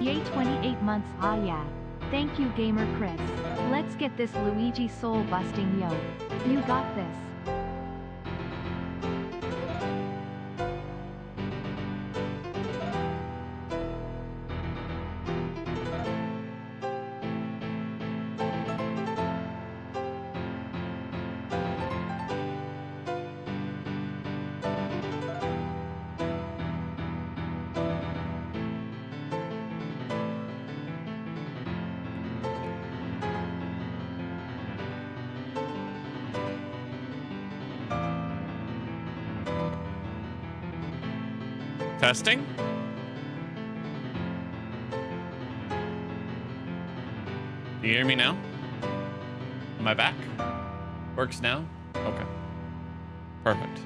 Yay, 28 months. Ah yeah. Thank you, Gamer Chris. Let's get this Luigi soul busting, yo. You got this. Testing. Do you hear me now? Am I back? Works now? Okay. Perfect.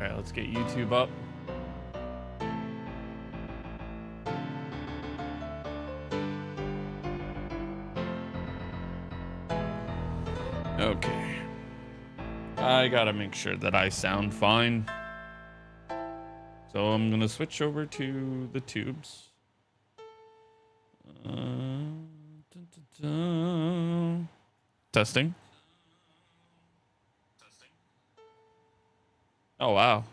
All right, let's get YouTube up. Okay. I gotta make sure that I sound fine. So I'm gonna switch over to the tubes. Testing. Oh wow.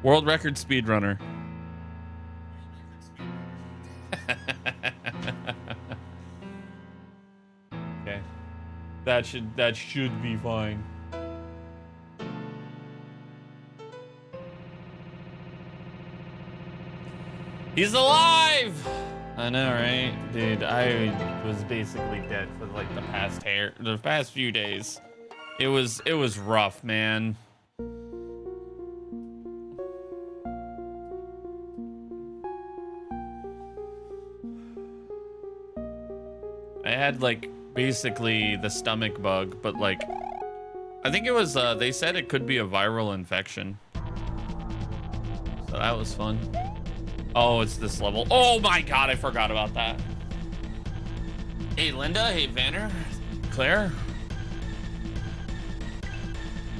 World record speedrunner. Okay. That should be fine. He's alive! I know, right? Dude, I was basically dead for like the past few days. It was rough, man. I had like basically the stomach bug, but like I think it was they said it could be a viral infection. So that was fun. Oh, it's this level. Oh my god, I forgot about that. Hey, Linda. Hey, Vanner. Claire.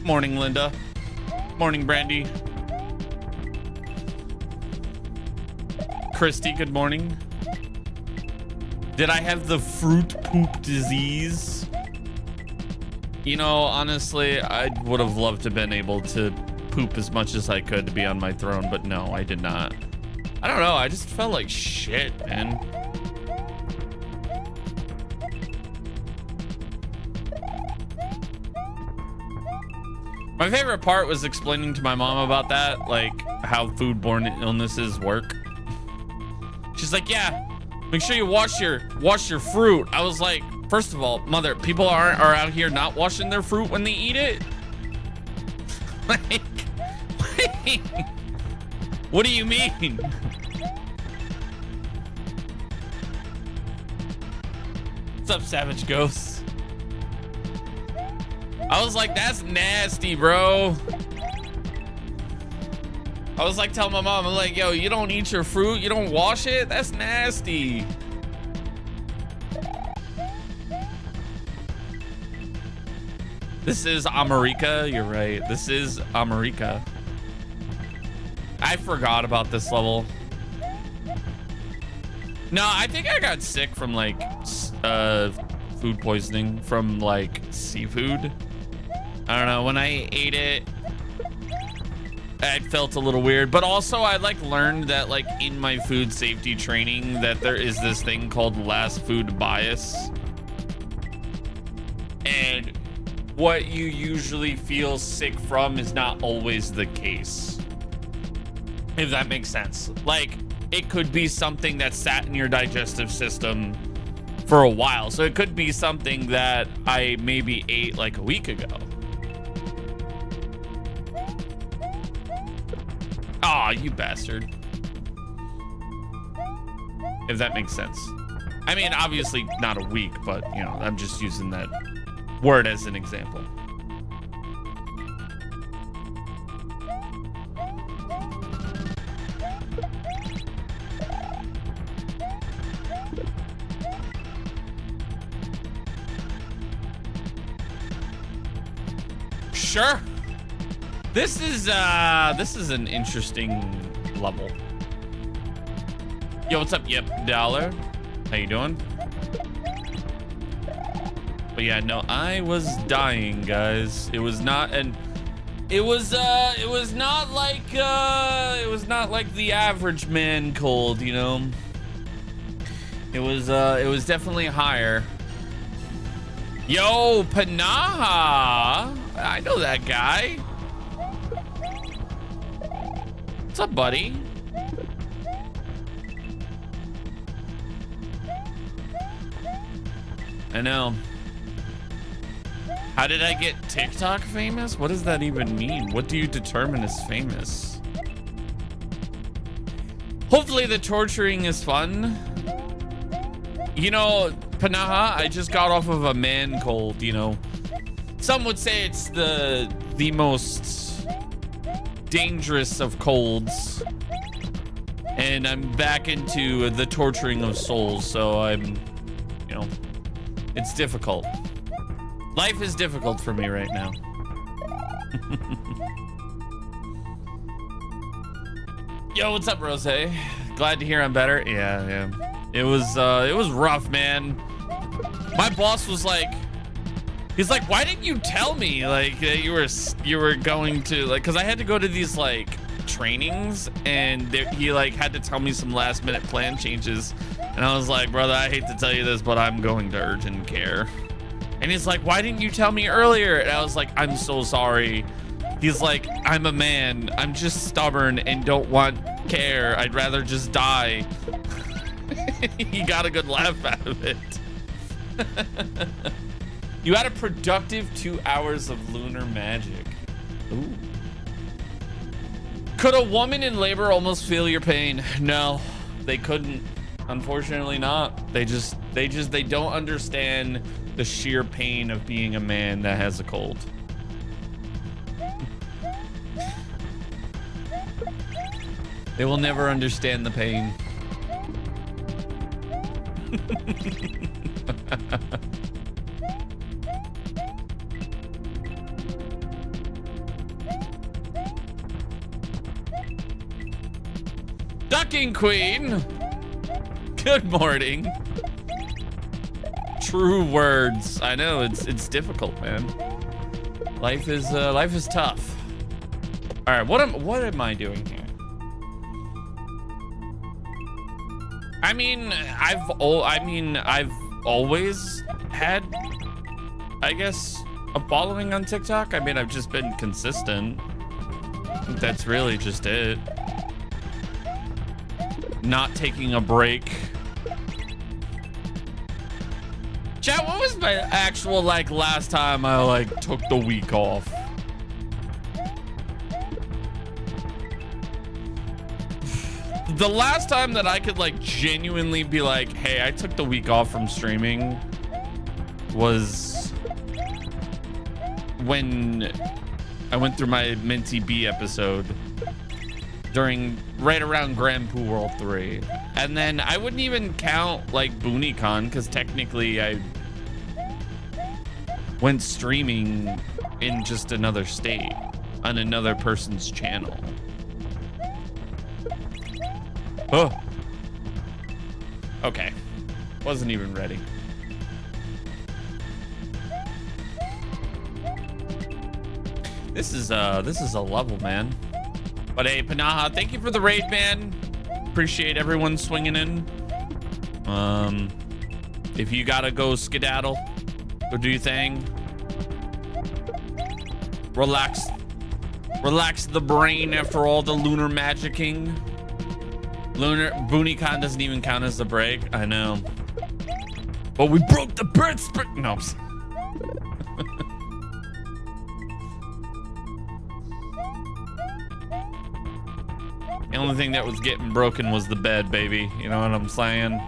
Morning, Linda. Morning, Brandy. Christy, good morning. Did I have the fruit poop disease? You know, honestly, I would have loved to have been able to poop as much as I could to be on my throne, but no, I did not. I don't know. I just felt like shit, man. My favorite part was explaining to my mom about that, like how foodborne illnesses work. She's like, "Yeah, make sure you wash your fruit." I was like, first of all, mother, people are out here not washing their fruit when they eat it. Like, wait, what do you mean? What's up, Savage Ghosts? I was like, that's nasty, bro. I was like telling my mom, I'm like, yo, you don't eat your fruit, you don't wash it? That's nasty. This is America. You're right. This is America. I forgot about this level. No, I think I got sick from like food poisoning from like seafood. I don't know. When I ate it, I felt a little weird, but also I like learned that like in my food safety training that there is this thing called last food bias. And what you usually feel sick from is not always the case. If that makes sense. Like, it could be something that sat in your digestive system for a while. So it could be something that I maybe ate like a week ago. Aw, you bastard. If that makes sense. I mean, obviously not a week, but, you know, I'm just using that word as an example. Sure. This is an interesting level. Yo, what's up? Yep, Dollar. How you doing? But yeah, no, I was dying, guys. It was not, and it was not like the average man cold, you know. It was definitely higher. Yo, Panaha, I know that guy. What's up, buddy? I know. How did I get TikTok famous? What does that even mean? What do you determine as famous? Hopefully the torturing is fun. You know, Panaha, I just got off of a man cold, you know. Some would say it's the most dangerous of colds. And I'm back into the torturing of souls, so I'm, you know, it's difficult. Life is difficult for me right now. Yo, what's up, Rose? Glad to hear I'm better. Yeah. It was rough, man. My boss was like, he's like, why didn't you tell me like that you were going to, like, because I had to go to these like trainings, and he like had to tell me some last minute plan changes, and I was like, brother, I hate to tell you this, but I'm going to urgent care. And he's like, why didn't you tell me earlier? And I was like, I'm so sorry. He's like, I'm a man. I'm just stubborn and don't want care. I'd rather just die. He got a good laugh out of it. You had a productive 2 hours of lunar magic. Ooh. Could a woman in labor almost feel your pain? No, they couldn't. Unfortunately not. They don't understand the sheer pain of being a man that has a cold. They will never understand the pain. Ducking Queen. Good morning. True words. I know it's difficult, man. Life is tough. All right, what am I doing here? I mean, I've always had, I guess, a following on TikTok. I mean, I've just been consistent. That's really just it. Not taking a break. Chat, what was my actual, like, last time I, like, took the week off? The last time that I could, like, genuinely be like, hey, I took the week off from streaming was when I went through my Minty B episode right around Grand Poo World 3. And then I wouldn't even count like BoonieCon, because technically I went streaming in just another state on another person's channel. Oh, okay. Wasn't even ready. This is a level, man. But hey, Panaha, thank you for the raid, man. Appreciate everyone swinging in. If you gotta go skedaddle, go do your thing. Relax the brain after all the lunar magicking. BoonieCon doesn't even count as a break. I know. But we broke the bird spring. No. The only thing that was getting broken was the bed, baby. You know what I'm saying?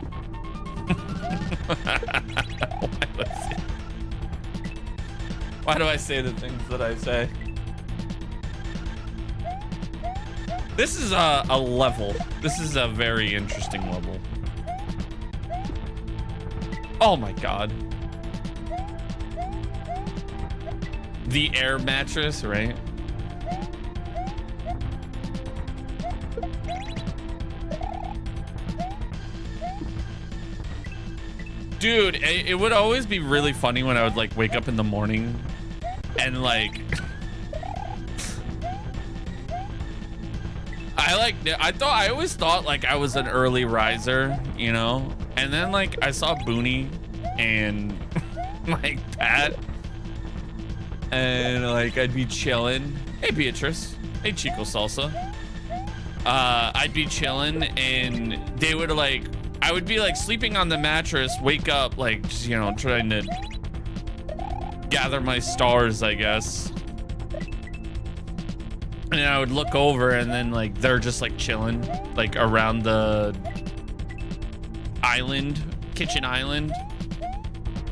Why do I say the things that I say? This is a level. This is a very interesting level. Oh my god. The air mattress, right? Dude, it would always be really funny when I would like wake up in the morning and like I always thought like I was an early riser, you know? And then like I saw Booney and like Pat and like I'd be chilling. Hey Beatrice. Hey Chico Salsa. I'd be chilling and they would like, I would be like sleeping on the mattress, wake up like, just, you know, trying to gather my stars, I guess. And I would look over and then like they're just like chilling like around the island, kitchen island,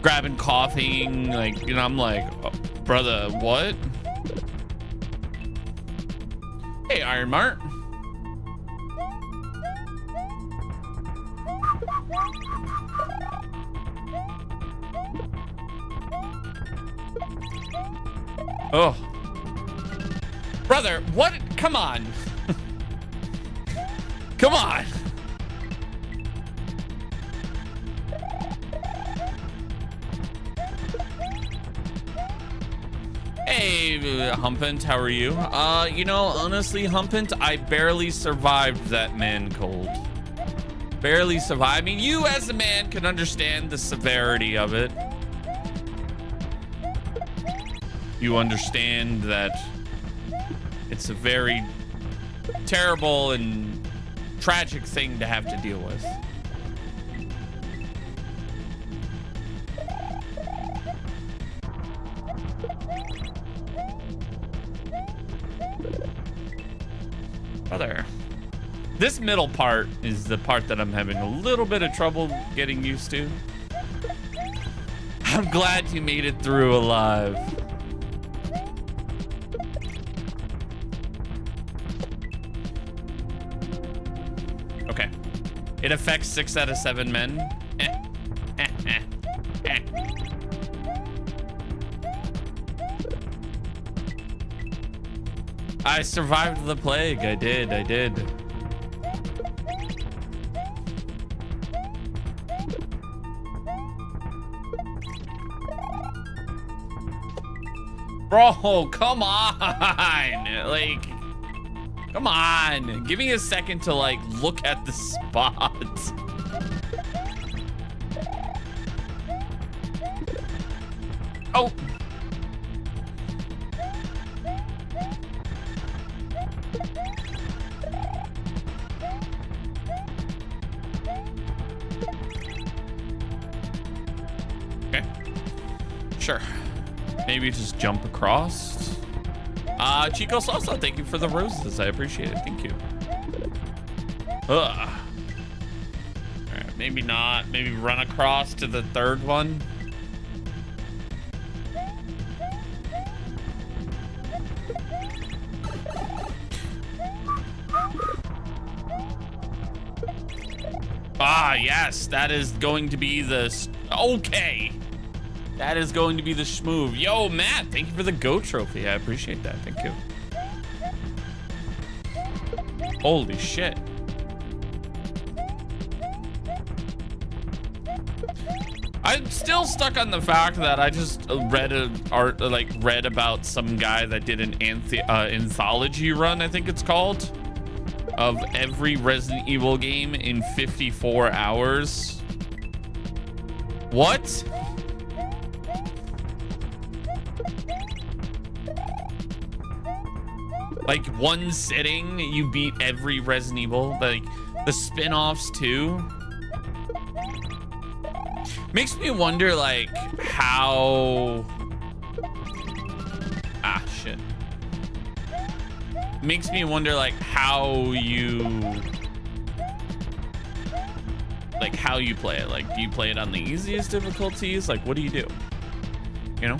grabbing coffee, like, you know, I'm like, oh, brother, what? Hey, Iron Mart. Oh. Brother, what? Come on. Come on. Hey, Humpant, how are you? You know, honestly, Humpant, I barely survived that man cold. Barely survived. I mean, you as a man can understand the severity of it. You understand that it's a very terrible and tragic thing to have to deal with. Brother, this middle part is the part that I'm having a little bit of trouble getting used to. I'm glad you made it through alive. Okay. It affects 6 out of 7 men. I survived the plague. I did. Bro, come on. Like, come on. Give me a second to like look at the spot. Oh. Okay. Sure. Maybe just jump across. Chico Salsa, thank you for the roses. I appreciate it. Thank you. Ugh. All right, maybe not. Maybe run across to the third one. Ah, yes, that is going to be the... Okay. That is going to be the schmoove. Yo, Matt, thank you for the Go trophy. I appreciate that. Thank you. Holy shit. I'm still stuck on the fact that I just read about some guy that did an anthology run, I think it's called, of every Resident Evil game in 54 hours. What? Like one sitting, you beat every Resident Evil, like the spin-offs too. Makes me wonder like how... Ah, shit. Makes me wonder like how you play it. Like, do you play it on the easiest difficulties? Like, what do you do? You know?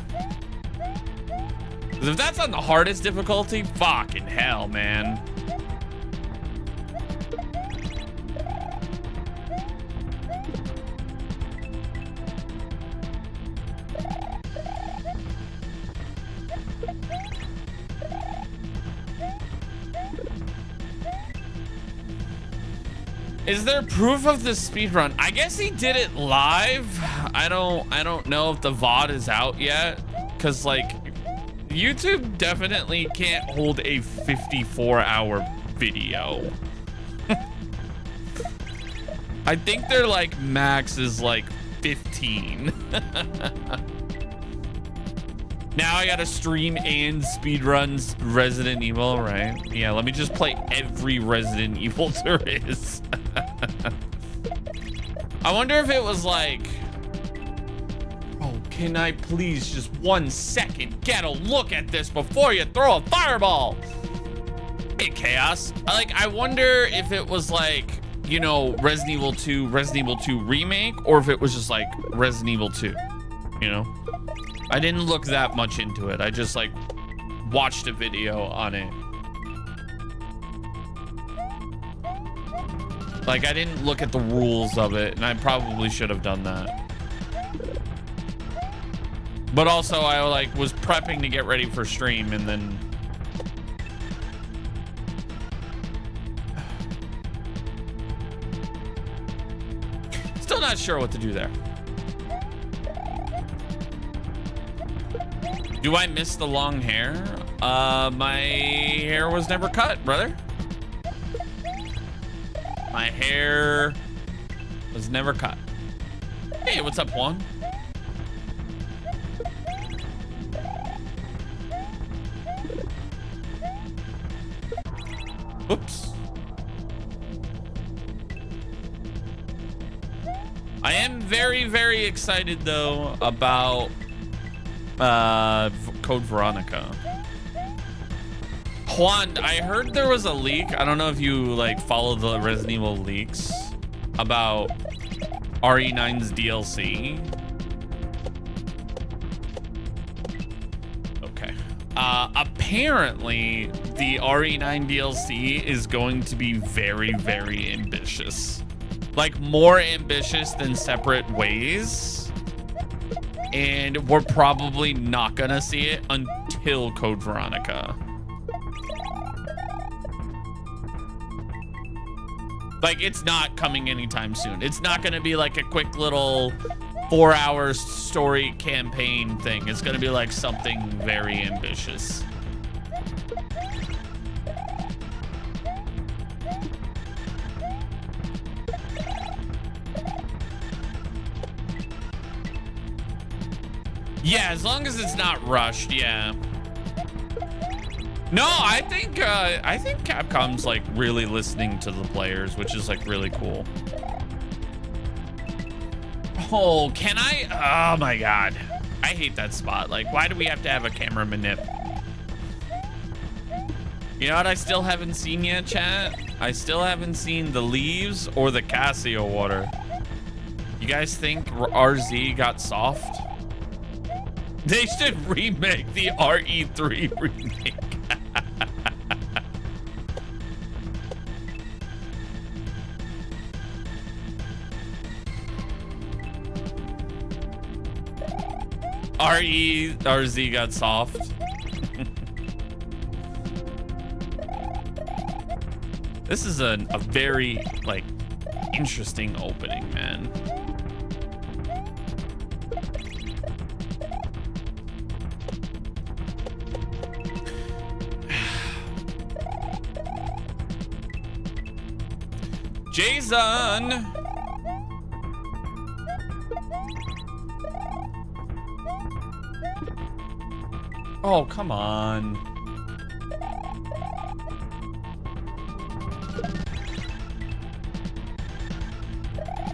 Because if that's on the hardest difficulty, fucking hell, man. Is there proof of the speed run? I guess he did it live. I don't know if the VOD is out yet, because like YouTube definitely can't hold a 54-hour video. I think their like max is like 15. Now I gotta stream and speedruns Resident Evil, right? Yeah, let me just play every Resident Evil there is. I wonder if it was like, oh, can I please just 1 second get a look at this before you throw a fireball? Hey, Chaos. I wonder if it was like, you know, Resident Evil 2 remake, or if it was just like Resident Evil 2, you know? I didn't look that much into it. I just like watched a video on it. Like I didn't look at the rules of it, and I probably should have done that. But also I like was prepping to get ready for stream, and then still not sure what to do there. Do I miss the long hair? My hair was never cut, brother. My hair was never cut. Hey, what's up, Juan? Oops. I am very, very excited though about Code Veronica. Juan, I heard there was a leak. I don't know if you like follow the Resident Evil leaks about RE9's DLC. Okay. Apparently the RE9 DLC is going to be very, very ambitious. Like more ambitious than Separate Ways. And we're probably not gonna see it until Code Veronica. Like, it's not coming anytime soon. It's not gonna be like a quick little 4-hour story campaign thing. It's gonna be like something very ambitious. Yeah, as long as it's not rushed, yeah. No, I think Capcom's like really listening to the players, which is like really cool. Oh, can I? Oh my God. I hate that spot. Like, why do we have to have a camera manip? You know what I still haven't seen yet, chat? I still haven't seen the leaves or the Casio water. You guys think RZ got soft? They should remake the RE3 remake. RZ got soft. This is a very like interesting opening, man. Jason. Oh, come on.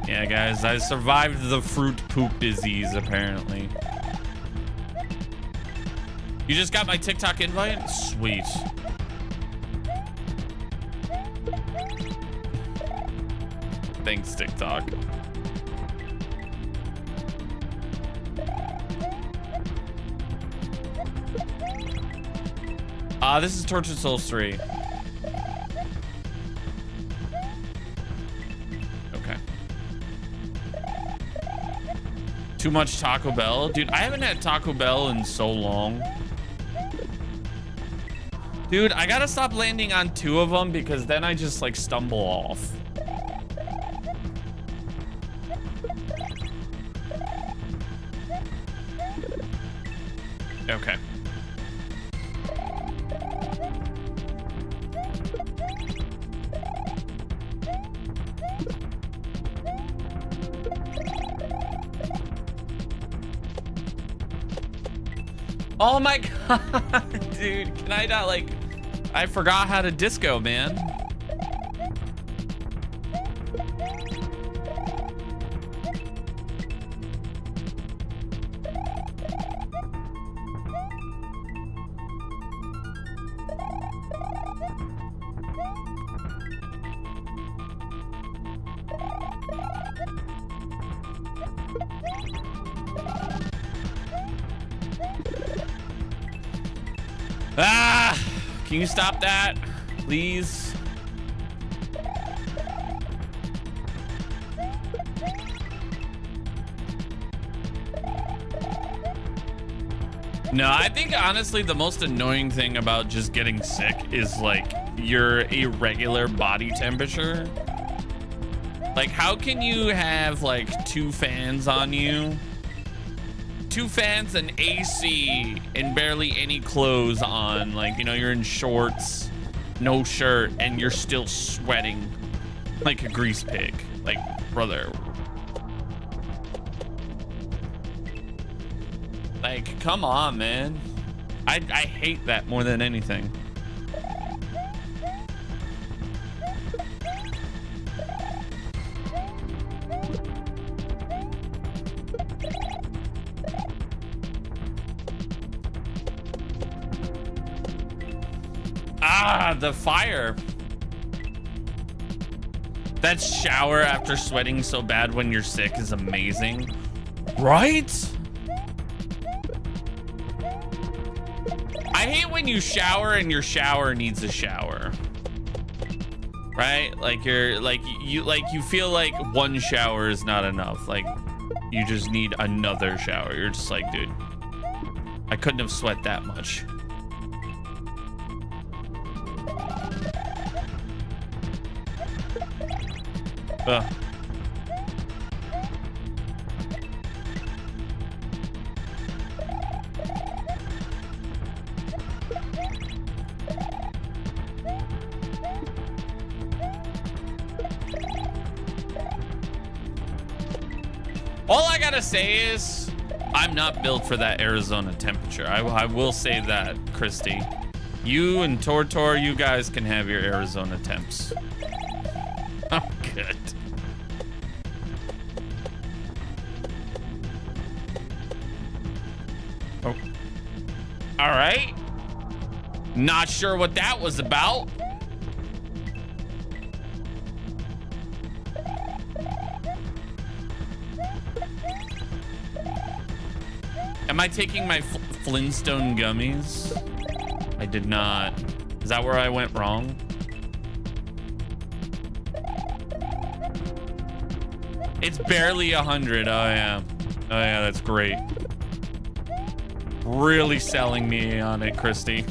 Yeah, guys, I survived the fruit poop disease, apparently. You just got my TikTok invite? Sweet. Thanks, TikTok. This is Tortured Souls 3. Okay. Too much Taco Bell? Dude, I haven't had Taco Bell in so long. Dude, I gotta stop landing on 2 of them because then I just like stumble off. Okay. Oh my god, dude. Can I not, like, I forgot how to disco, man. Ah, can you stop that, please? No, I think honestly the most annoying thing about just getting sick is like your irregular body temperature. Like, how can you have like 2 fans on you? 2 fans and AC and barely any clothes on. Like, you know, you're in shorts, no shirt, and you're still sweating like a grease pig. Like, brother. Like, come on, man. I hate that more than anything. Ah, the fire. That shower after sweating so bad when you're sick is amazing. Right? I hate when you shower and your shower needs a shower. Right? Like you feel like one shower is not enough. Like you just need another shower. You're just like, dude, I couldn't have sweat that much. Ugh. All I gotta say is I'm not built for that Arizona temperature. I will say that, Christy. You and Tortor, you guys can have your Arizona temps. I'm good. Oh. All right. Not sure what that was about. Am I taking my Flintstone gummies? I did not. Is that where I went wrong? It's barely 100. Oh yeah. Oh yeah, that's great. Really selling me on it, Christy.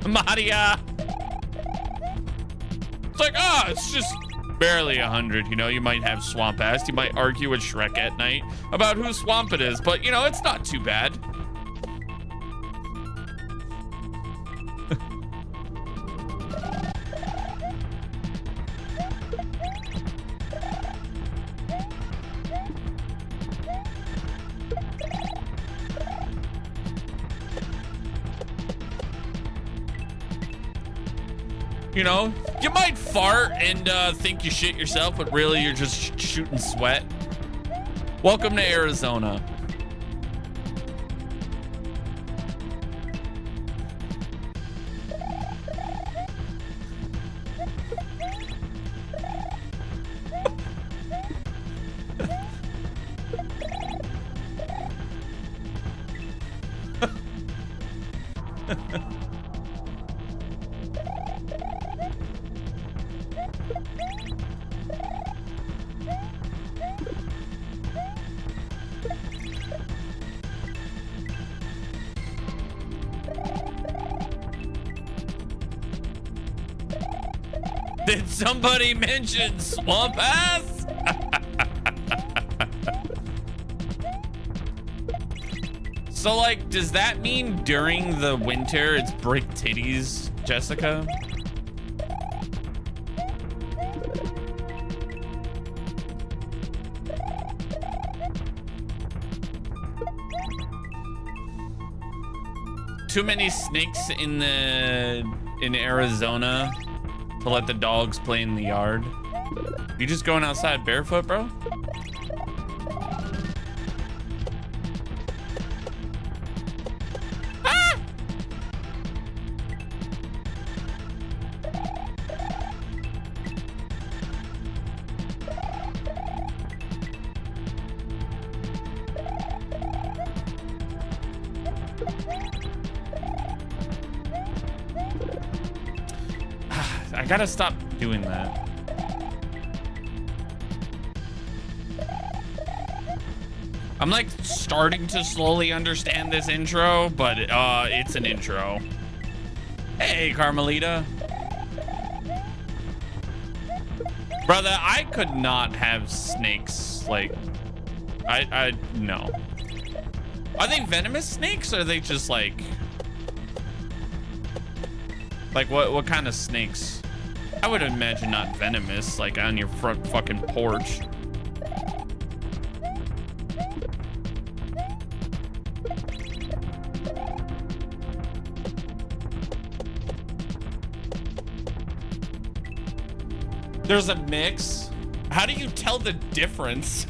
Maria. It's like, oh, it's just barely 100. You know, you might have swamp ass. You might argue with Shrek at night about whose swamp it is, but you know, it's not too bad. You know, you might fart and think you shit yourself, but really you're just shooting sweat. Welcome to Arizona. Did somebody mention swamp ass? So, like, does that mean during the winter it's brick titties, Jessica? Too many snakes in Arizona to let the dogs play in the yard. You just going outside barefoot, bro? Ah! I gotta stop doing that. I'm like starting to slowly understand this intro, but it's an intro. Hey, Carmelita. Brother, I could not have snakes. Like, no. Are they venomous snakes, or are they just like what kind of snakes? I would imagine not venomous, like on your front fucking porch. There's a mix. How do you tell the difference?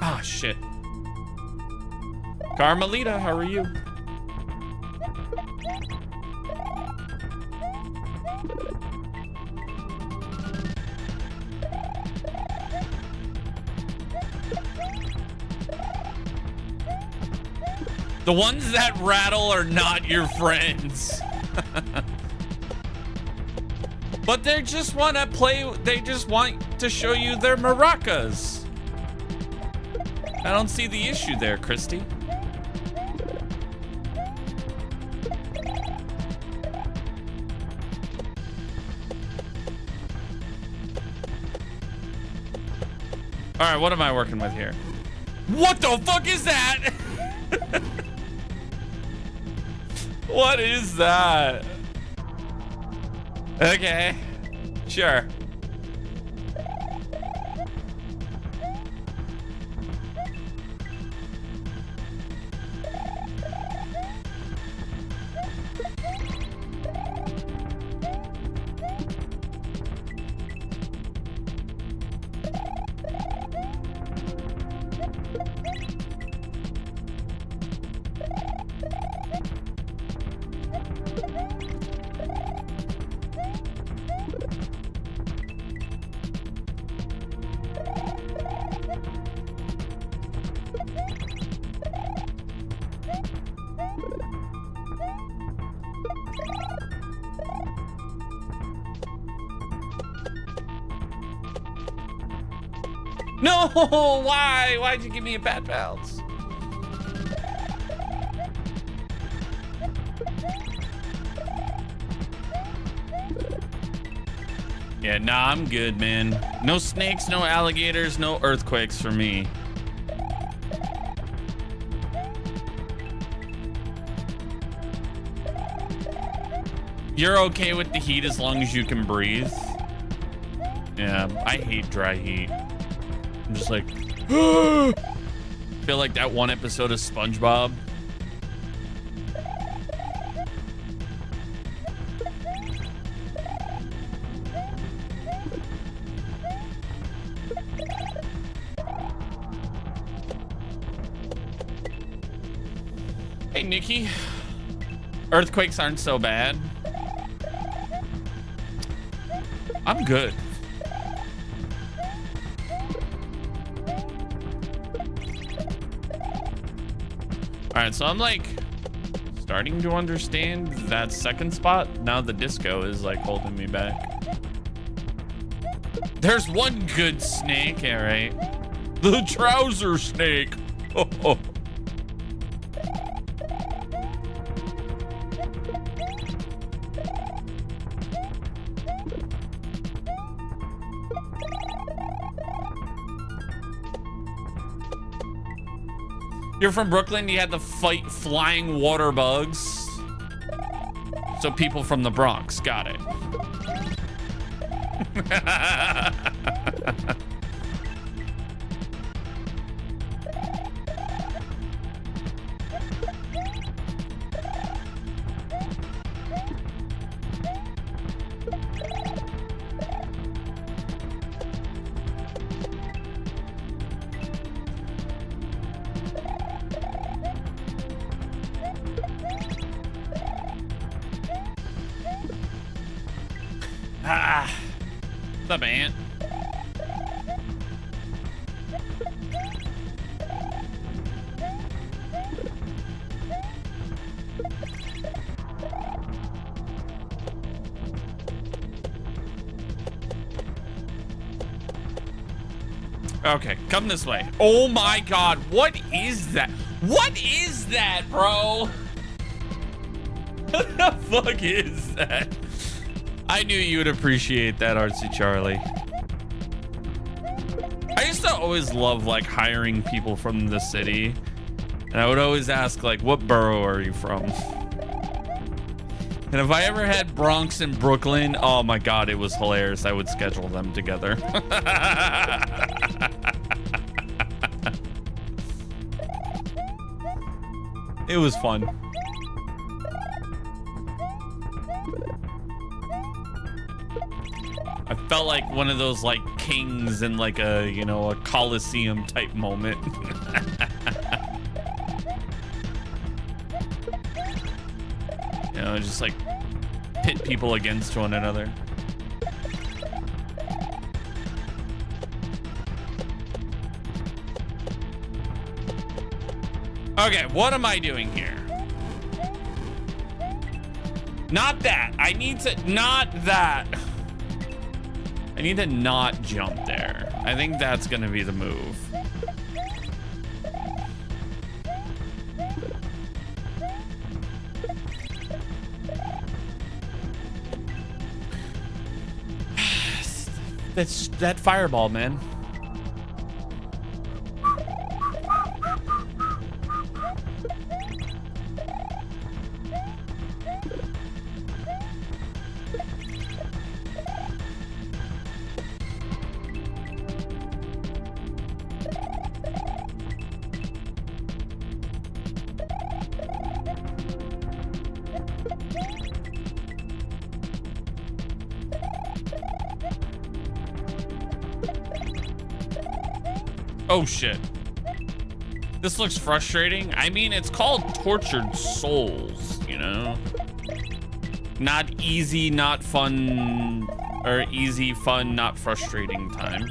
Ah, shit. Carmelita, how are you? The ones that rattle are not your friends. But they just want to play, they just want to show you their maracas. I don't see the issue there, Christy. All right, what am I working with here? What the fuck is that? What is that? Okay, sure. No, why? Why'd you give me a bad bounce? Yeah, nah, I'm good, man. No snakes, no alligators, no earthquakes for me. You're okay with the heat as long as you can breathe. Yeah, I hate dry heat. I'm just like, feel like that one episode of SpongeBob. Hey, Nikki. Earthquakes aren't so bad. I'm good. All right, so I'm like starting to understand that second spot. Now the disco is like holding me back. There's one good snake, all right. The trouser snake. Oh. You're from Brooklyn, you had to fight flying water bugs. So people from the Bronx, got it. What's up, Ant? Okay, come this way. Oh my God, what is that? What is that, bro? What the fuck is that? I knew you would appreciate that, Artsy Charlie. I used to always love like hiring people from the city. And I would always ask like, what borough are you from? And if I ever had Bronx and Brooklyn, oh my God, it was hilarious. I would schedule them together. It was fun. I felt like one of those like kings in like a, you know, a Coliseum type moment. You know, just like pit people against one another. Okay, what am I doing here? Not that. I need to, not that. I need to not jump there. I think that's gonna be the move. That's that fireball, man. Oh shit. This looks frustrating. I mean, it's called Tortured Souls, you know? Not easy, not fun, or easy, fun, not frustrating time.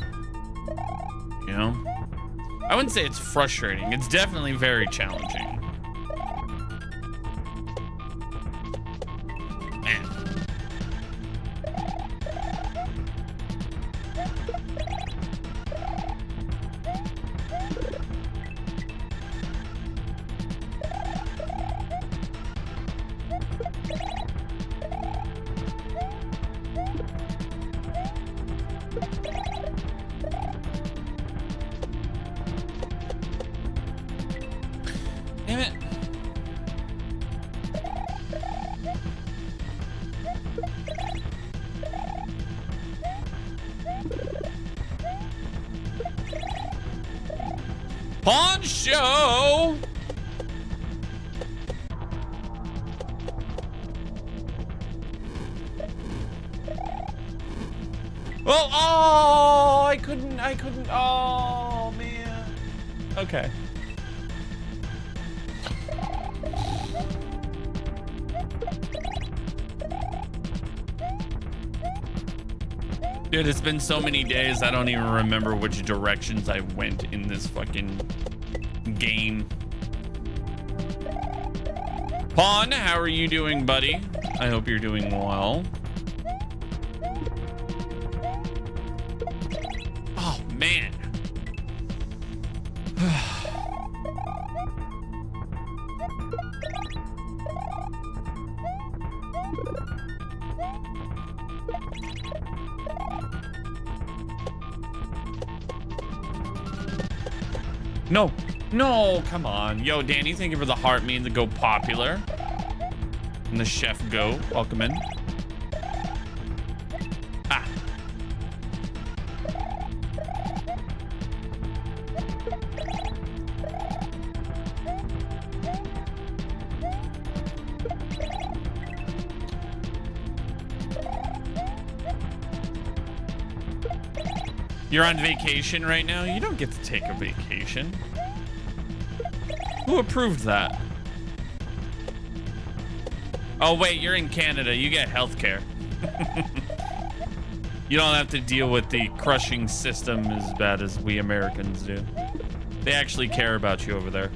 You know? I wouldn't say it's frustrating. It's definitely very challenging. Man. Damn it. Pawn show. Well, oh, I couldn't, oh man. Okay. Dude, it's been so many days, I don't even remember which directions I went in this fucking game. Pawn, how are you doing, buddy? I hope you're doing well. Oh, man. No. No, come on. Yo, Danny, thank you for the heart mean to go popular. And the chef go. Welcome in. Ah. You're on vacation right now? You don't get to take a vacation. Who approved that? Oh, wait, you're in Canada. You get healthcare. You don't have to deal with the crushing system as bad as we Americans do. They actually care about you over there.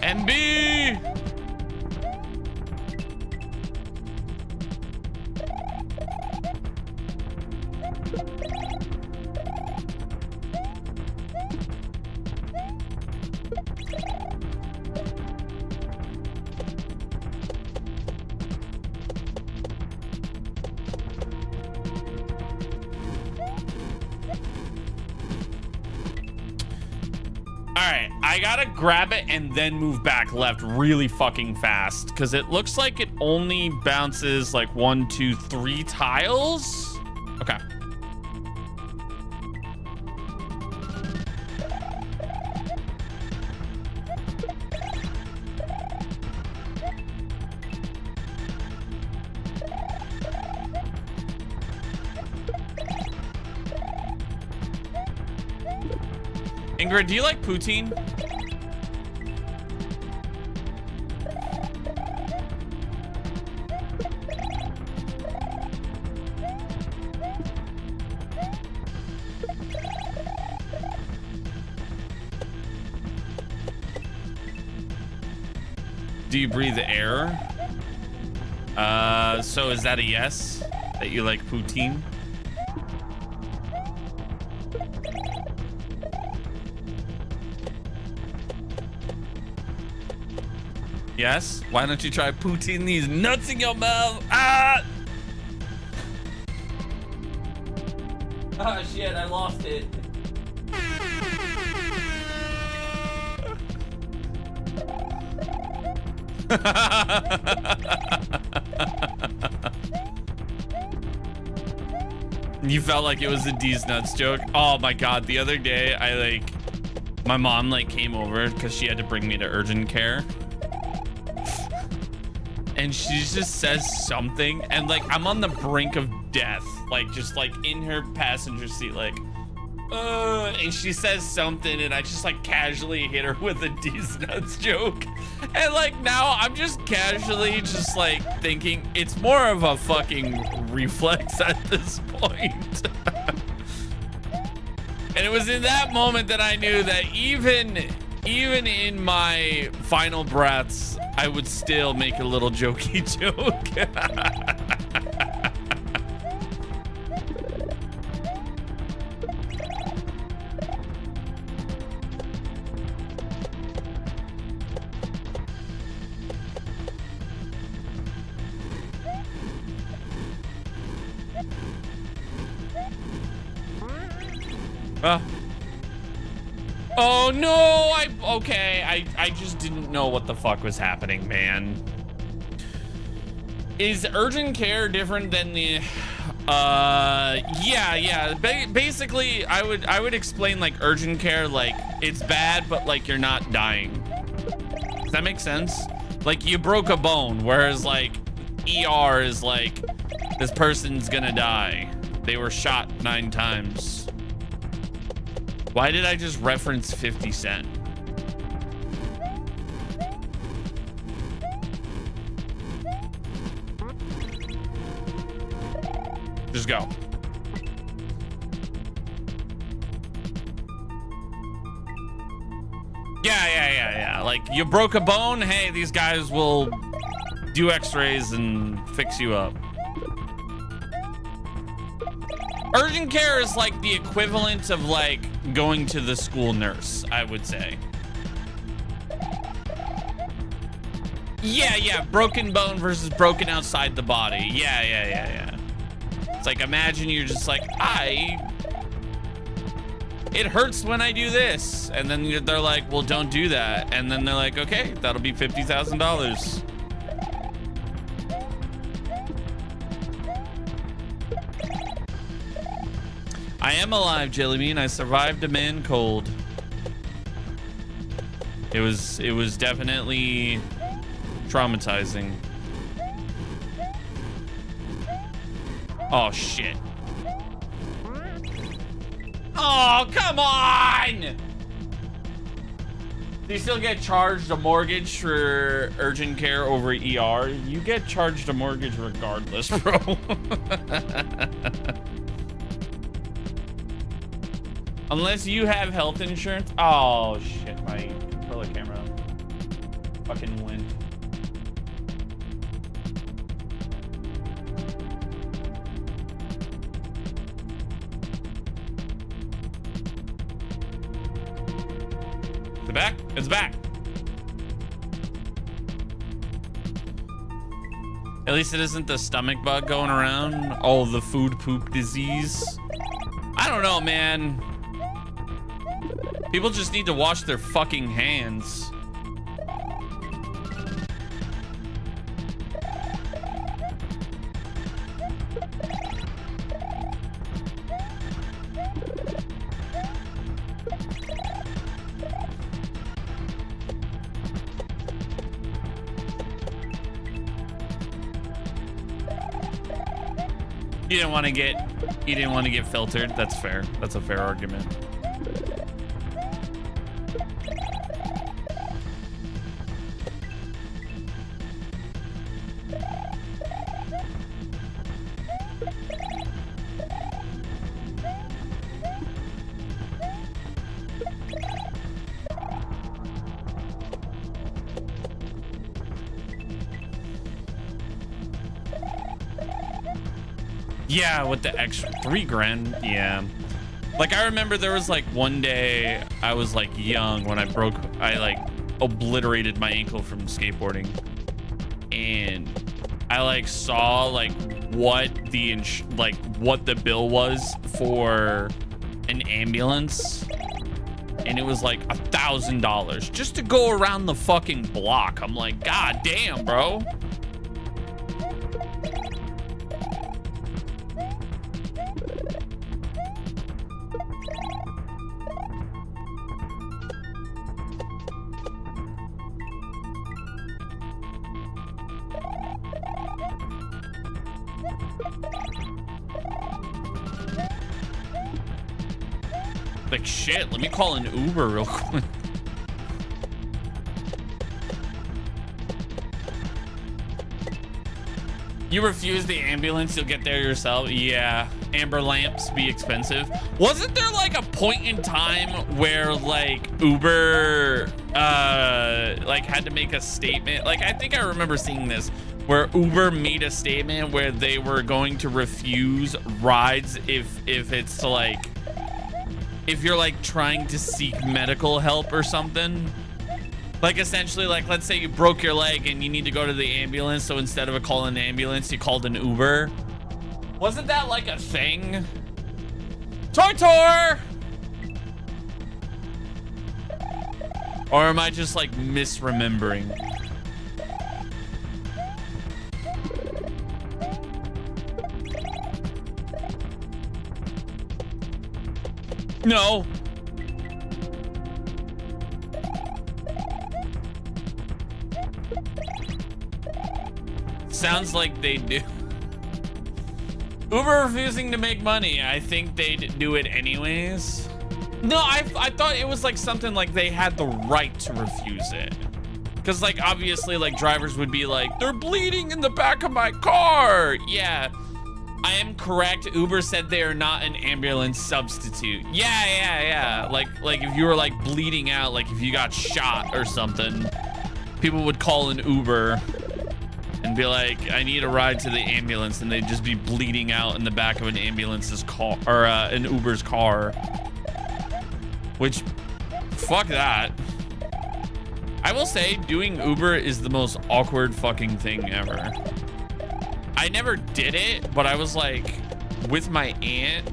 NB! I gotta grab it and then move back left really fucking fast because it looks like it only bounces like 1, 2, 3 tiles. Okay. Ingrid, do you like poutine? Do you breathe air? So is that a yes? That you like poutine? Yes? Why don't you try poutine these nuts in your mouth? Ah! Oh shit, I lost it. You felt like it was a D's nuts joke? Oh my god, the other day my mom came over because she had to bring me to urgent care. And she just says something and I'm on the brink of death, just in her passenger seat, and she says something and I just casually hit her with a D's nuts joke. And now I'm just casually just thinking it's more of a fucking reflex at this point. And it was in that moment that I knew that even in my final breaths, I would still make a little jokey joke. Oh no, I just didn't know what the fuck was happening, man. Is urgent care different than the yeah. Basically I would explain urgent care it's bad but you're not dying. Does that make sense? You broke a bone, whereas ER is this person's gonna die. They were shot 9 times. Why did I just reference 50 Cent? Just go. Yeah. You broke a bone. Hey, these guys will do x-rays and fix you up. Urgent care is the equivalent of going to the school nurse, I would say. Yeah, broken bone versus broken outside the body. Yeah. It's like, imagine you're just like, it hurts when I do this. And then they're like, well, don't do that. And then they're like, okay, that'll be $50,000. I am alive, Jellybean. I survived a man cold. It was definitely traumatizing. Oh, shit. Oh, come on! Do you still get charged a mortgage for urgent care over ER? You get charged a mortgage regardless, bro. Unless you have health insurance. Oh, shit. My controller camera fucking went. Back? It's back. At least it isn't the stomach bug going around. Oh, the food poop disease. I don't know, man. People just need to wash their fucking hands. You didn't want to get filtered. That's fair. That's a fair argument. Yeah, with the extra $3,000. Yeah. Like, I remember there was like one day I was like young when I like obliterated my ankle from skateboarding. And I like saw like what the bill was for an ambulance. And it was like $1,000 just to go around the fucking block. I'm like, God damn, bro. Like, shit, let me call an Uber real quick. You refuse the ambulance, you'll get there yourself. Yeah, amber lamps be expensive. Wasn't there like a point in time where like Uber like had to make a statement? Like, I think I remember seeing this where Uber made a statement where they were going to refuse rides if it's to like, if you're like trying to seek medical help or something. Like, essentially, like, let's say you broke your leg and you need to go to the ambulance, so instead of calling an ambulance, you called an Uber. Wasn't that like a thing? Tor! Or am I just like misremembering? No. Sounds like they do. Uber refusing to make money. I think they'd do it anyways. No, I thought it was like something like they had the right to refuse it. Because like obviously like drivers would be like, they're bleeding in the back of my car. Yeah. I am correct. Uber said they are not an ambulance substitute. Yeah. Like if you were like bleeding out, like if you got shot or something, people would call an Uber and be like, I need a ride to the ambulance, and they'd just be bleeding out in the back of an ambulance's car or an Uber's car. Which, fuck that. I will say doing Uber is the most awkward fucking thing ever. I never did it, but I was like, with my aunt,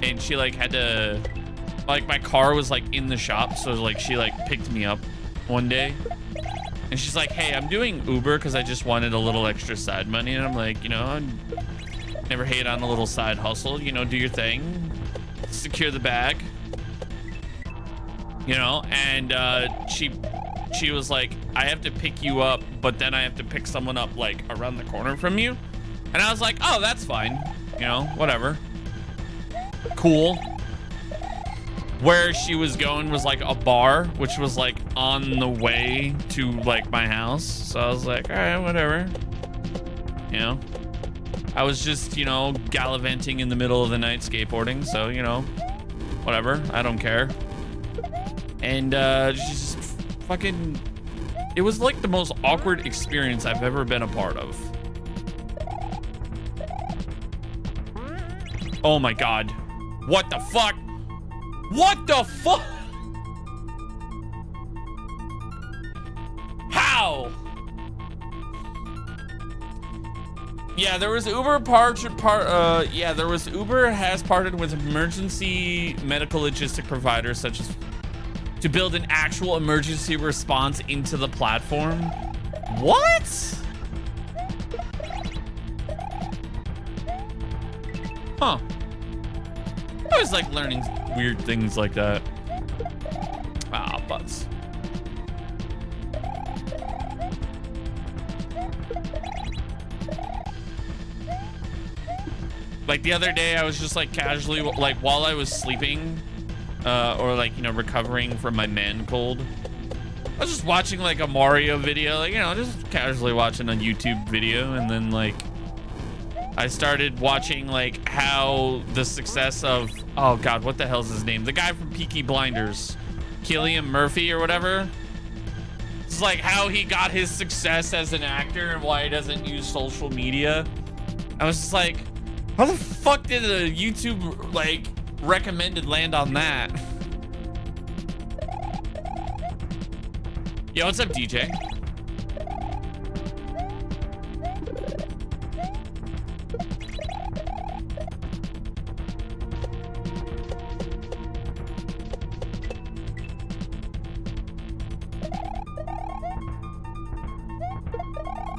and she like had to, like, my car was like in the shop, so like she like picked me up one day, and she's like, hey, I'm doing Uber because I just wanted a little extra side money. And I'm like, you know, I never hate on a little side hustle, you know, do your thing, secure the bag, you know. And she was like, I have to pick you up, but then I have to pick someone up like around the corner from you. And I was like, oh, that's fine, you know, whatever, cool. Where she was going was like a bar, which was like on the way to like my house. So I was like, all right, whatever. You know, I was just, you know, gallivanting in the middle of the night skateboarding. So, you know, whatever. I don't care. And she's just fucking, it was like the most awkward experience I've ever been a part of. Oh my God. What the fuck? What the fuck? How? Yeah, there was Uber there was Uber has partnered with emergency medical logistic providers such as to build an actual emergency response into the platform. What? Huh. I always like learning weird things like that. Ah, butts. Like the other day, I was just like casually, like while I was sleeping, or like, you know, recovering from my man cold, I was just watching like a Mario video, like, you know, just casually watching a YouTube video. And then like, I started watching like how the success of, oh God, what the hell's his name? The guy from Peaky Blinders, Cillian Murphy or whatever. It's like how he got his success as an actor and why he doesn't use social media. I was just like, how the fuck did a YouTube like recommended land on that? Yo, what's up, DJ?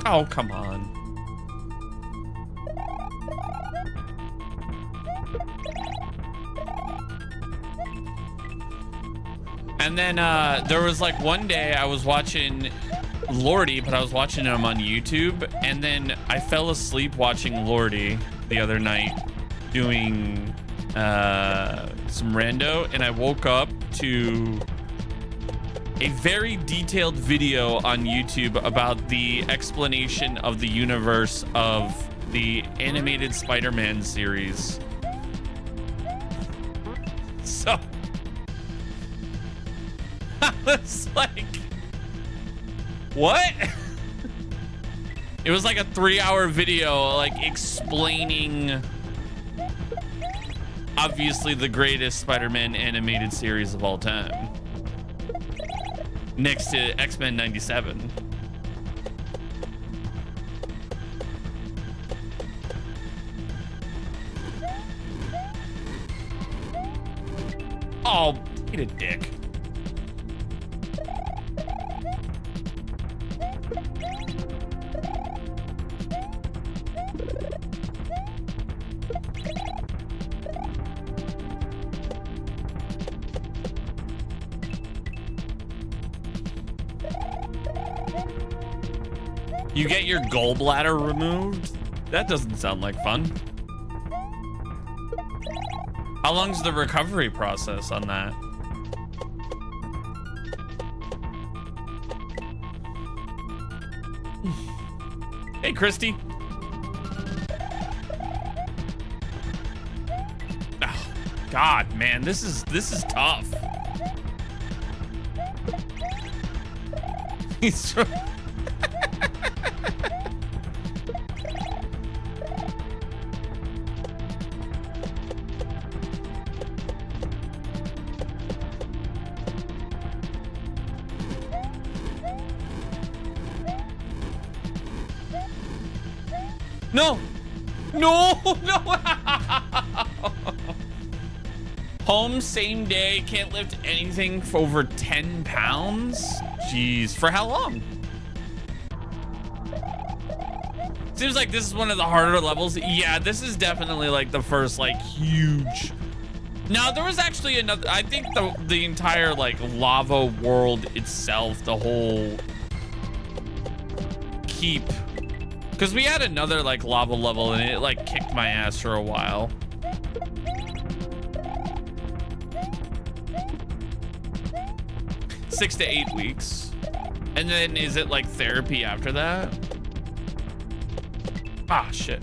Oh, come on. And then there was like one day I was watching Lordy, but I was watching him on YouTube, and then I fell asleep watching Lordy the other night doing some rando, and I woke up to a very detailed video on YouTube about the explanation of the universe of the animated Spider-Man series. So I was like, what? It was like a 3-hour video, like explaining obviously the greatest Spider-Man animated series of all time, next to X-Men 97. Oh, eat a dick. You get your gallbladder removed? That doesn't sound like fun. How long's the recovery process on that? Hey, Christy. Oh, God, man, this is tough. He's No! No, no. Home same day, can't lift anything for over 10 pounds? Jeez, for how long? Seems like this is one of the harder levels. Yeah, this is definitely like the first like huge. Now there was actually another, I think the entire like lava world itself, the whole keep, because we had another like lava level and it like kicked my ass for a while. Six to 8 weeks. And then is it like therapy after that? Ah, shit.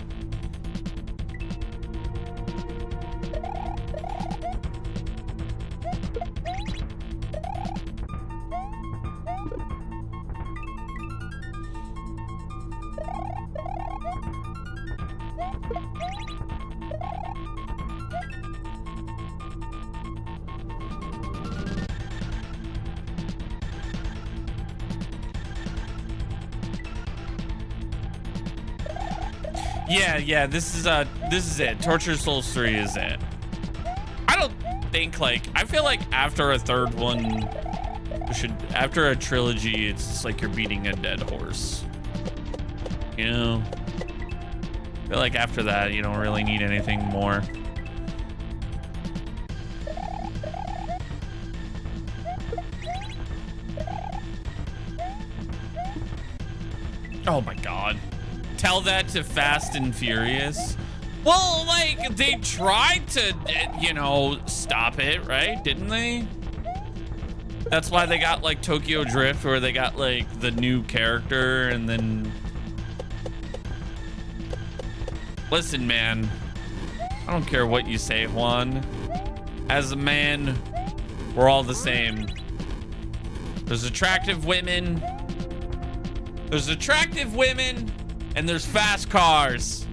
Yeah, this is it. Tortured Souls 3 is it. I don't think like, I feel like after a third one, after a trilogy, it's just like you're beating a dead horse. You know? I feel like after that, you don't really need anything more. Oh my God. Tell that to Fast and Furious. Well, like, they tried to, you know, stop it, right? Didn't they? That's why they got, like, Tokyo Drift, where they got, like, the new character, and then... Listen, man. I don't care what you say, Juan. As a man, we're all the same. There's attractive women. There's attractive women. And there's fast cars.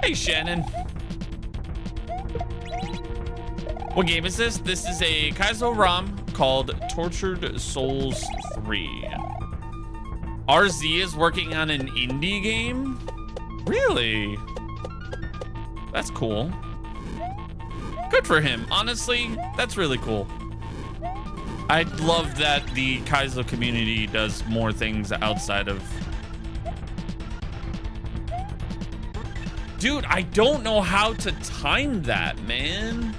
Hey, Shannon. What game is this? This is a kaizo ROM called Tortured Souls 3. RZ is working on an indie game? Really? That's cool. Good for him. Honestly, that's really cool. I love that the kaizo community does more things outside of... Dude, I don't know how to time that, man.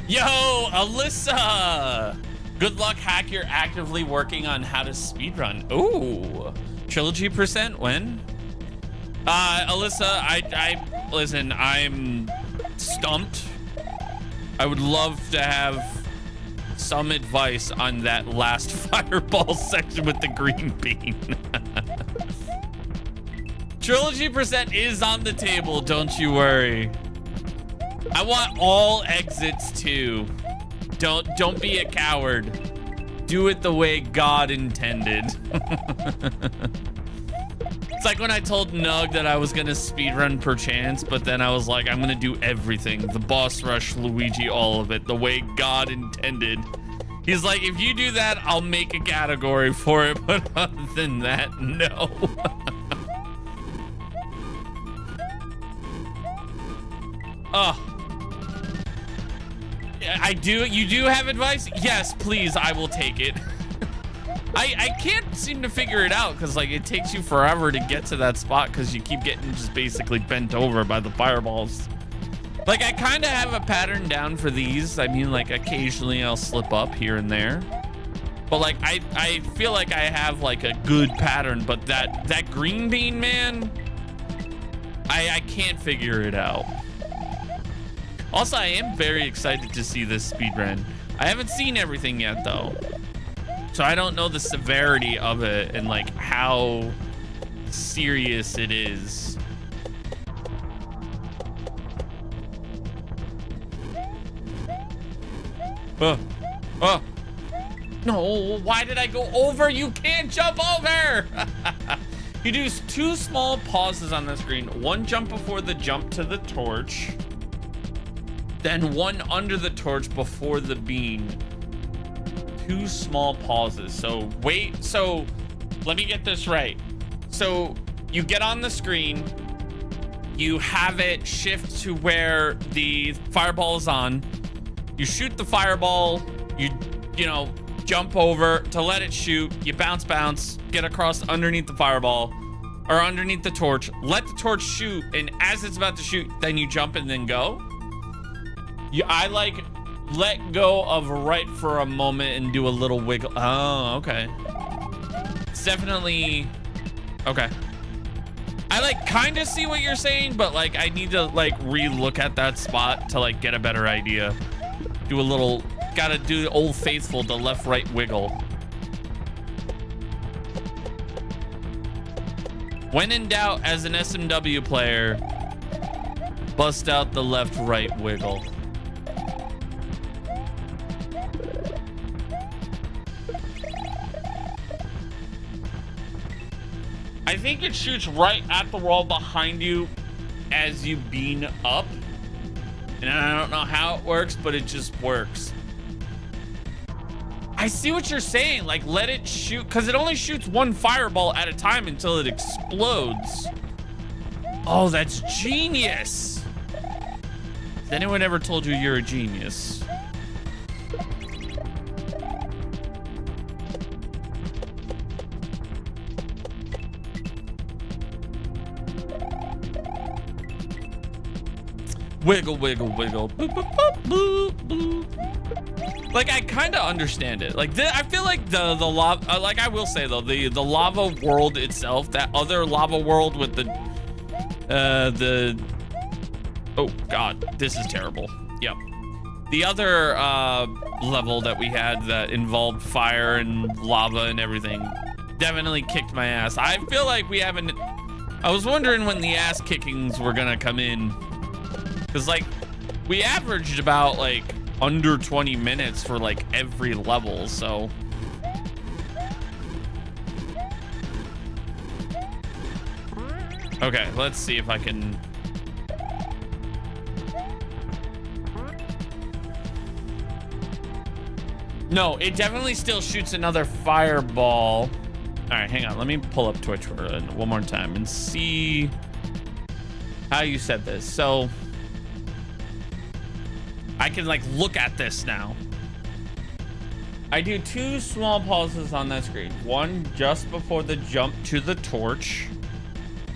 Yo, Alyssa! Good luck, hack. You're actively working on how to speedrun. Ooh, trilogy percent when? Alyssa, I listen, I'm stumped. I would love to have some advice on that last fireball section with the green bean. Trilogy percent is on the table, don't you worry. I want all exits too. Don't be a coward. Do it the way God intended. It's like when I told Nug that I was gonna speedrun perchance, but then I was like, I'm gonna do everything. The boss rush, Luigi, all of it, the way God intended. He's like, if you do that, I'll make a category for it, but other than that, no. Oh. You do have advice? Yes, please, I will take it. I can't seem to figure it out because like it takes you forever to get to that spot because you keep getting just basically bent over by the fireballs. Like I kind of have a pattern down for these. I mean, like occasionally I'll slip up here and there, but like I feel like I have like a good pattern, but that green bean, man, I can't figure it out. Also, I am very excited to see this speedrun. I haven't seen everything yet though, so I don't know the severity of it and like how serious it is. Oh. No, why did I go over? You can't jump over. You do 2 small pauses on the screen. 1 jump before the jump to the torch. Then 1 under the torch before the bean. 2 small pauses. So wait, so let me get this right. So you get on the screen, you have it shift to where the fireball is on. You shoot the fireball, you know, jump over to let it shoot, you bounce, get across underneath the fireball or underneath the torch, let the torch shoot, and as it's about to shoot, then you jump and then go. I like let go of right for a moment and do a little wiggle. Oh, okay. It's definitely okay. I like kind of see what you're saying, but like I need to like re-look at that spot to like get a better idea. Do a little, gotta do the old faithful, the left right wiggle. When in doubt, as an SMW player, bust out the left right wiggle. I think it shoots right at the wall behind you as you bean up. And I don't know how it works, but it just works. I see what you're saying. Like, let it shoot, because it only shoots 1 fireball at a time until it explodes. Oh, that's genius. Has anyone ever told you you're a genius? Wiggle, wiggle, wiggle. Boop, boop, boop, boop, boop. Like, I kind of understand it. Like, I feel like the lava, like I will say though, the lava world itself, that other lava world with the oh God, this is terrible. Yep. The other level that we had that involved fire and lava and everything definitely kicked my ass. I feel like we haven't, I was wondering when the ass kickings were gonna come in. Cause like we averaged about like under 20 minutes for like every level, so. Okay, let's see if I can. No, it definitely still shoots another fireball. All right, hang on. Let me pull up Twitch for one more time and see how you said this. So I can like look at this now. I do 2 small pauses on that screen. 1 just before the jump to the torch.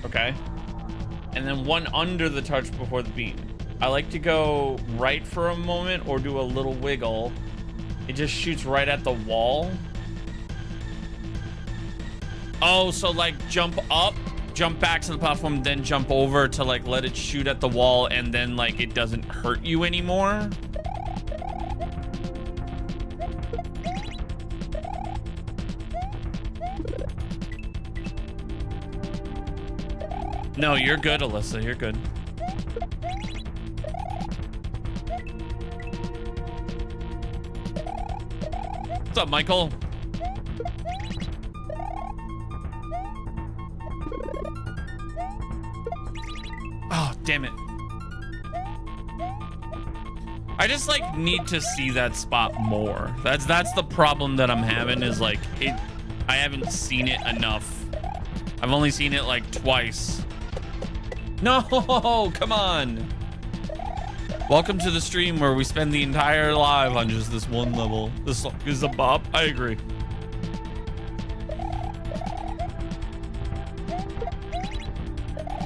Okay. And then 1 under the torch before the beam. I like to go right for a moment or do a little wiggle. It just shoots right at the wall. Oh, so like jump up, jump back to the platform, then jump over to like let it shoot at the wall, and then like it doesn't hurt you anymore. No, you're good, Alyssa. You're good. What's up, Michael? Oh, damn it. I just like need to see that spot more. That's the problem that I'm having, is like I haven't seen it enough. I've only seen it like twice. No, come on. Welcome to the stream where we spend the entire live on just this one level. This is a bop. I agree.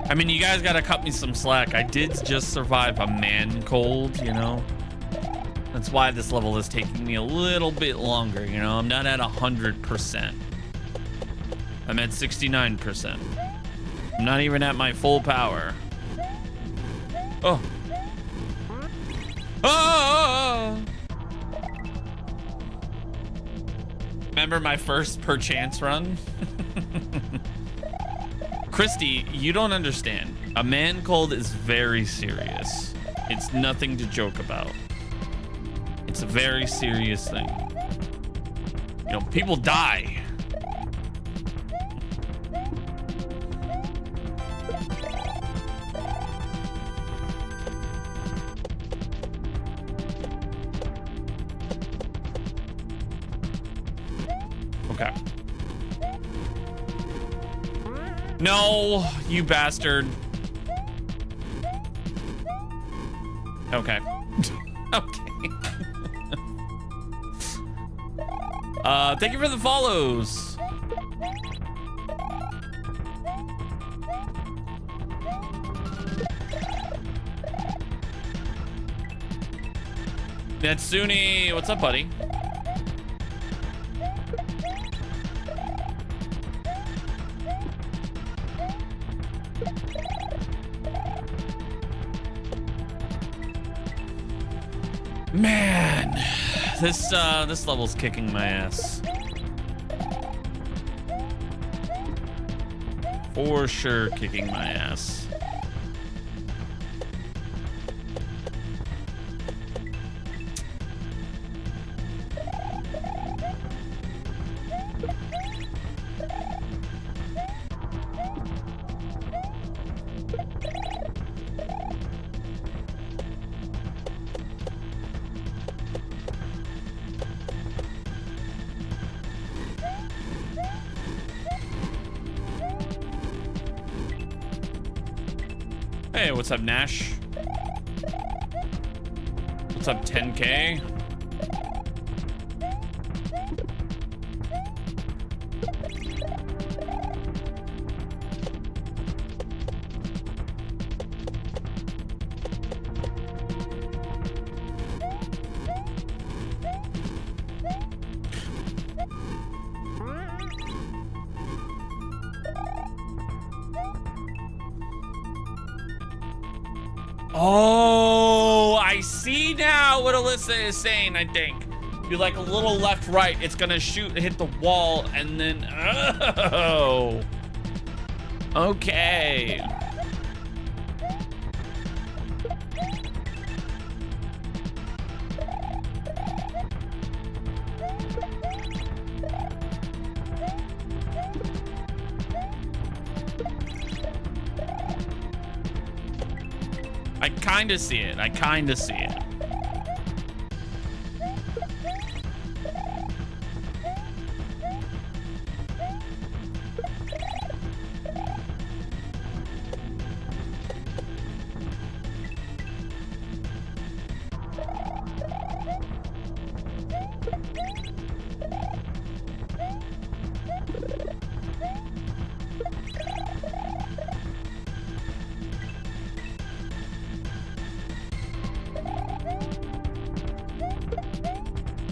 I mean, you guys gotta cut me some slack. I did just survive a man cold, you know? That's why this level is taking me a little bit longer, you know? I'm not at 100%. I'm at 69%. I'm not even at my full power. Oh. Oh! Remember my first perchance run? Christy, you don't understand. A man cold is very serious. It's nothing to joke about. It's a very serious thing. You know, people die. Okay. No, you bastard. Okay. Okay. Thank you for the follows. Natsuni, what's up, buddy? Man, this level's kicking my ass. For sure kicking my ass. Hey, what's up, Nash? What's up, 10K? Oh, I see now what Alyssa is saying, I think. You like a little left, right, it's gonna hit the wall, and then, oh. Okay. I kinda see it. I kinda see it.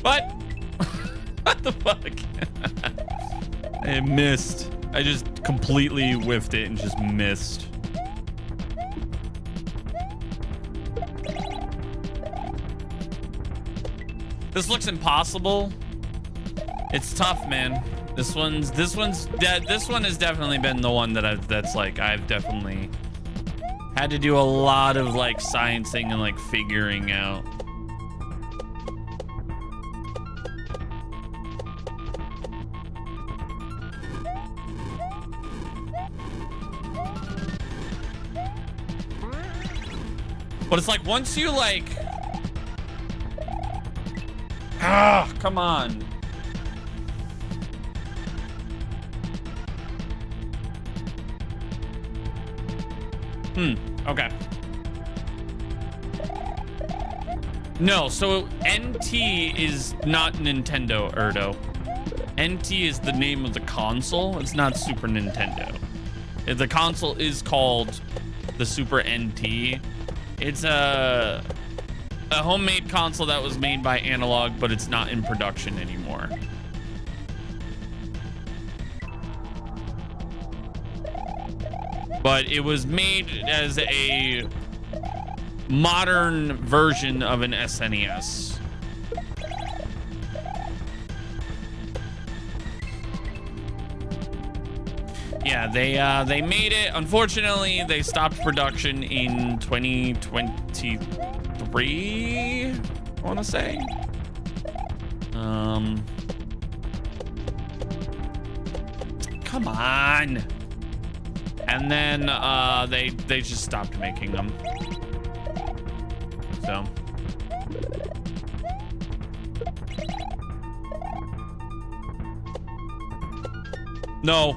What? What the fuck? I missed. I just completely whiffed it and just missed. This looks impossible. It's tough, man. This one has definitely been the one that I've definitely had to do a lot of like sciencing and like figuring out. But it's like once you like, come on. Okay. No, so NT is not Nintendo, Erdo. NT is the name of the console. It's not Super Nintendo. The console is called the Super NT. It's a homemade console that was made by Analog, but it's not in production anymore. But it was made as a modern version of an SNES. yeah, they made it. Unfortunately, they stopped production in 2023, I want to say. Come on. And then they just stopped making them. So no.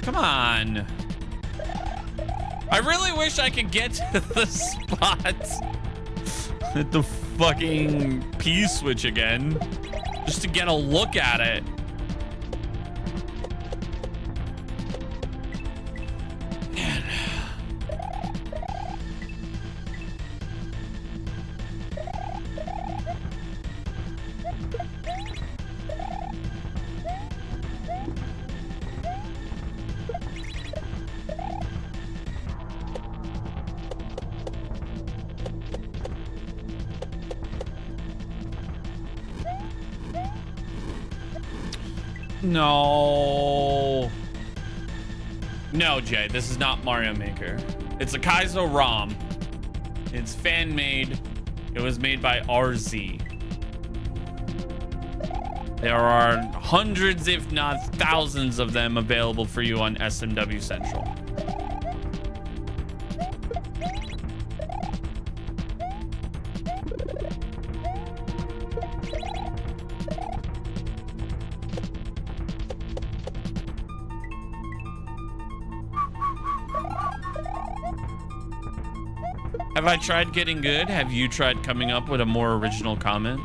Come on. I really wish I could get to the spot at the fucking P-switch again, just to get a look at it. Man. No. No, Jay, this is not Mario Maker. It's a Kaizo ROM. It's fan made. It was made by RZ. There are hundreds, if not thousands of them available for you on SMW Central. Have I tried getting good? Have you tried coming up with a more original comment?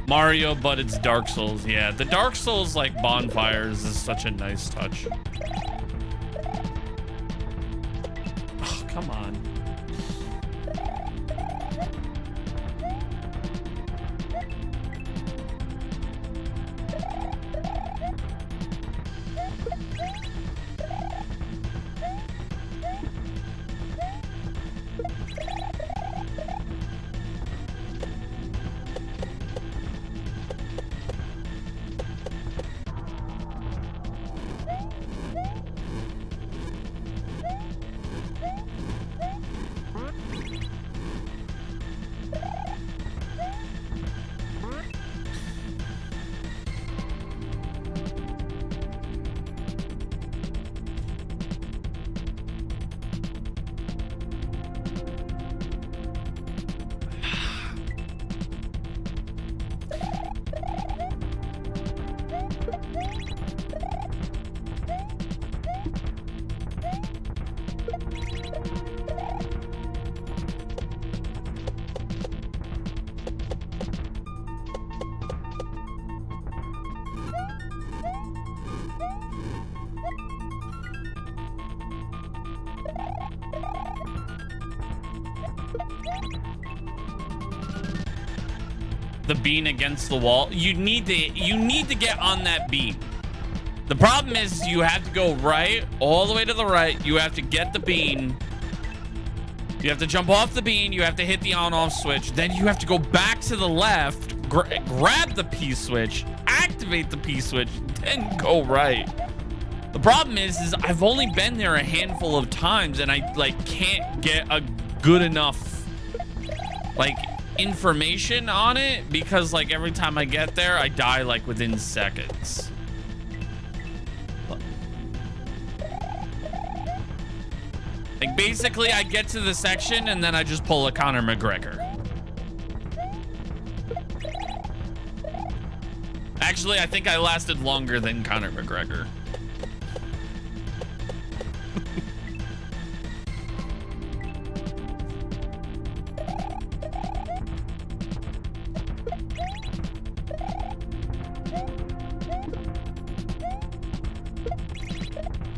Mario, but it's Dark Souls. Yeah, the Dark Souls like bonfires is such a nice touch. Oh, come on. The bean against the wall. You need to get on that bean. The problem is you have to go right, all the way to the right. You have to get the bean. You have to jump off the bean. You have to hit the on-off switch. Then you have to go back to the left, grab the P switch, activate the P switch, then go right. The problem is I've only been there a handful of times and I like can't get a good enough like information on it because like every time I get there I die like within seconds. Like basically I get to the section and then I just pull a Conor McGregor. Actually, I think I lasted longer than Conor McGregor.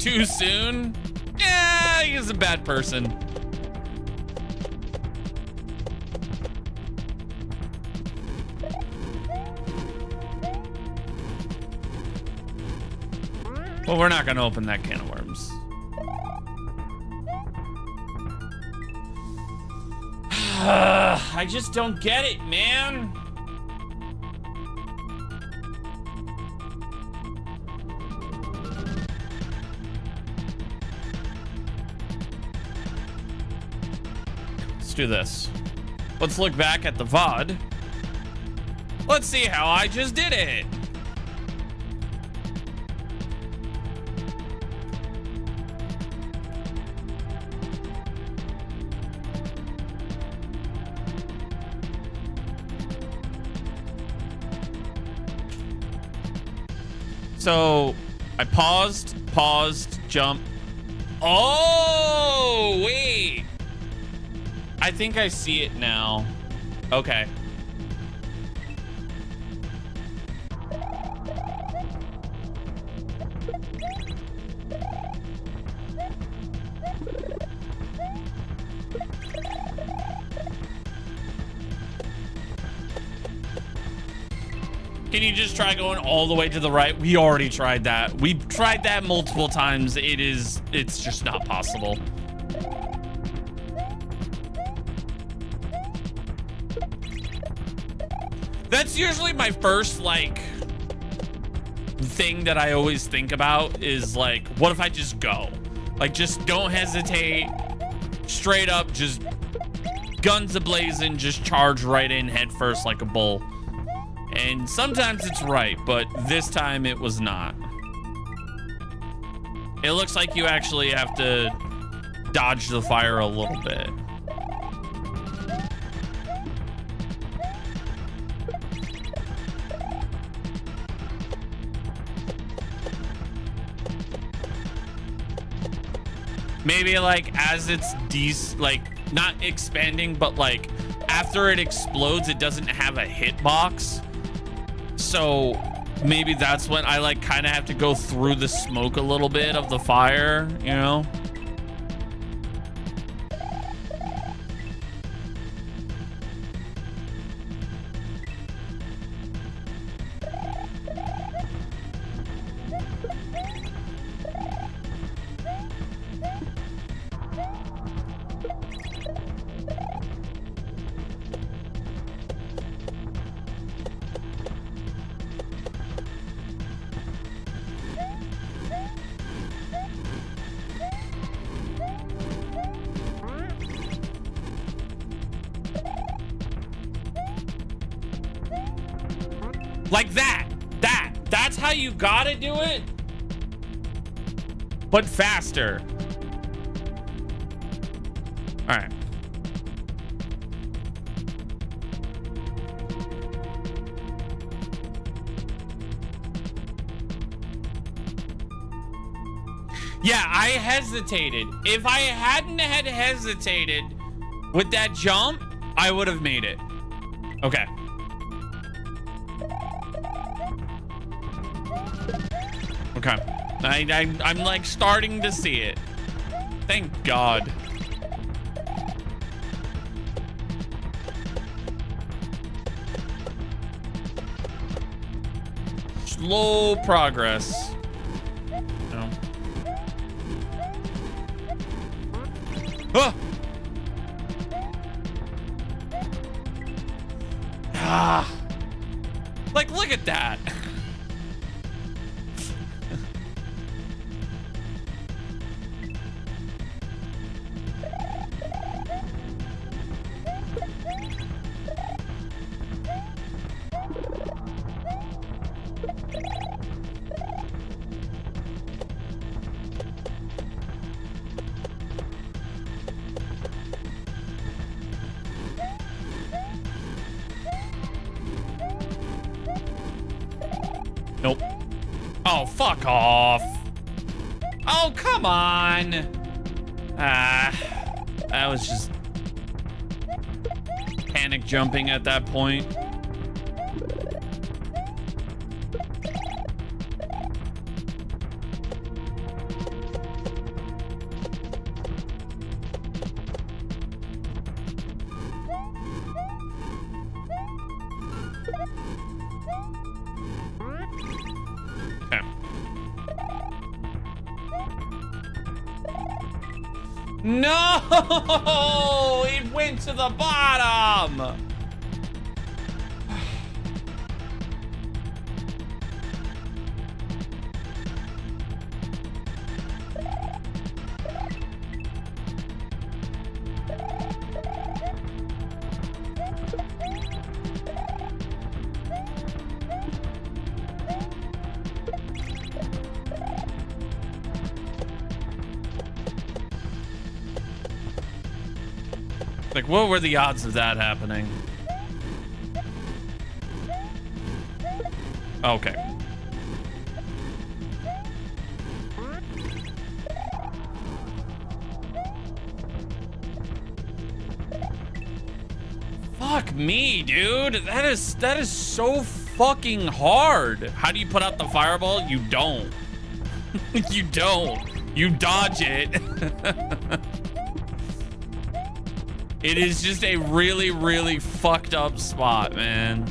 too soon? Yeah, he's a bad person. Well, we're not gonna open that can of worms. I just don't get it, man. Let's do this. Let's look back at the VOD. Let's see how I just did it. So I paused, jump. Oh, wait. I think I see it now. Okay. Can you just try going all the way to the right? We already tried that. We've tried that multiple times. It's just not possible. That's usually my first, like, thing that I always think about is, like, what if I just go? Like, just don't hesitate. Straight up, just guns a-blazing, just charge right in head first like a bull. And sometimes it's right, but this time it was not. It looks like you actually have to dodge the fire a little bit. Maybe like as it's like not expanding, but like after it explodes, it doesn't have a hitbox. So maybe that's when I like kind of have to go through the smoke a little bit of the fire, you know? Like that's how you gotta do it, but faster. All right. Yeah, I hesitated. If I hadn't had hesitated with that jump, I would have made it. Okay. Okay, I'm like starting to see it. Thank God. Slow progress. No. Ah! Like, look at that. Nope. Oh, fuck off. Oh, come on. I was just panic jumping at that point. No! It went to the bottom! Like, what were the odds of that happening? Okay. Fuck me, dude. That is so fucking hard. How do you put out the fireball? You don't. You don't. You dodge it. It is just a really, really fucked up spot, man.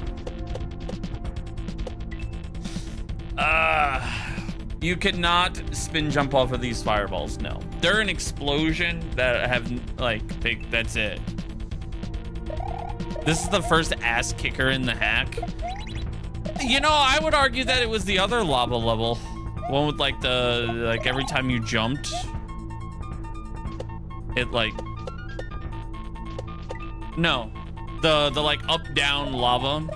You cannot spin jump off of these fireballs. No, they're an explosion that have like that's it. This is the first ass kicker in the hack. You know, I would argue that it was the other lava level, one with like every time you jumped, it like. No, the like up down lava.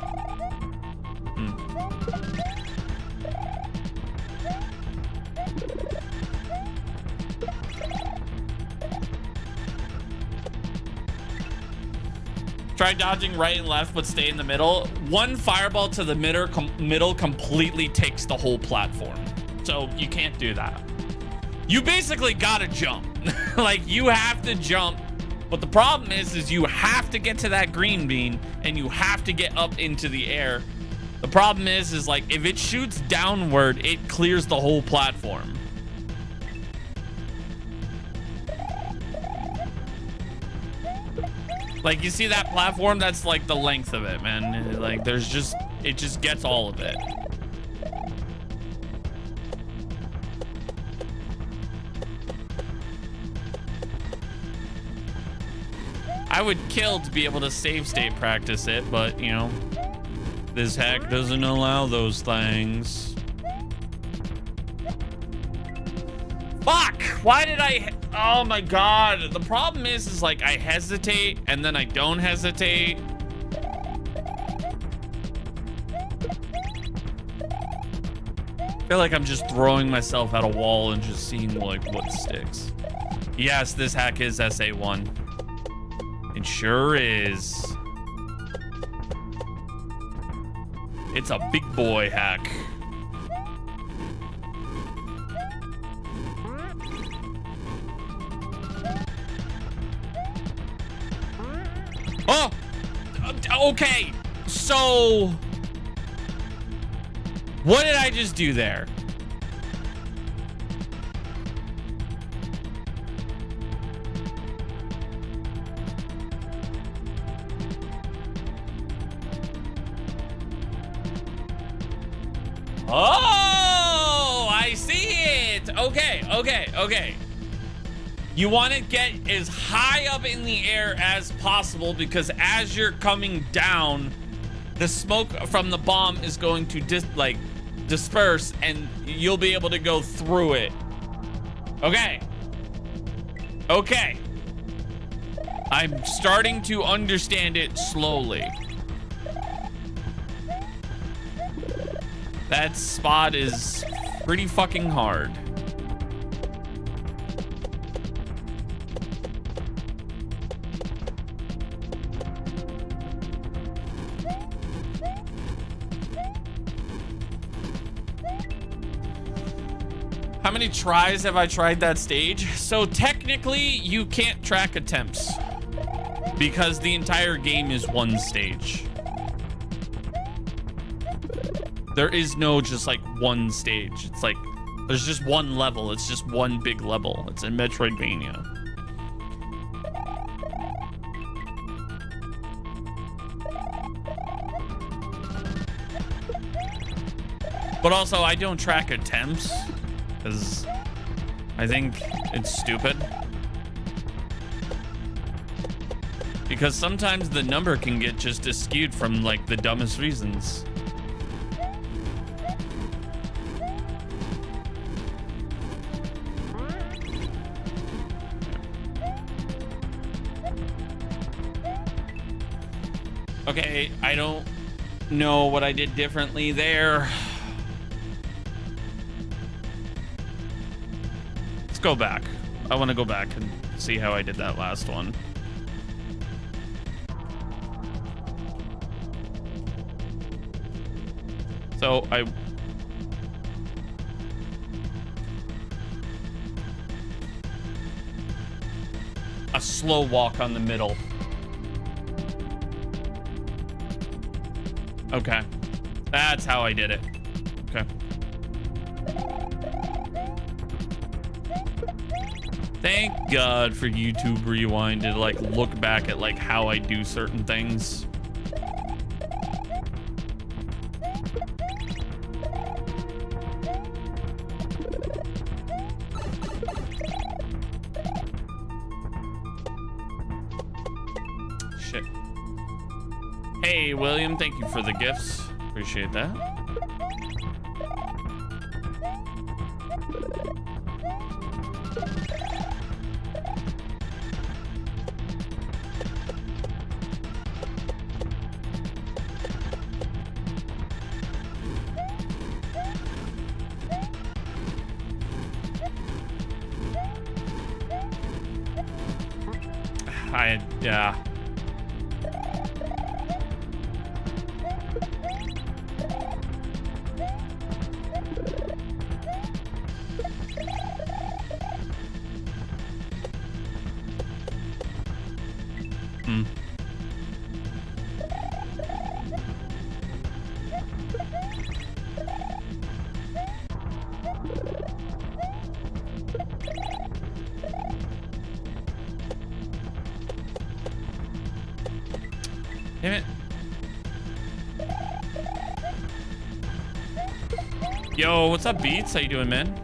Try dodging right and left, but stay in the middle. One fireball to the middle completely takes the whole platform. So you can't do that. You basically gotta jump. Like, you have to jump. But the problem is you have to get to that green bean and you have to get up into the air. The problem is like, if it shoots downward, it clears the whole platform. Like, you see that platform? That's like the length of it, man. Like, it just gets all of it. I would kill to be able to save state practice it, but you know, this hack doesn't allow those things. Fuck! Why did I? Oh my god! The problem is like I hesitate and then I don't hesitate. I feel like I'm just throwing myself at a wall and just seeing like what sticks. Yes, this hack is SA1. It sure is. It's a big boy hack. Oh! Okay, so what did I just do there? Oh, I see it. Okay. You want to get as high up in the air as possible because as you're coming down, the smoke from the bomb is going to disperse and you'll be able to go through it. Okay. I'm starting to understand it slowly. That spot is pretty fucking hard. How many tries have I tried that stage? So technically you can't track attempts because the entire game is one stage. There is no just like one stage. It's like there's just one level. It's just one big level. It's in Metroidvania. But also I don't track attempts because I think it's stupid. Because sometimes the number can get just skewed from like the dumbest reasons. Okay, I don't know what I did differently there. Let's go back. I want to go back and see how I did that last one. So a slow walk on the middle. Okay, that's how I did it. Okay. Thank God for YouTube Rewind to like look back at like how I do certain things. Shit. Hey, William, thank you for the gifts. Appreciate that. Yeah. Damn it. Yo, what's up, Beats? How you doing, man?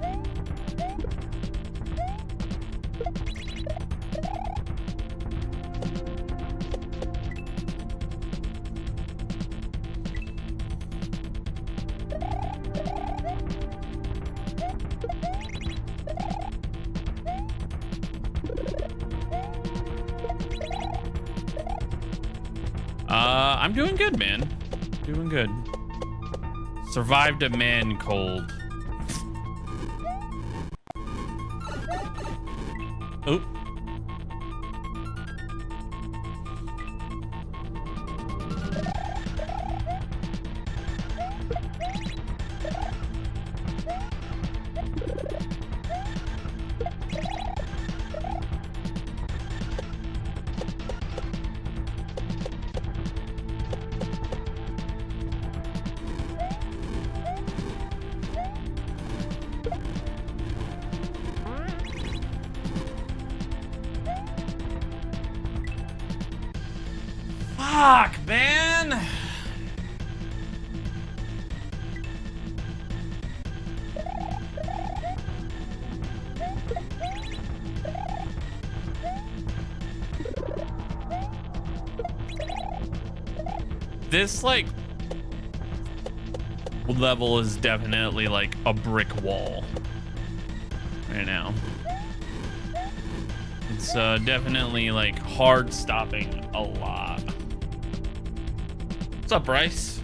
I'm doing good, man. Doing good. Survived a man cold. Oh. Fuck, man. This, like, level is definitely like a brick wall right now. It's definitely like hard stopping a lot. What's up, Bryce?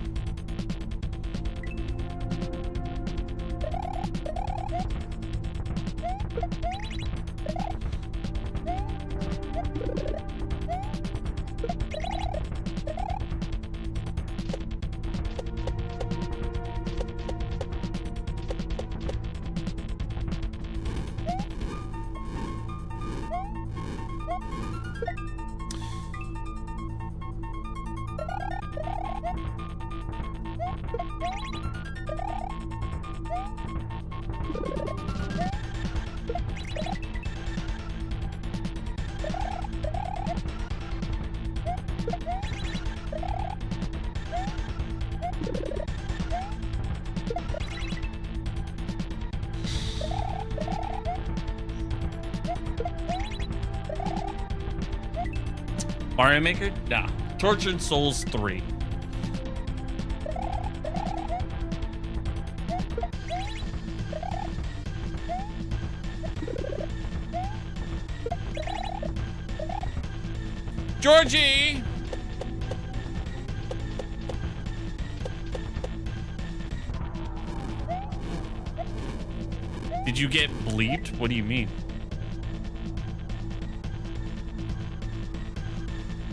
Mario Maker? Nah. Tortured Souls 3. Georgie! Did you get bleeped? What do you mean?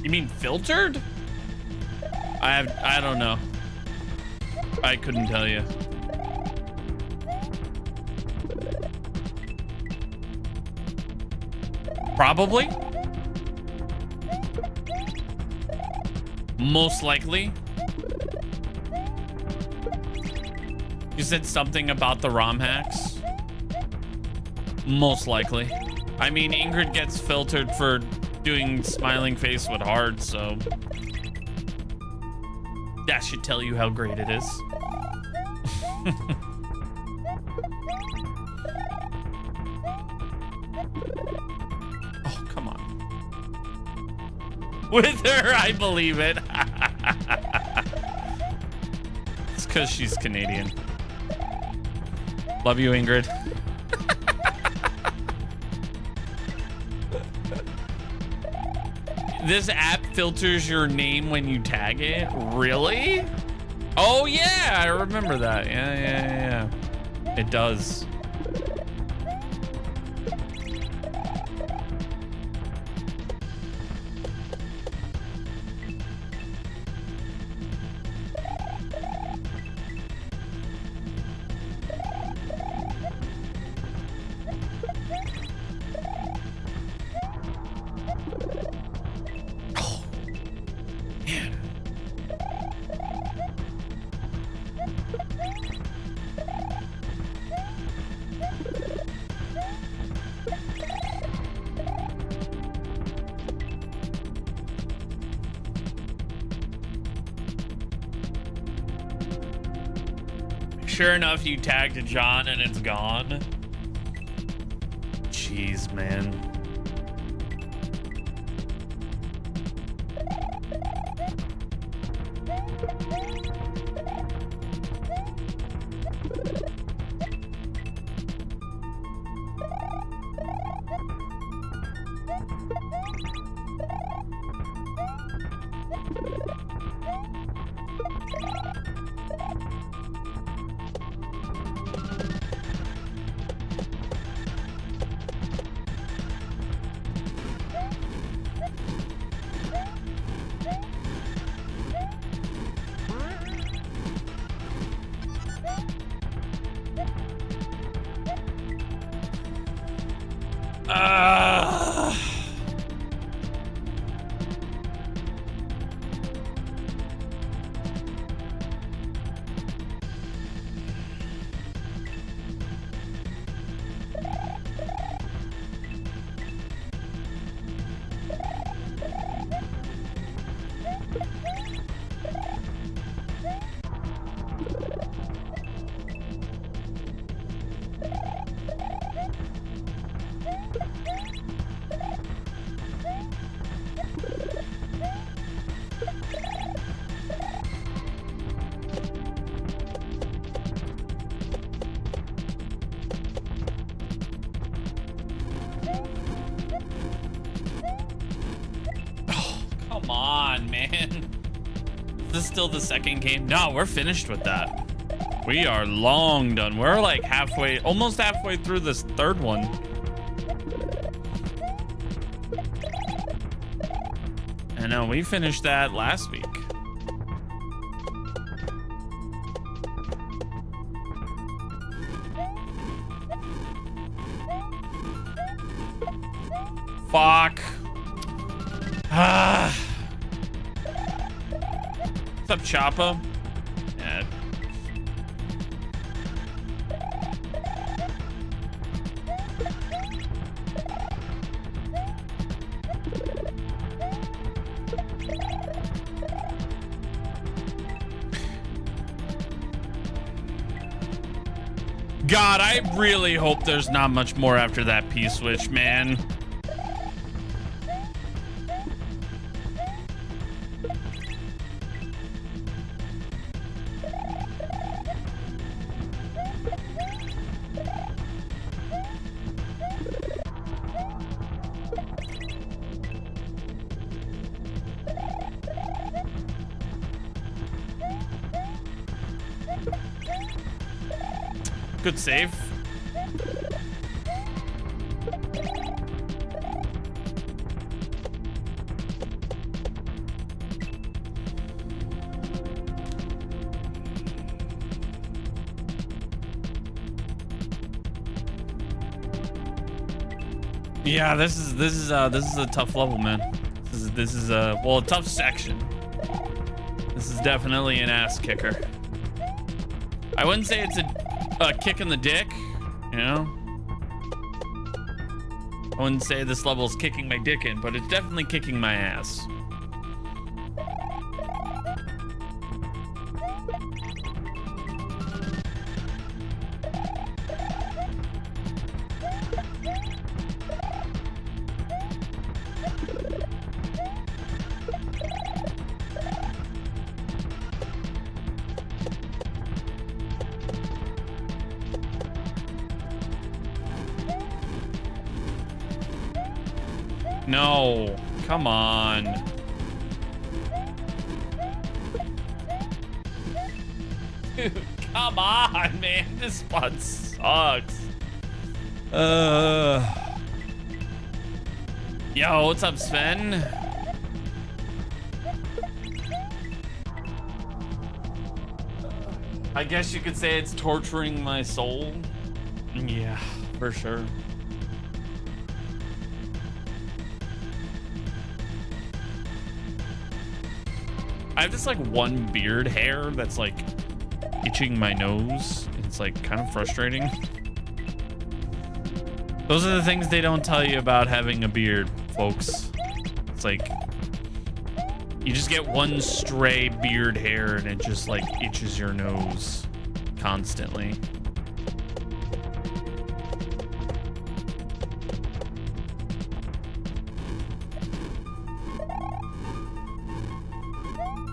You mean filtered? I don't know. I couldn't tell you. Probably. Most likely. You said something about the ROM hacks? Most likely. I mean, Ingrid gets filtered for doing smiling face with heart, so that should tell you how great it is. Oh, come on. With her, I believe it. It's because she's Canadian. Love you, Ingrid. This app filters your name when you tag it? Really? Oh, yeah, I remember that. Yeah. It does. Sure enough, you tagged John and it's gone. Jeez, man. Still the second game? No, we're finished with that. We are long done. We're like halfway, almost halfway through this third one. I know, we finished that last week. Fuck. Ah. What's up, Choppa? Yeah. God, I really hope there's not much more after that P-switch, man. Good save. Yeah, this is a tough level, man. This is well, a tough section. This is definitely an ass kicker. I wouldn't say it's a kick in the dick, you know? I wouldn't say this level is kicking my dick in, but it's definitely kicking my ass. No, come on. Dude, come on, man. This spot sucks. Yo, what's up, Sven? I guess you could say it's torturing my soul. Yeah, for sure. I have this like one beard hair that's like itching my nose. It's like kind of frustrating. Those are the things they don't tell you about having a beard, folks. It's like you just get one stray beard hair and it just like itches your nose constantly.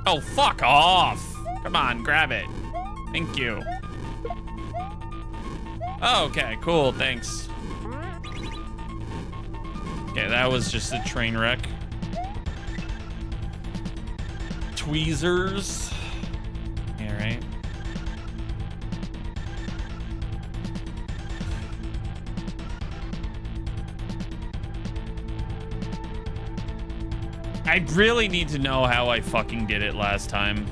Oh, fuck off. Come on, grab it. Thank you. Oh, okay, cool, thanks. Okay, that was just a train wreck. Tweezers. Yeah, right. I really need to know how I fucking did it last time.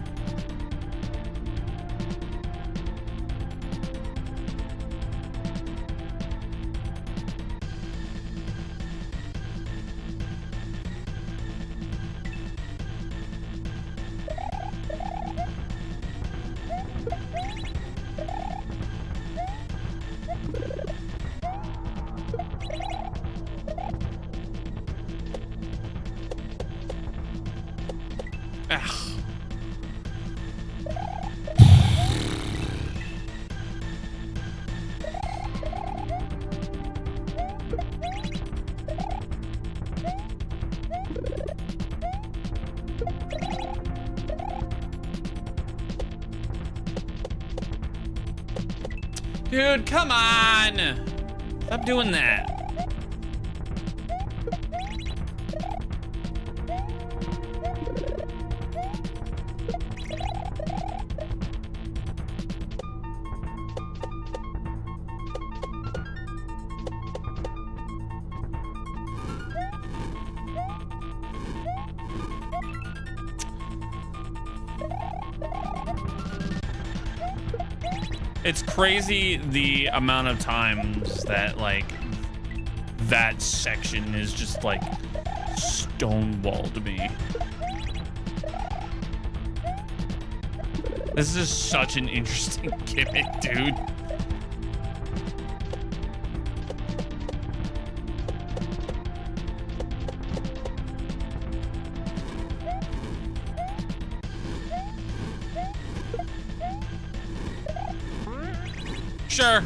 Dude, come on! Stop doing that. It's crazy the amount of times that like that section is just like stonewalled me. This is such an interesting gimmick, dude. Sure.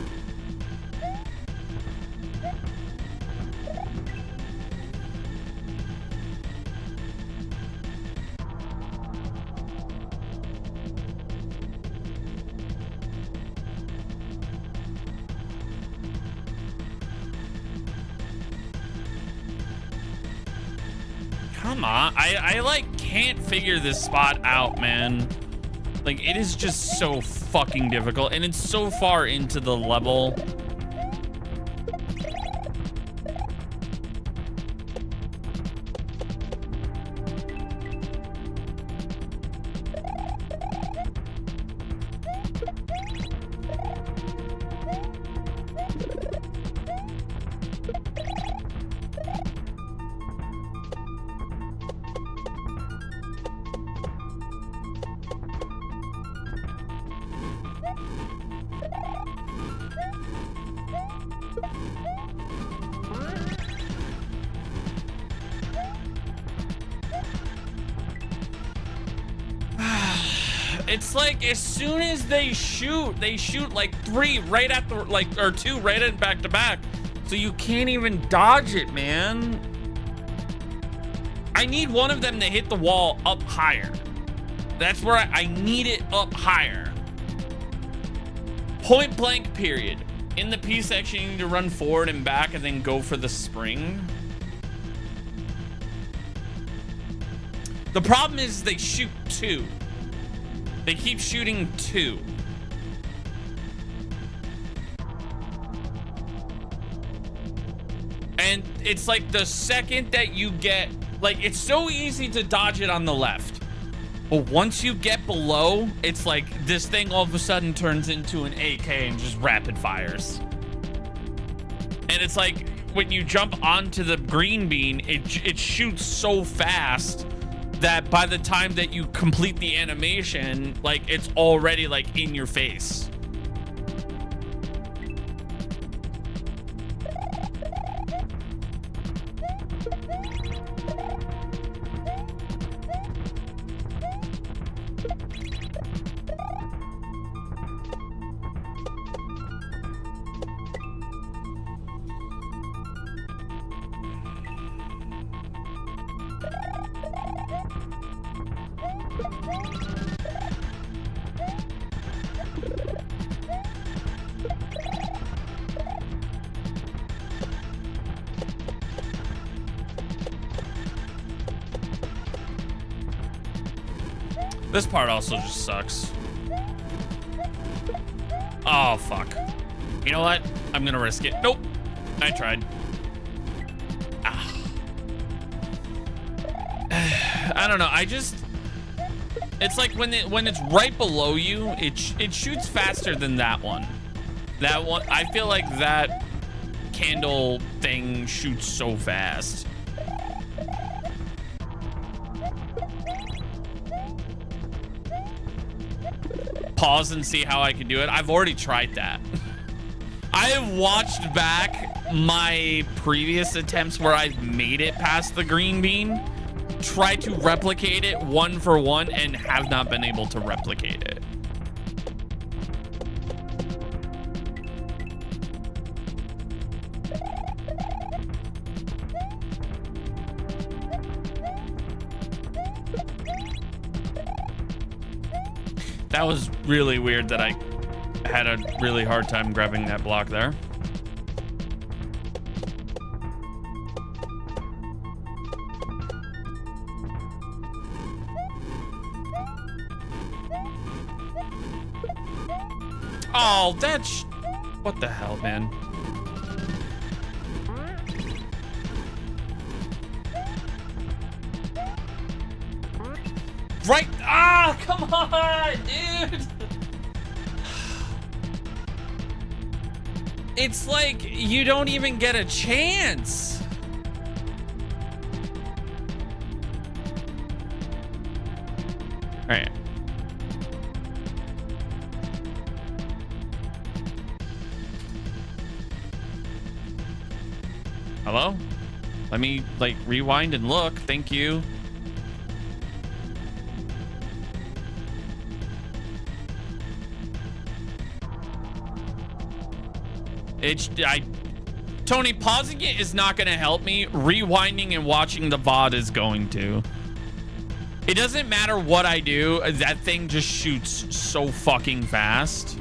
Come on. I like can't figure this spot out, man. Like, it is just so fucking difficult, and it's so far into the level. It's like as soon as they shoot like 3 right at the or 2 right at back to back. So you can't even dodge it, man. I need one of them to hit the wall up higher. That's where I need it up higher. Point blank period. In the P section, you need to run forward and back and then go for the spring. The problem is they shoot 2. They keep shooting 2. And it's like the second that you get, like, it's so easy to dodge it on the left. But once you get below, it's like this thing all of a sudden turns into an AK and just rapid fires. And it's like when you jump onto the green bean, it shoots so fast that by the time that you complete the animation, like, it's already like in your face. This part also just sucks. Oh, fuck. You know what? I'm gonna risk it. Nope. I tried. Ah. I don't know. It's like when it's right below you, it shoots faster than that one. That one, I feel like that candle thing shoots so fast. Pause and see how I can do it. I've already tried that. I have watched back my previous attempts where I've made it past the green bean, try to replicate it 1 for 1, and have not been able to replicate it. That was really weird that I had a really hard time grabbing that block there. Oh, that's... What the hell, man? Right. Ah, come on, dude. It's like you don't even get a chance. All right. Hello? Let me, like, rewind and look. Thank you. Tony, pausing it is not going to help me. Rewinding and watching the VOD is going to. It doesn't matter what I do. That thing just shoots so fucking fast.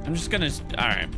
I'm just gonna, all right.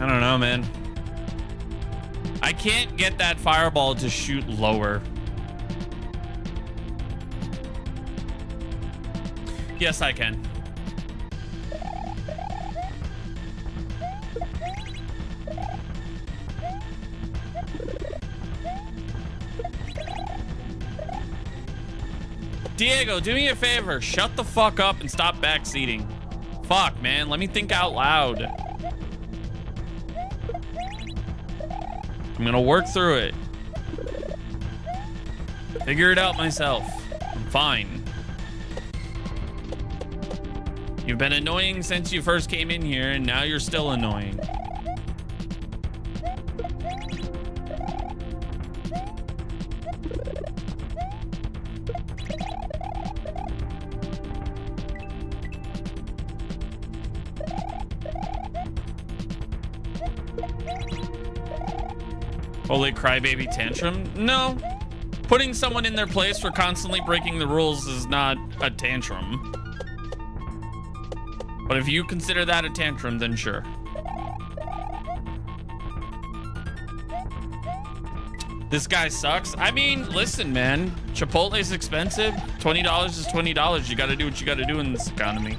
I don't know, man. I can't get that fireball to shoot lower. Yes, I can. Diego, do me a favor. Shut the fuck up and stop backseating. Fuck, man. Let me think out loud. I'm gonna work through it. Figure it out myself. I'm fine. You've been annoying since you first came in here, and now you're still annoying. Holy crybaby tantrum? No. Putting someone in their place for constantly breaking the rules is not a tantrum. But if you consider that a tantrum, then sure. This guy sucks. I mean, listen, man. Chipotle is expensive. $20 is $20. You gotta do what you gotta do in this economy.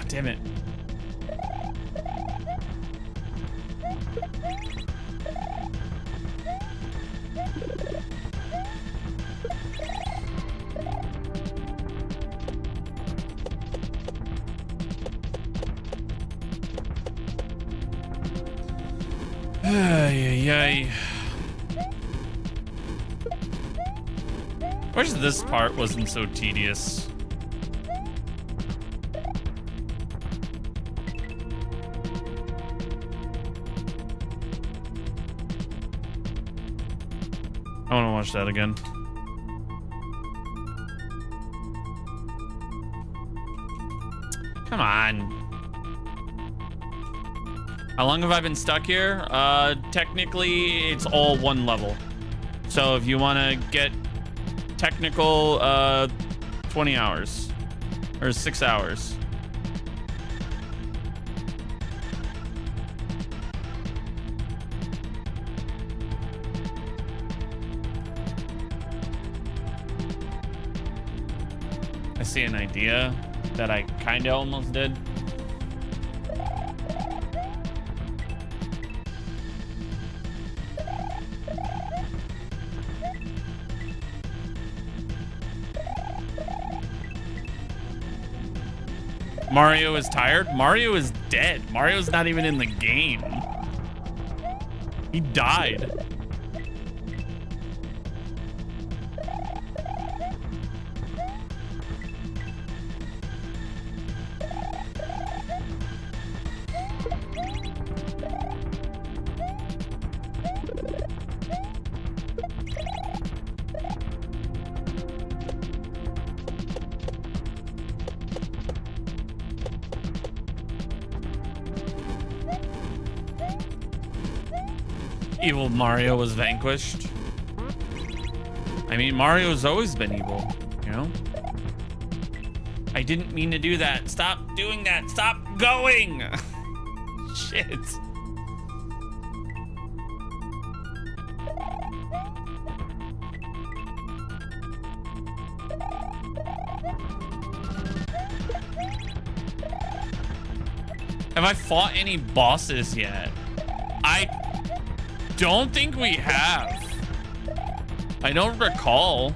Damn it. Ay. Wish this part wasn't so tedious. I want to watch that again. Come on. How long have I been stuck here? Technically, it's all one level. So if you want to get technical, 20 hours. Or 6 hours. I see an idea that I kind of almost did. Mario is tired. Mario is dead. Mario's not even in the game. He died. Evil Mario was vanquished. I mean, Mario's always been evil, you know? I didn't mean to do that. Stop doing that. Stop going. Shit. Have I fought any bosses yet? I don't think we have. I don't recall.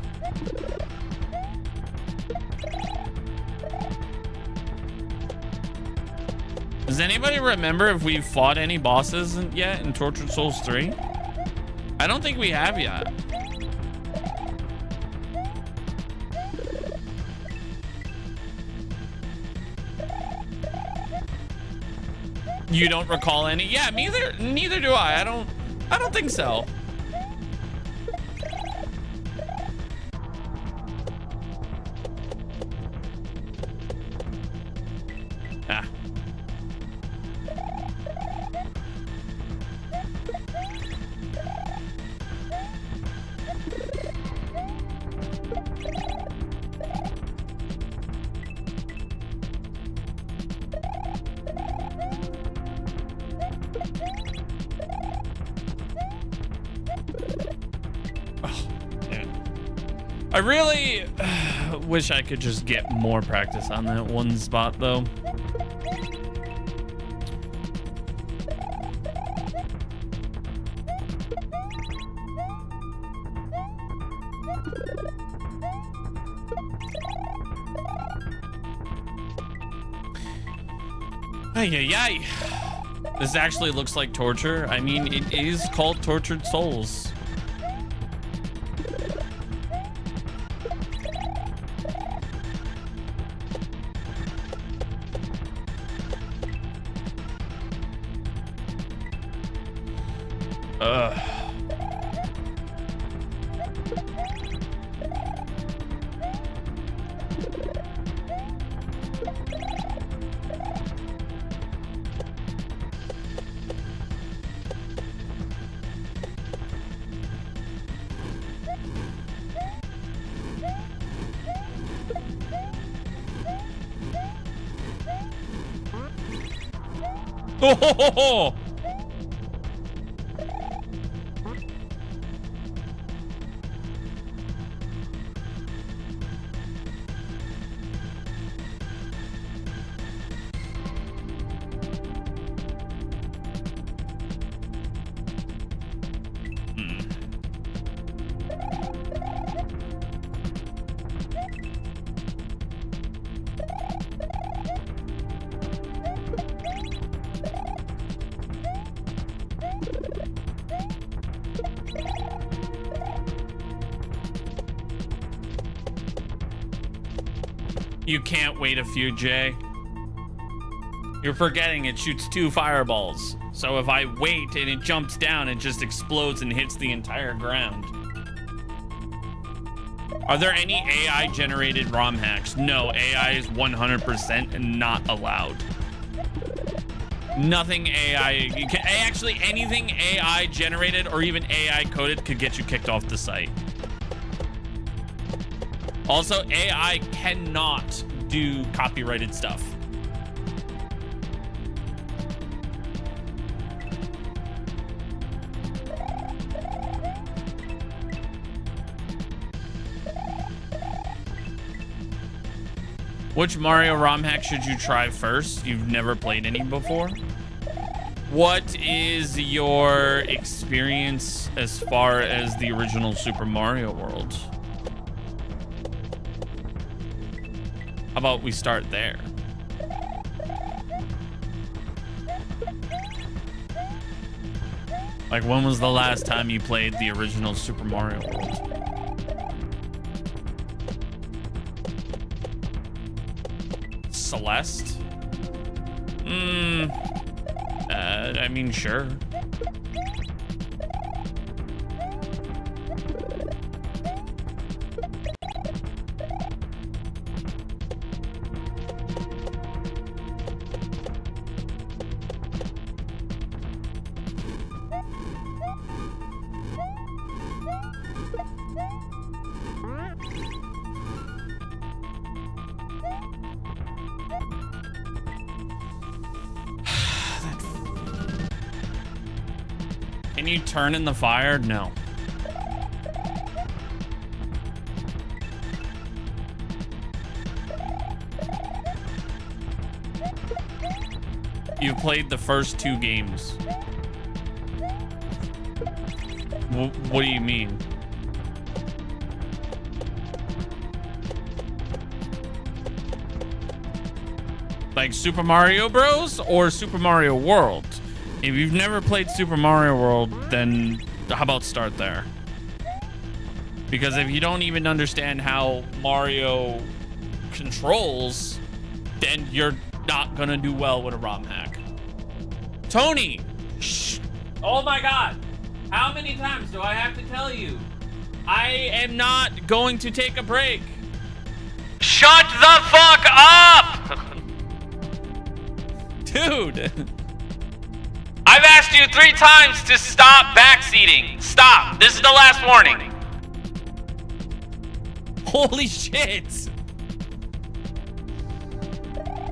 Does anybody remember if we've fought any bosses yet in Tortured Souls 3? I don't think we have yet. You don't recall any? Yeah, neither do I. I don't think so. Ah. I really wish I could just get more practice on that one spot, though. Ay, ay, ay. This actually looks like torture. I mean, it is called Tortured Souls. Oh! You can't wait a few, Jay. You're forgetting it shoots 2 fireballs. So if I wait and it jumps down, it just explodes and hits the entire ground. Are there any AI generated ROM hacks? No, AI is 100% not allowed. Nothing AI, actually anything AI generated or even AI coded could get you kicked off the site. Also, AI cannot do copyrighted stuff. Which Mario ROM hack should you try first? You've never played any before? What is your experience as far as the original Super Mario World? How about we start there? Like, when was the last time you played the original Super Mario World? Celeste? I mean, sure. Can you turn in the fire? No. You've played the first 2 games. What do you mean? Like Super Mario Bros. Or Super Mario World? If you've never played Super Mario World, then how about start there? Because if you don't even understand how Mario controls, then you're not gonna do well with a ROM hack. Tony! Shh. Oh my god! How many times do I have to tell you? I am not going to take a break. Shut the fuck up! Dude! I've asked you 3 times to stop backseating. Stop. This is the last warning. Holy shit.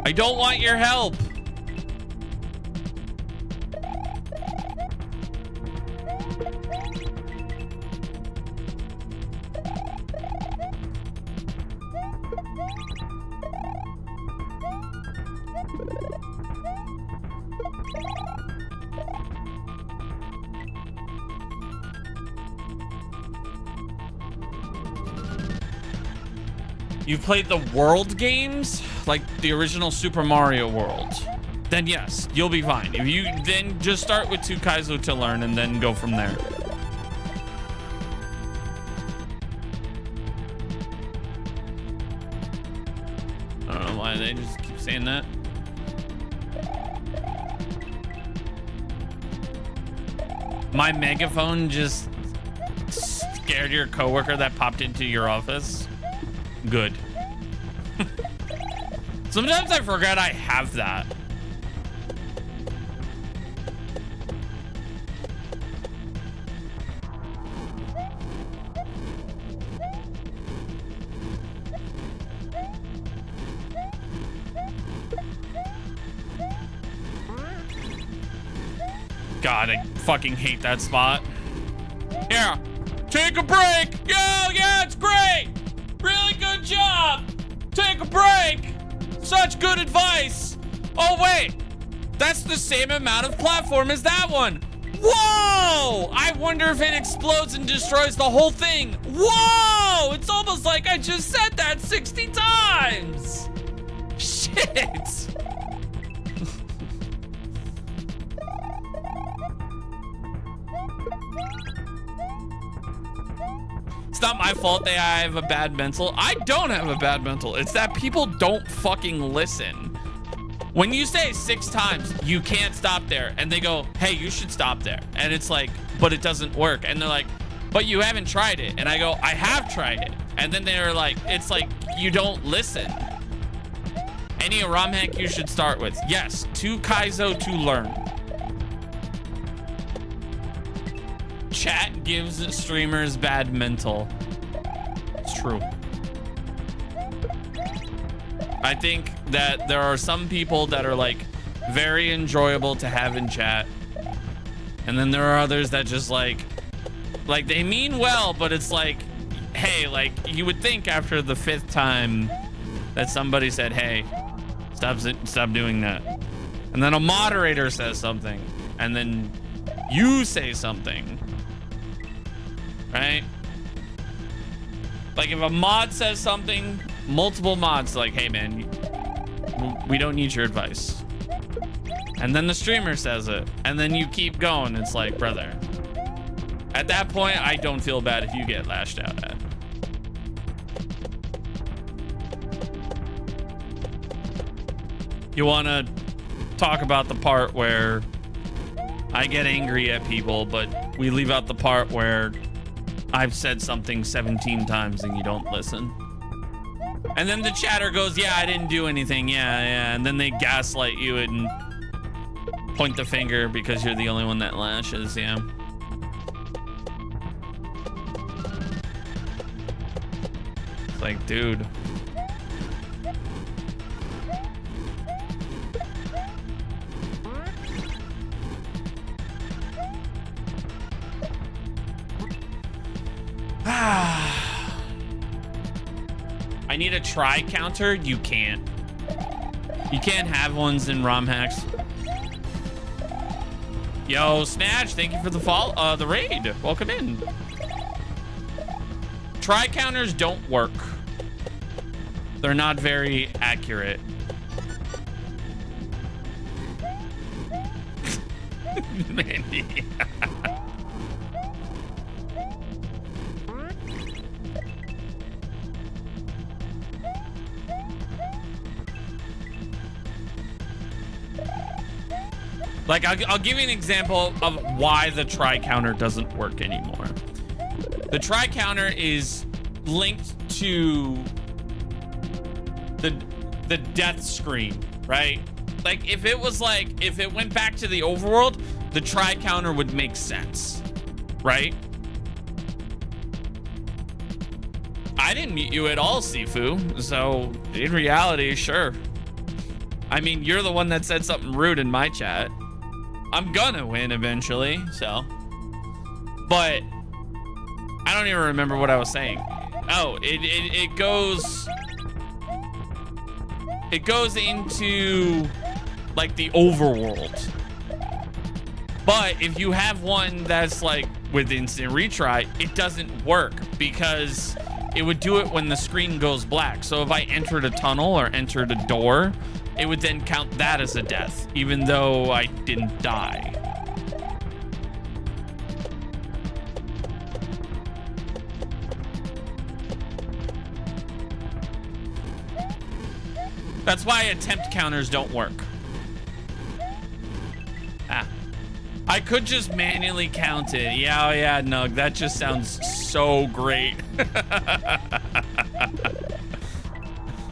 I don't want your help. You've played the World games, like the original Super Mario World, then yes, you'll be fine. If you then just start with 2 kaizo to learn and then go from there. I don't know why they just keep saying that. My megaphone just scared your coworker that popped into your office. Good. Sometimes I forget I have that. God, I fucking hate that spot. Yeah, take a break. Yeah, it's great. Really good job. Take a break. Such good advice. Oh, wait. That's the same amount of platform as that one. Whoa! I wonder if it explodes and destroys the whole thing. Whoa! It's almost like I just said that 60 times. Shit. It's not my fault that I have a bad mental. I don't have a bad mental. It's that people don't fucking listen. When you say 6 times, you can't stop there. And they go, hey, you should stop there. And it's like, but it doesn't work. And they're like, but you haven't tried it. And I go, I have tried it. And then they're like, it's like, you don't listen. Any ROM hack you should start with. Yes, 2 kaizo to learn. Chat gives streamers bad mental. It's true. I think that there are some people that are like very enjoyable to have in chat. And then there are others that just like they mean well, but it's like, hey, like you would think after the 5th time that somebody said, hey, stop doing that. And then a moderator says something and then you say something. Right? Like if a mod says something, multiple mods like, hey man, we don't need your advice. And then the streamer says it, and then you keep going. It's like, brother, at that point, I don't feel bad if you get lashed out at. You want to talk about the part where I get angry at people, but we leave out the part where I've said something 17 times and you don't listen. And then the chatter goes, yeah, I didn't do anything. Yeah. And then they gaslight you and point the finger because you're the only one that lashes. Yeah. It's like, dude. I need a try counter. You can't. You can't have ones in ROM hacks. Yo, Snatch, thank you for the raid. Welcome in. Try counters don't work. They're not very accurate. Mandy. Like, I'll give you an example of why the try counter doesn't work anymore. The try counter is linked to the death screen, right? Like, if it went back to the overworld, the try counter would make sense, right? I didn't mute you at all, Sifu. So in reality, sure. I mean, you're the one that said something rude in my chat. I'm gonna win eventually, so. But I don't even remember what I was saying. Oh, it goes into like the overworld. But if you have one that's like with instant retry, it doesn't work because it would do it when the screen goes black. So if I entered a tunnel or entered a door, it would then count that as a death, even though I didn't die. That's why attempt counters don't work. Ah. I could just manually count it. Yeah, oh yeah, Nug, that just sounds so great.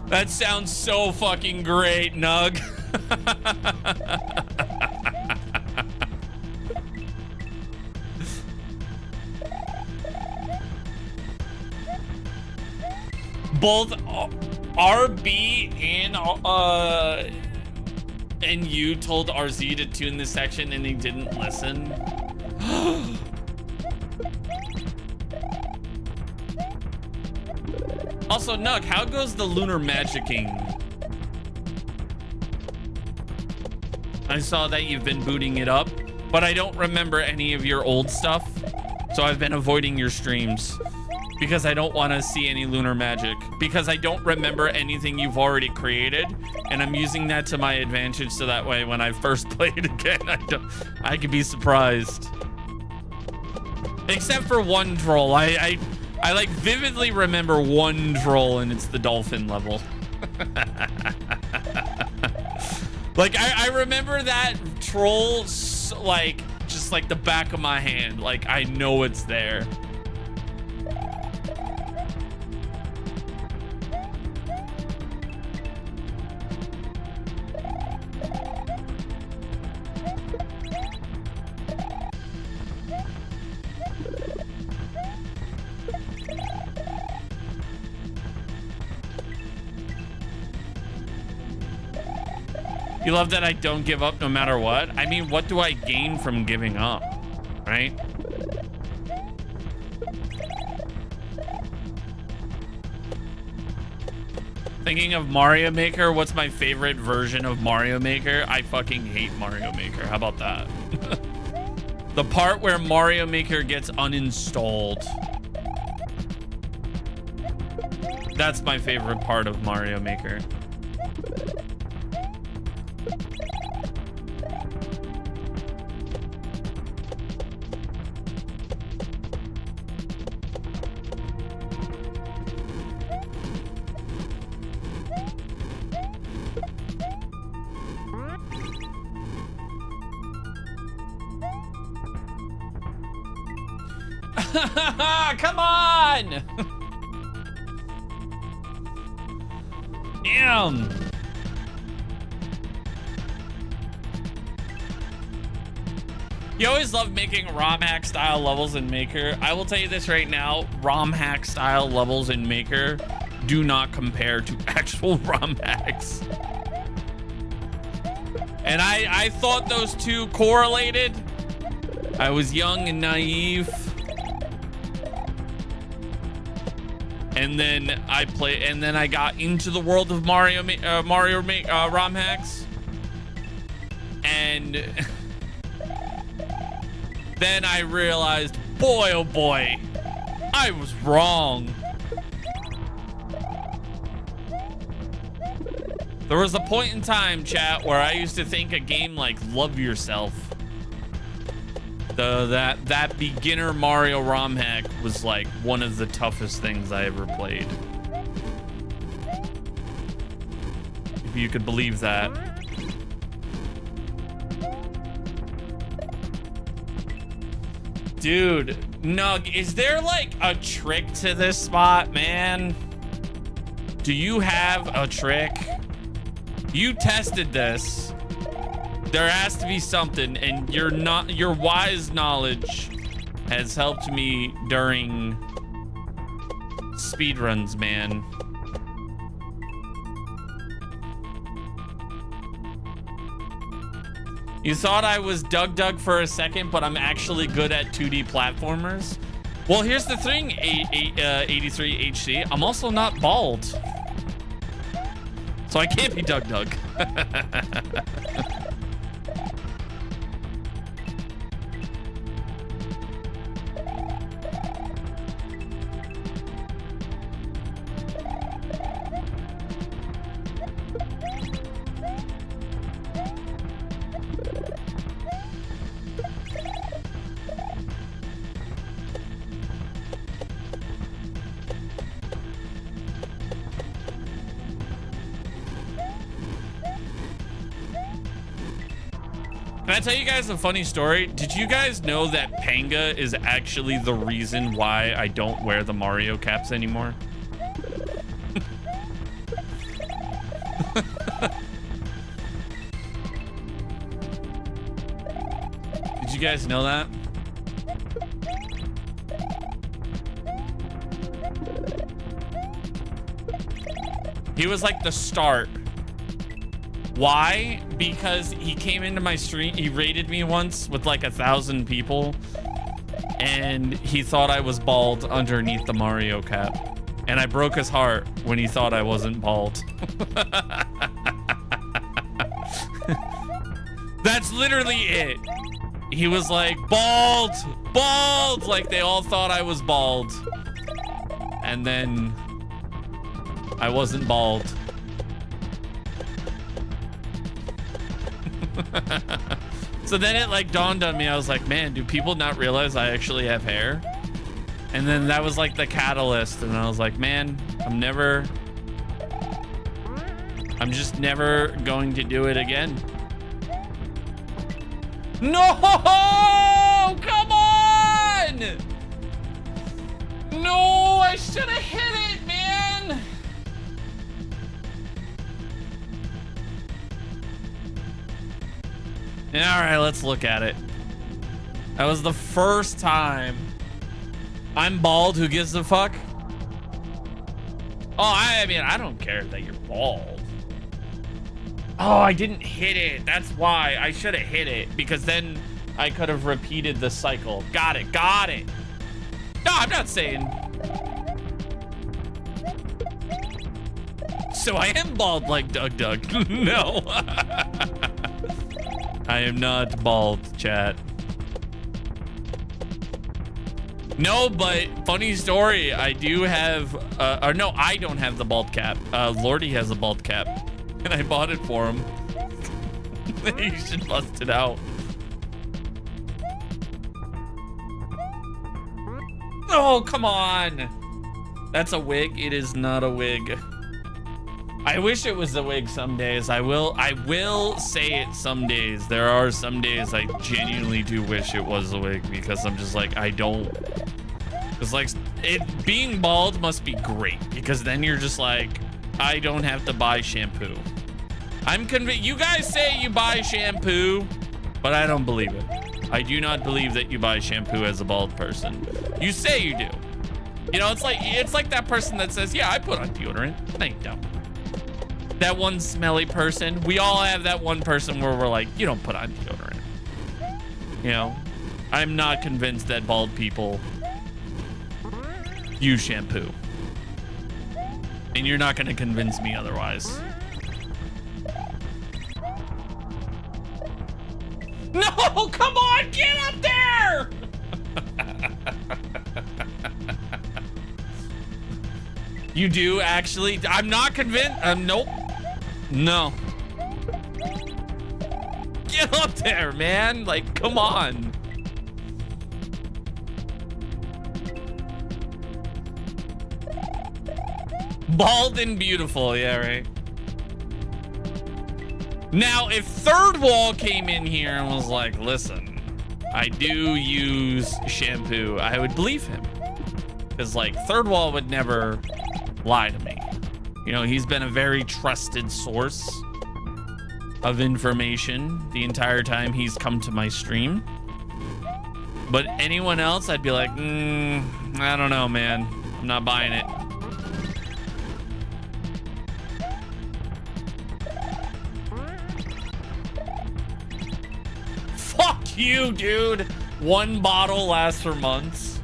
That sounds so fucking great, Nug. Both RB and you told RZ to tune this section and he didn't listen. Also, Nug, how goes the lunar magicking? I saw that you've been booting it up, but I don't remember any of your old stuff. So I've been avoiding your streams because I don't want to see any lunar magic, because I don't remember anything you've already created. And I'm using that to my advantage. So that way, when I first play it again, I could be surprised. Except for one troll. I like vividly remember one troll, and it's the dolphin level. Like I remember that troll like just like the back of my hand. Like I know it's there. You love that I don't give up no matter what? I mean, what do I gain from giving up, right? Thinking of Mario Maker, what's my favorite version of Mario Maker? I fucking hate Mario Maker. How about that? The part where Mario Maker gets uninstalled. That's my favorite part of Mario Maker. Come on! Damn! You always love making ROM hack style levels in Maker. I will tell you this right now, ROM hack style levels in Maker do not compare to actual ROM hacks. And I thought those two correlated. I was young and naive. And then I got into the world of Mario ROM hacks. And then I realized, boy, oh boy, I was wrong. There was a point in time, chat, where I used to think a game like Love Yourself, that beginner Mario ROM hack was like one of the toughest things I ever played. If you could believe that. Dude, Nug, is there like a trick to this spot, man? Do you have a trick? You tested this. There has to be something, and your wise knowledge has helped me during speedruns, man. You thought I was Doug for a second, but I'm actually good at 2D platformers. Well, here's the thing, 83HC. I'm also not bald. So I can't be Doug. Can I tell you guys a funny story? Did you guys know that Panga is actually the reason why I don't wear the Mario caps anymore? Did you guys know that? He was like the start. Why? Because he came into my stream, he raided me once with like 1,000 people, and he thought I was bald underneath the Mario cap. And I broke his heart when he thought I wasn't bald. That's literally it. He was like, bald, bald, like they all thought I was bald. And then I wasn't bald. So then it like dawned on me. I was like, man, do people not realize I actually have hair? And then that was like the catalyst. And I was like, man, I'm just never going to do it again. No, come on. No, I should have hit it, man. All right, let's look at it. That was the first time. I'm bald. Who gives a fuck? Oh, I mean, I don't care that you're bald. Oh, I didn't hit it. That's why. I should have hit it, because then I could have repeated the cycle. Got it. Got it. No, I'm not saying. So I am bald like Doug. No. I am not bald, chat. No, but funny story. I do have, or no, I don't have the bald cap. Lordy has a bald cap, and I bought it for him. You should bust it out. Oh, come on. That's a wig. It is not a wig. I wish it was a wig some days. I will say it some days. There are some days I genuinely do wish it was a wig, because I'm just like, I don't. It's like, being bald must be great, because then you're just like, I don't have to buy shampoo. I'm convinced. You guys say you buy shampoo, but I don't believe it. I do not believe that you buy shampoo as a bald person. You say you do. You know, it's like that person that says, yeah, I put on deodorant. No, you don't. That one smelly person. We all have that one person where we're like, you don't put on deodorant. You know, I'm not convinced that bald people use shampoo. And you're not gonna convince me otherwise. No, come on, get up there! You do actually? I'm not convinced. Nope. No. Get up there, man. Like, come on. Bald and beautiful. Yeah, right. Now, if Third Wall came in here and was like, listen, I do use shampoo, I would believe him. Because, like, Third Wall would never lie to me. You know, he's been a very trusted source of information the entire time he's come to my stream. But anyone else, I'd be like, I don't know, man. I'm not buying it. Fuck you, dude. One bottle lasts for months.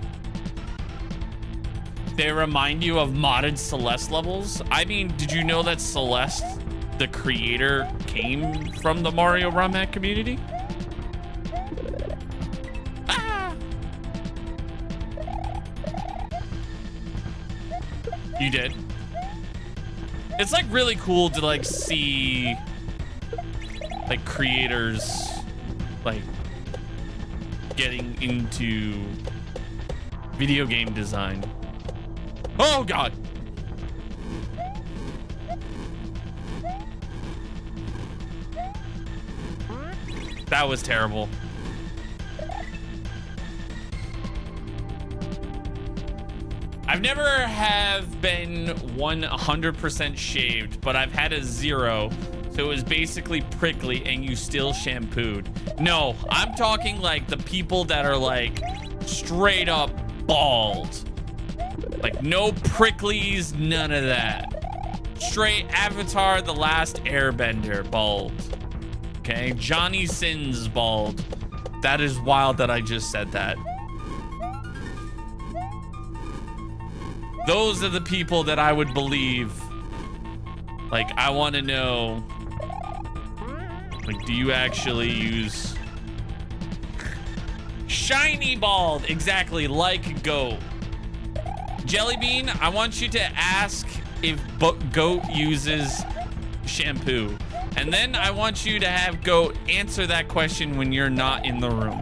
They remind you of modded Celeste levels. I mean, did you know that Celeste, the creator, came from the Mario ROM hack community? Ah. You did? It's like really cool to like see like creators like getting into video game design. Oh God. That was terrible. I've never have been 100% shaved, but I've had a 0. So it was basically prickly and you still shampooed. No, I'm talking like the people that are like straight up bald. Like no pricklies, none of that. Straight Avatar, The Last Airbender, bald. Okay, Johnny Sins bald. That is wild that I just said that. Those are the people that I would believe. Like, I want to know, like, do you actually use shiny bald? Exactly, like goat. Jellybean, I want you to ask if goat uses shampoo. And then I want you to have goat answer that question when you're not in the room.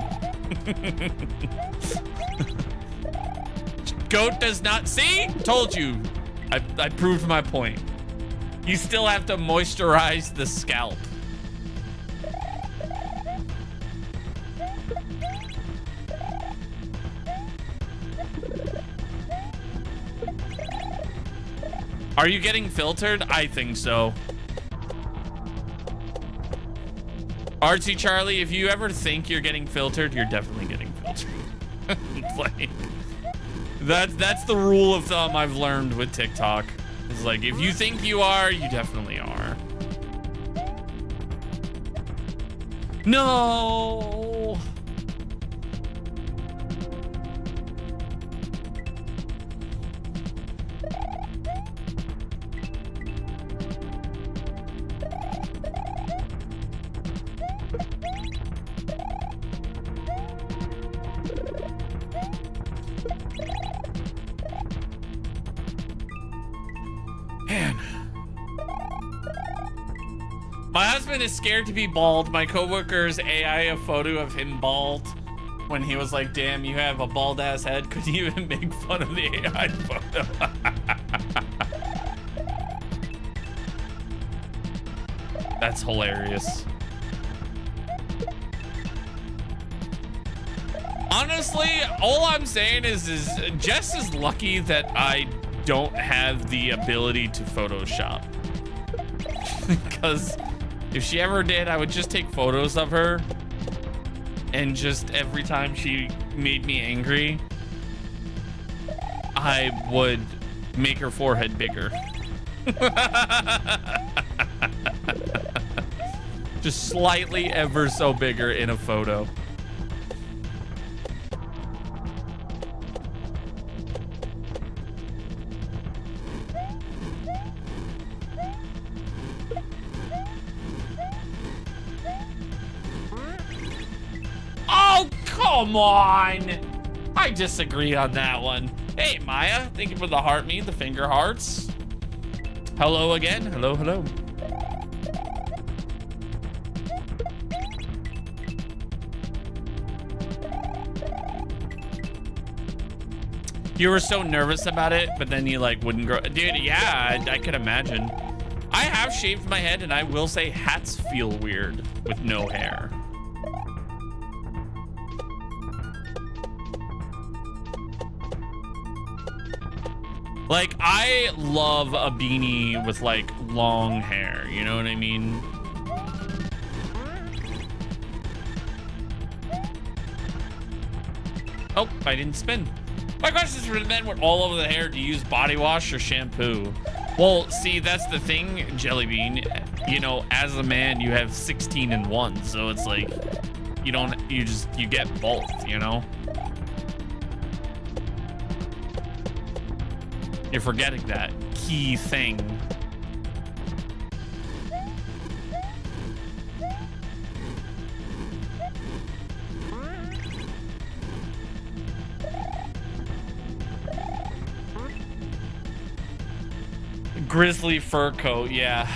Goat does not see? Told you. I proved my point. You still have to moisturize the scalp. Are you getting filtered? I think so. Artsy Charlie, if you ever think you're getting filtered, you're definitely getting filtered. Like, that's the rule of thumb I've learned with TikTok. It's like, if you think you are, you definitely are. No. My husband is scared to be bald. My coworker's AI a photo of him bald when he was like, damn, you have a bald ass head. Couldn't even make fun of the AI photo. That's hilarious. Honestly, all I'm saying is Jess is lucky that I don't have the ability to Photoshop. Because if she ever did, I would just take photos of her, and just every time she made me angry, I would make her forehead bigger. Just slightly ever so bigger in a photo. Come on. I disagree on that one. Hey, Maya, thank you for the heart me, the finger hearts. Hello again. Hello, hello. You were so nervous about it, but then you like wouldn't grow. Dude, yeah, I could imagine. I have shaved my head, and I will say hats feel weird with no hair. Like, I love a beanie with like long hair, you know what I mean? Oh, I didn't spin. My question is for the men with all over the hair, do you use body wash or shampoo? Well, see, that's the thing, Jellybean. You know, as a man, you have 16 in one, so it's like you get both, you know? You're forgetting that key thing. Grizzly fur coat, yeah.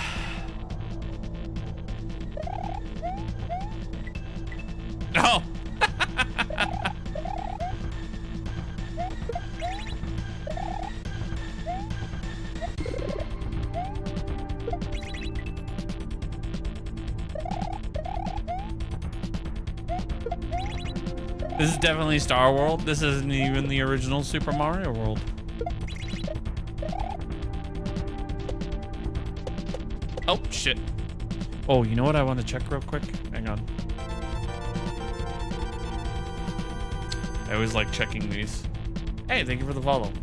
Oh. This is definitely Star World. This isn't even the original Super Mario World. Oh, shit. Oh, you know what I want to check real quick? Hang on. I always like checking these. Hey, thank you for the follow.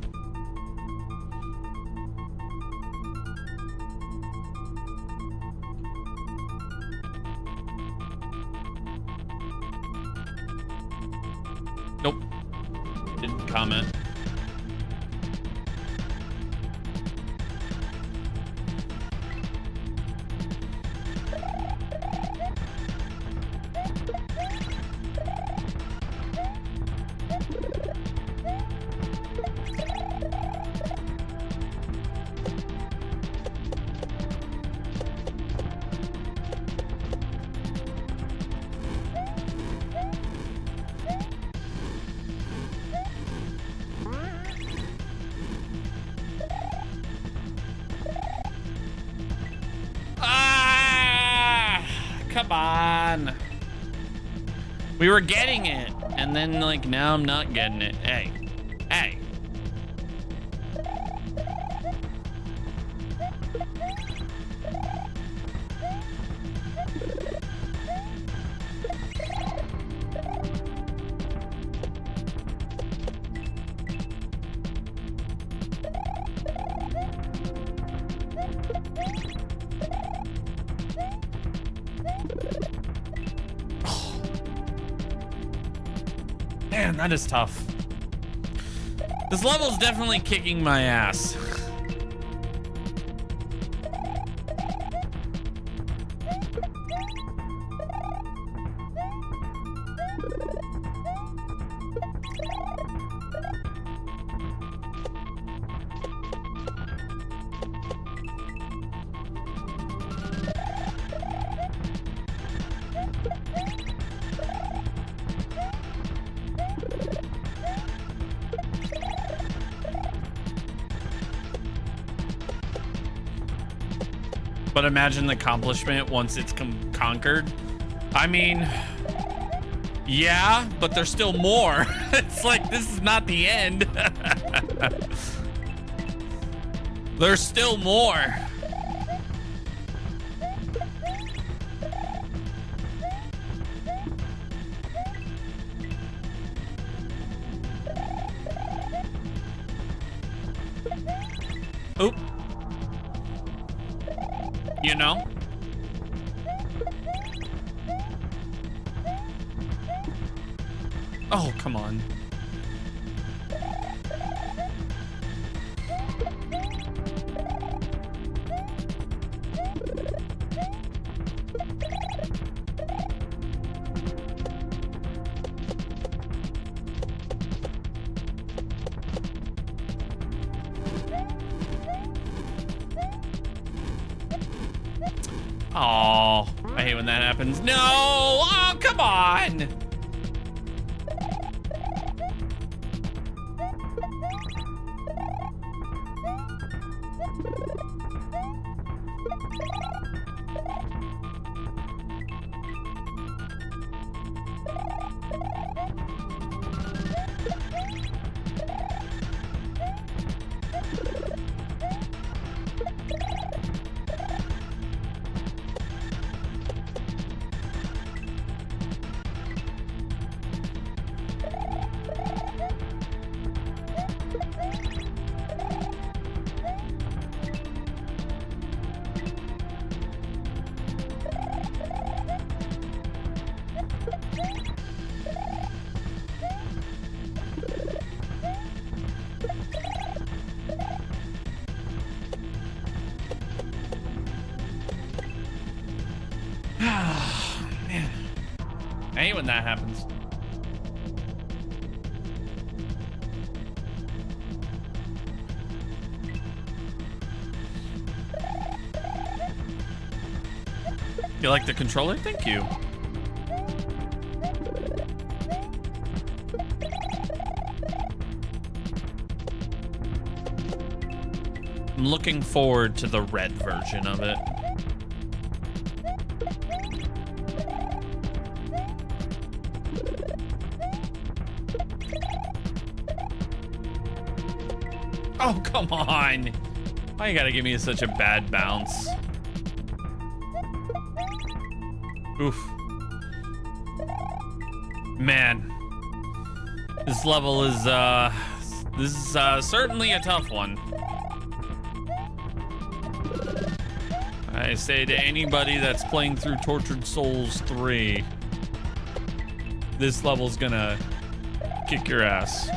Nope. Didn't comment. Come on. We were getting it, and then like now I'm not getting it. Hey, hey. Man, that is tough. This level is definitely kicking my ass. But imagine the accomplishment once it's conquered. I mean, yeah, but there's still more. It's like, this is not the end. There's still more. Oop. You know? Oh, come on. Oh, I hate when that happens. No! Oh, come on! Man, I hate when that happens. You like the controller? Thank you. I'm looking forward to the red version of it. Oh, come on. Why you gotta give me such a bad bounce? Oof. Man. This level is, certainly a tough one. I say to anybody that's playing through Tortured Souls 3, this level's gonna kick your ass.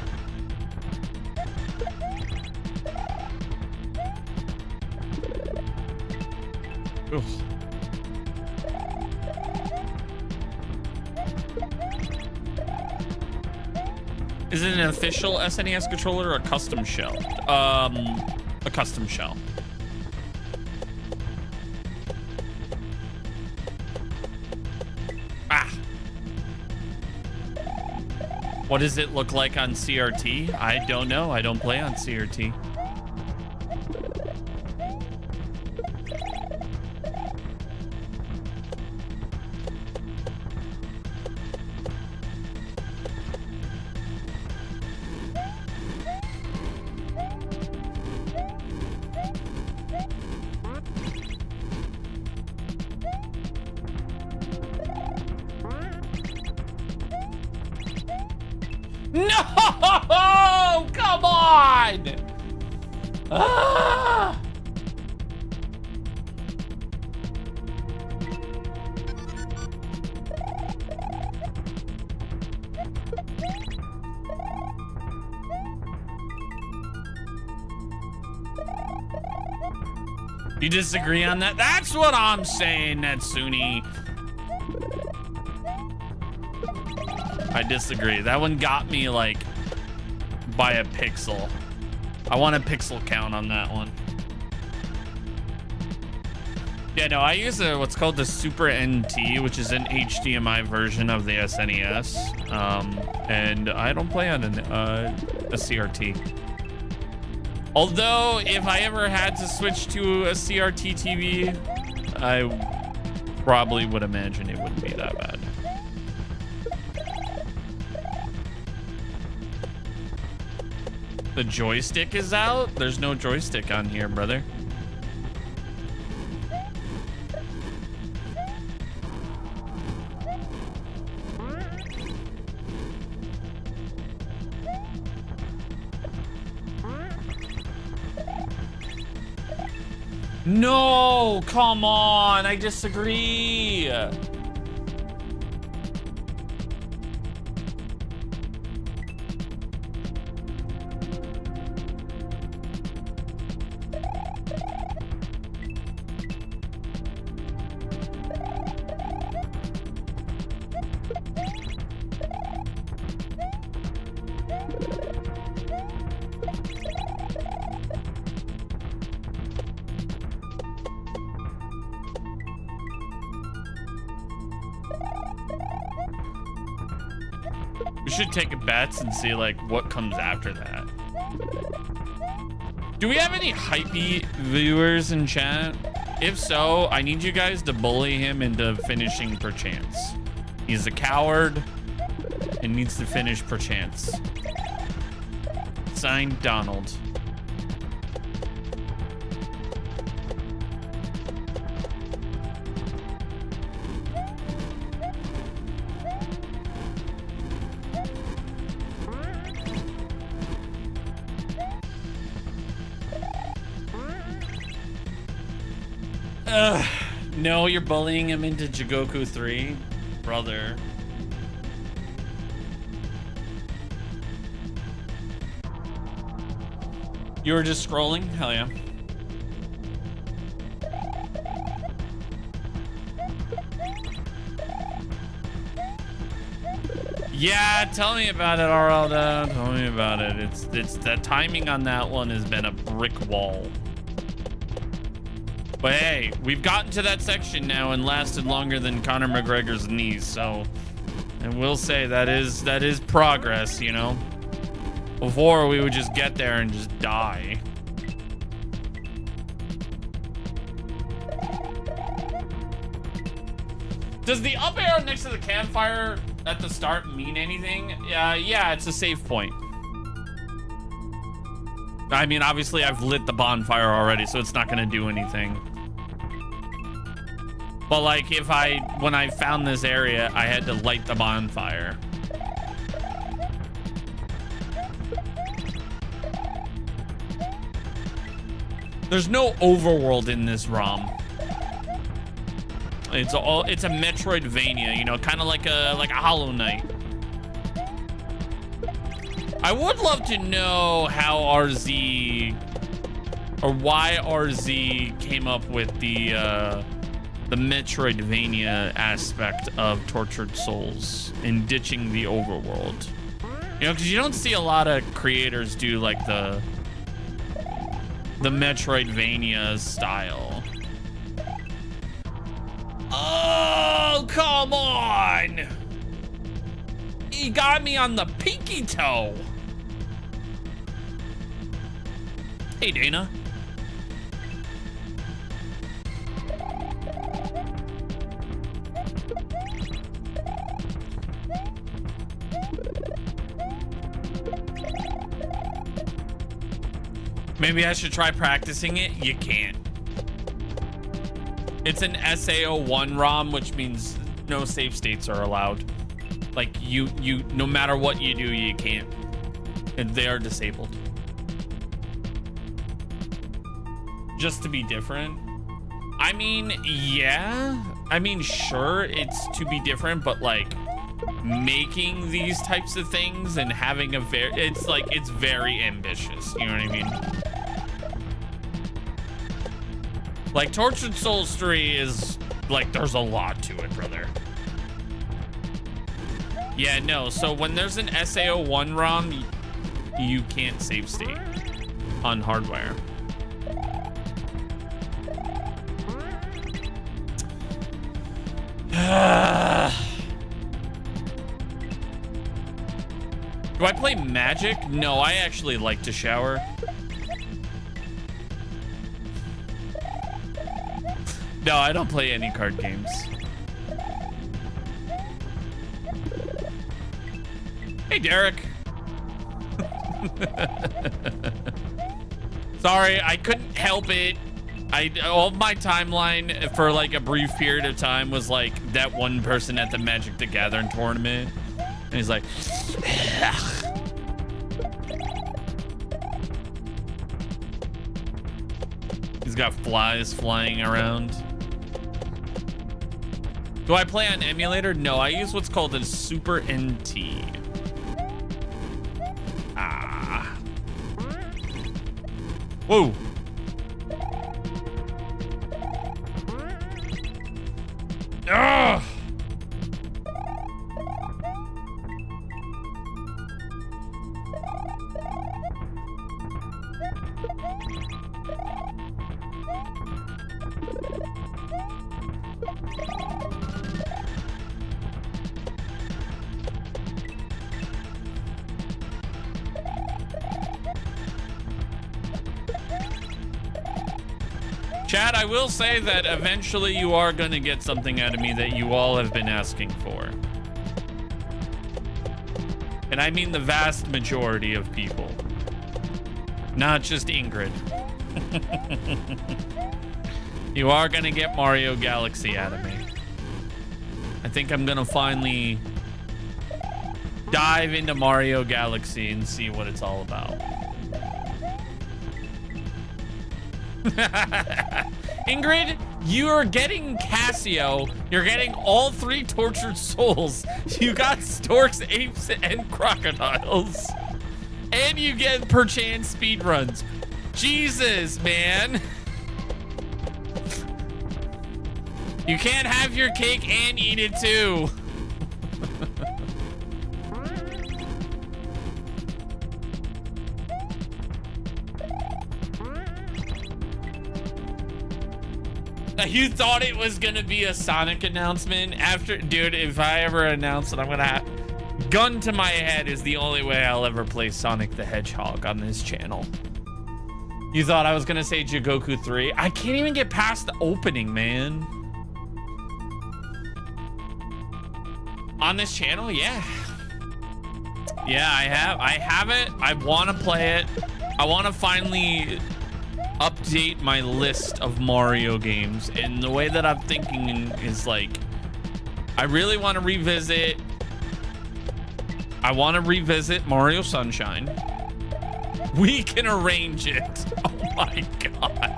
Oof. Is it an official SNES controller or a custom shell? A custom shell. Ah. What does it look like on CRT? I don't know. I don't play on CRT. No! Come on! Ah! You disagree on that? That's what I'm saying, Natsuni. I disagree. That one got me like by a pixel. I want a pixel count on that one. Yeah, no, I use what's called the Super NT, which is an HDMI version of the SNES. And I don't play on a CRT. Although, if I ever had to switch to a CRT TV, I probably would imagine it wouldn't be that bad. The joystick is out? There's no joystick on here, brother. No, come on, I disagree. should take a bets and see like what comes after that. Do we have any hypey viewers in chat? If so, I need you guys to bully him into finishing perchance. He's a coward and needs to finish perchance. Signed, Donald. No, you're bullying him into Jigoku 3? Brother. You were just scrolling? Hell yeah. Yeah, tell me about it, Aralda. Tell me about it. It's the timing on that one has been a brick wall. But hey, we've gotten to that section now and lasted longer than Conor McGregor's knees, so and we'll say that is progress, you know. Before we would just get there and just die. Does the up arrow next to the campfire at the start mean anything? Yeah, it's a save point. I mean, obviously I've lit the bonfire already, so it's not gonna do anything. But like when I found this area, I had to light the bonfire. There's no overworld in this ROM. It's a Metroidvania, you know, kind of like a Hollow Knight. I would love to know how RZ or why RZ came up with the Metroidvania aspect of Tortured Souls and ditching the overworld. You know, because you don't see a lot of creators do like the Metroidvania style. Oh, come on! He got me on the pinky toe. Hey, Dana. Maybe I should try practicing it. You can't. It's an SAO1 ROM, which means no save states are allowed. Like you no matter what you do, you can't. And they are disabled. Just to be different. I mean, yeah. I mean, sure, it's to be different, but like making these types of things and having a it's very ambitious. You know what I mean? Like Tortured Souls 3 is like, there's a lot to it, brother. Yeah, no, so when there's an SAO1 ROM, you can't save state on hardware. Do I play Magic? No, I actually like to shower. No, I don't play any card games. Hey, Derek. Sorry, I couldn't help it. All my timeline for like a brief period of time was like that one person at the Magic the Gathering tournament. And he's like, he's got flies flying around. Do I play on emulator? No, I use what's called a Super NT. Ah. Whoa. Ugh. Chad, I will say that eventually you are going to get something out of me that you all have been asking for. And I mean the vast majority of people. Not just Ingrid. You are going to get Mario Galaxy out of me. I think I'm going to finally dive into Mario Galaxy and see what it's all about. Ingrid, you're getting Casio. You're getting all 3 tortured souls. You got storks, apes, and crocodiles. And you get perchance speedruns. Jesus, man. You can't have your cake and eat it too. You thought it was gonna be a Sonic announcement after, dude, if I ever announce it, I'm gonna have, gun to my head is the only way I'll ever play Sonic the Hedgehog on this channel. You thought I was gonna say Jigoku 3? I can't even get past the opening, man. On this channel, yeah. Yeah, I have it. I wanna play it. I wanna finally update my list of Mario games, and the way that I'm thinking is like, I really want to revisit Mario Sunshine. We can arrange it. Oh my god.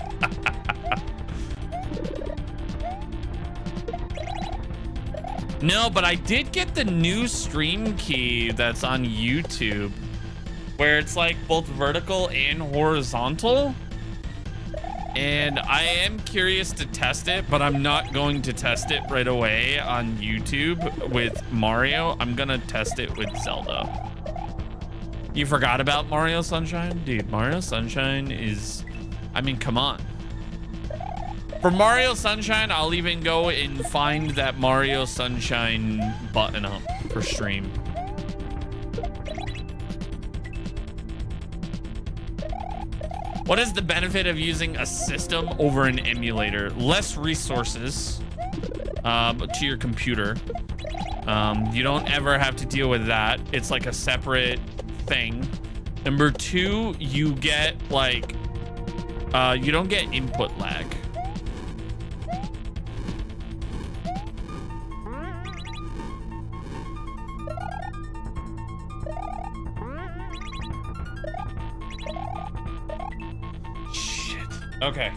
No, but I did get the new stream key that's on YouTube where it's like both vertical and horizontal. And I am curious to test it, but I'm not going to test it right away on YouTube with Mario. I'm gonna test it with Zelda. You forgot about Mario Sunshine? Dude, Mario Sunshine is, I mean, come on. For Mario Sunshine, I'll even go and find that Mario Sunshine button up for stream. What is the benefit of using a system over an emulator? Less resources to your computer. You don't ever have to deal with that. It's like a separate thing. Number 2, you get like, you don't get input lag. Okay.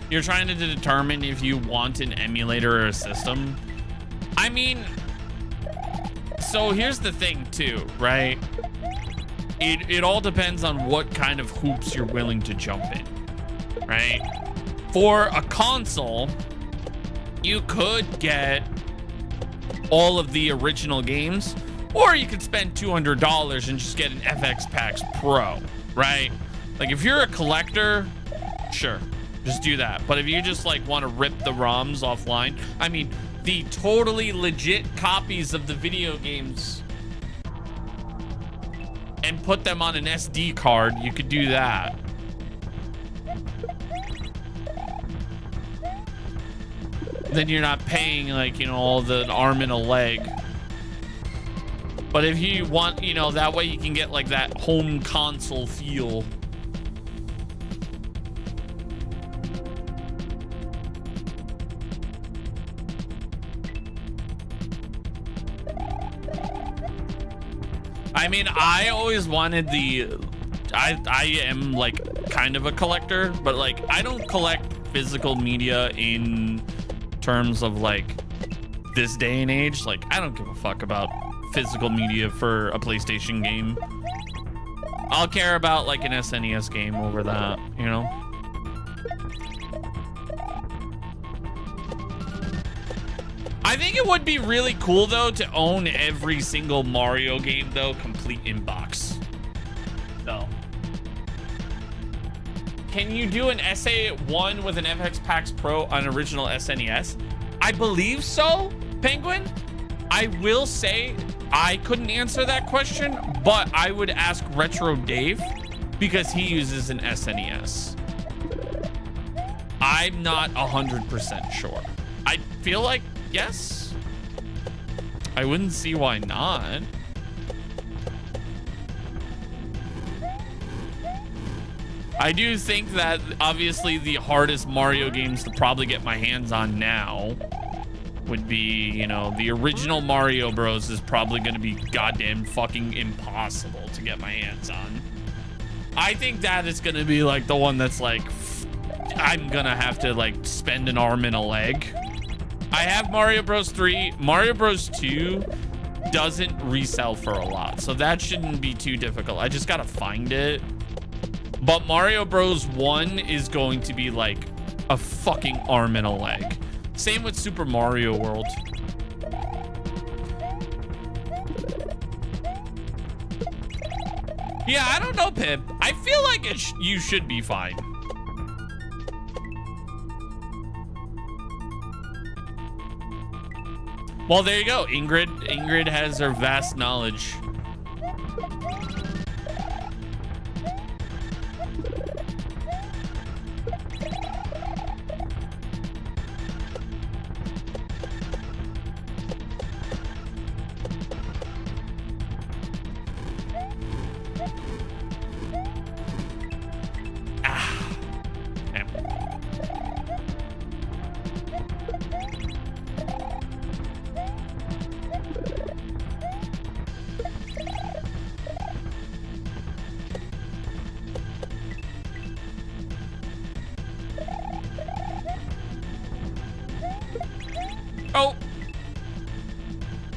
You're trying to determine if you want an emulator or a system. I mean, so here's the thing too, right? It all depends on what kind of hoops you're willing to jump in, right? For a console, you could get all of the original games, or you could spend $200 and just get an FX Packs Pro, right? Like if you're a collector, sure, just do that. But if you just like want to rip the ROMs offline, I mean, the totally legit copies of the video games and put them on an SD card, you could do that. Then you're not paying like, you know, all the arm and a leg. But if you want, you know, that way you can get like that home console feel. I mean, I always wanted the, I am like kind of a collector, but like I don't collect physical media in terms of like this day and age. Like I don't give a fuck about physical media for a PlayStation game. I'll care about like an SNES game over that, you know? I think it would be really cool though to own every single Mario game though, complete in box. So, can you do an SA1 with an FX Packs Pro on original SNES? I believe so, Penguin. I will say I couldn't answer that question, but I would ask Retro Dave because he uses an SNES. I'm not 100% sure. I feel like yes. I wouldn't see why not. I do think that obviously the hardest Mario games to probably get my hands on now would be, you know, the original Mario Bros is probably going to be goddamn fucking impossible to get my hands on. I think that is going to be like the one that's like, I'm going to have to like spend an arm and a leg. I have Mario Bros 3. Mario Bros 2 doesn't resell for a lot, so that shouldn't be too difficult. I just got to find it. But Mario Bros 1 is going to be like a fucking arm and a leg. Same with Super Mario World. Yeah, I don't know, Pip. I feel like you should be fine. Well, there you go. Ingrid has her vast knowledge.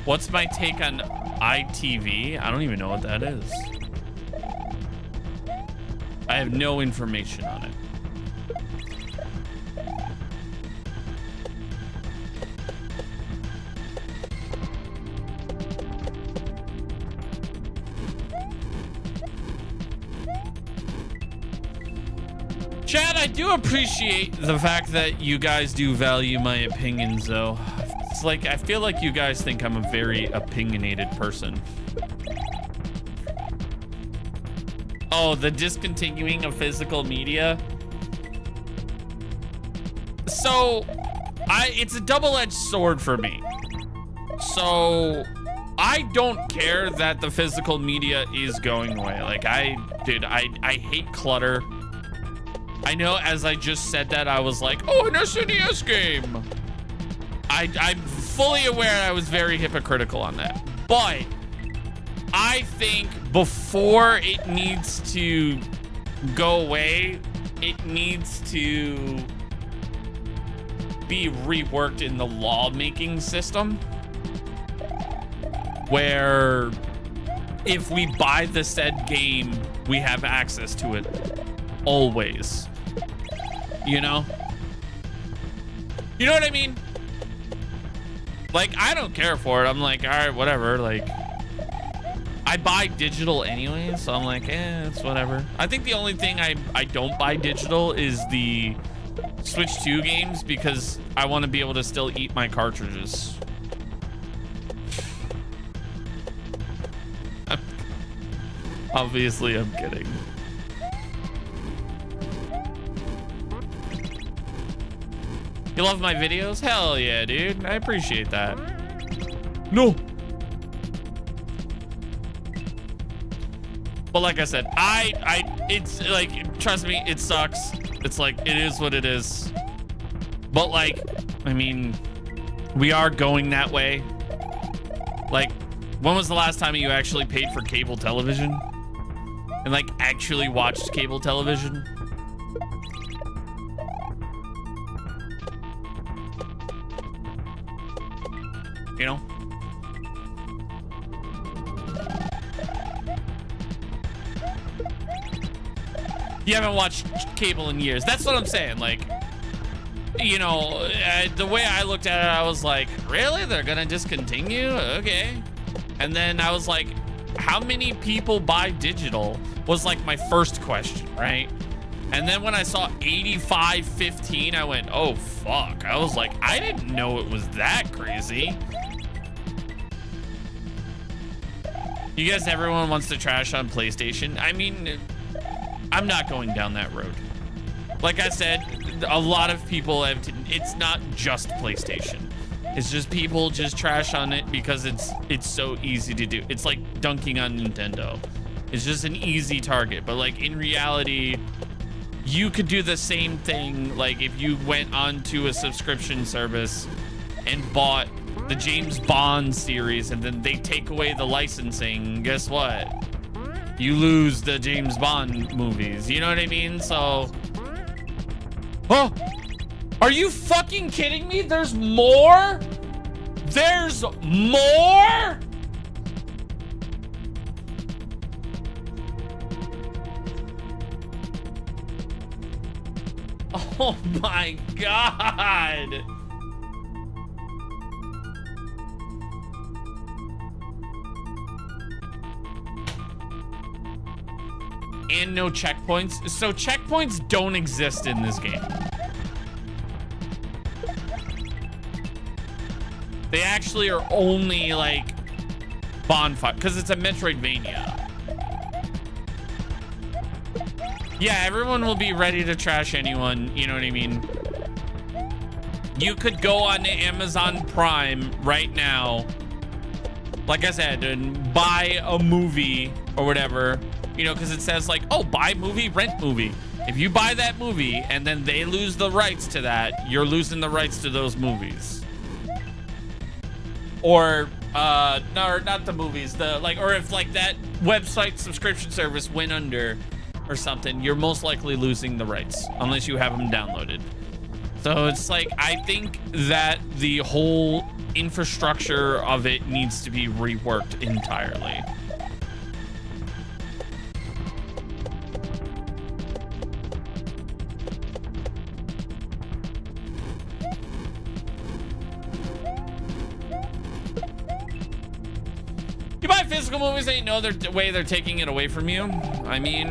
What's my take on ITV? I don't even know what that is. I have no information on it. Chad, I do appreciate the fact that you guys do value my opinions, though. It's like, I feel like you guys think I'm a very opinionated person. Oh, the discontinuing of physical media. So, it's a double-edged sword for me. So, I don't care that the physical media is going away. Like, I hate clutter. I know as I just said that, I was like, oh, an SNES game. I'm fully aware I was very hypocritical on that. But I think before it needs to go away, it needs to be reworked in the lawmaking system, where if we buy the said game, we have access to it always. You know? You know what I mean? Like, I don't care for it. I'm like, all right, whatever. Like, I buy digital anyway, so I'm like, it's whatever. I think the only thing I don't buy digital is the Switch 2 games, because I want to be able to still eat my cartridges. Obviously, I'm kidding. You love my videos? Hell yeah, dude. I appreciate that. No. But like I said, it's like, trust me, it sucks. It's like, it is what it is. But like, I mean, we are going that way. Like, when was the last time you actually paid for cable television? And like, actually watched cable television? You know? You haven't watched cable in years. That's what I'm saying. Like, you know, the way I looked at it, I was like, really? They're gonna discontinue? Okay. And then I was like, how many people buy digital? Was like my first question, right? And then when I saw 85-15, I went, oh, fuck. I was like, I didn't know it was that crazy. You guys, everyone wants to trash on PlayStation. I mean, I'm not going down that road. Like I said, a lot of people have, it's not just PlayStation. It's just people just trash on it because it's so easy to do. It's like dunking on Nintendo. It's just an easy target. But like in reality, you could do the same thing. Like if you went onto a subscription service and bought the James Bond series and then they take away the licensing, guess what? You lose the James Bond movies. You know what I mean? So, oh, are you fucking kidding me? There's more? There's more? Oh my God. And no checkpoints. So checkpoints don't exist in this game. They actually are only like bonfire, because it's a Metroidvania. Yeah, everyone will be ready to trash anyone, you know what I mean? You could go on Amazon Prime right now, like I said, and buy a movie or whatever, you know, because it says like, oh, buy movie, rent movie. If you buy that movie and then they lose the rights to that, you're losing the rights to those movies. Or no, not the movies, the like, or if like that website subscription service went under or something, you're most likely losing the rights unless you have them downloaded. So it's like, I think that the whole infrastructure of it needs to be reworked entirely. You buy physical movies and you know the way they're taking it away from you. I mean,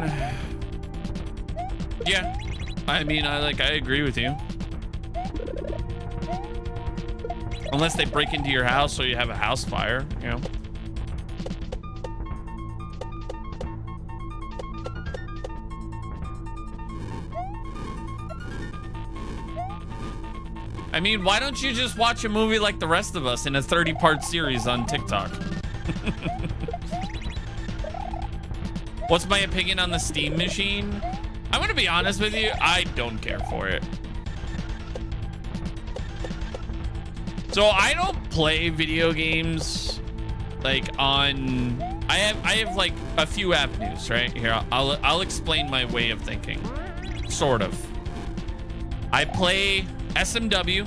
yeah. I mean, I agree with you. Unless they break into your house or you have a house fire, you know. I mean, why don't you just watch a movie like the rest of us in a 30-part series on TikTok? What's my opinion on the Steam machine? I'm gonna be honest with you, I don't care for it. So I don't play video games like on, I have like a few avenues, right? Here, I'll explain my way of thinking, sort of. I play SMW,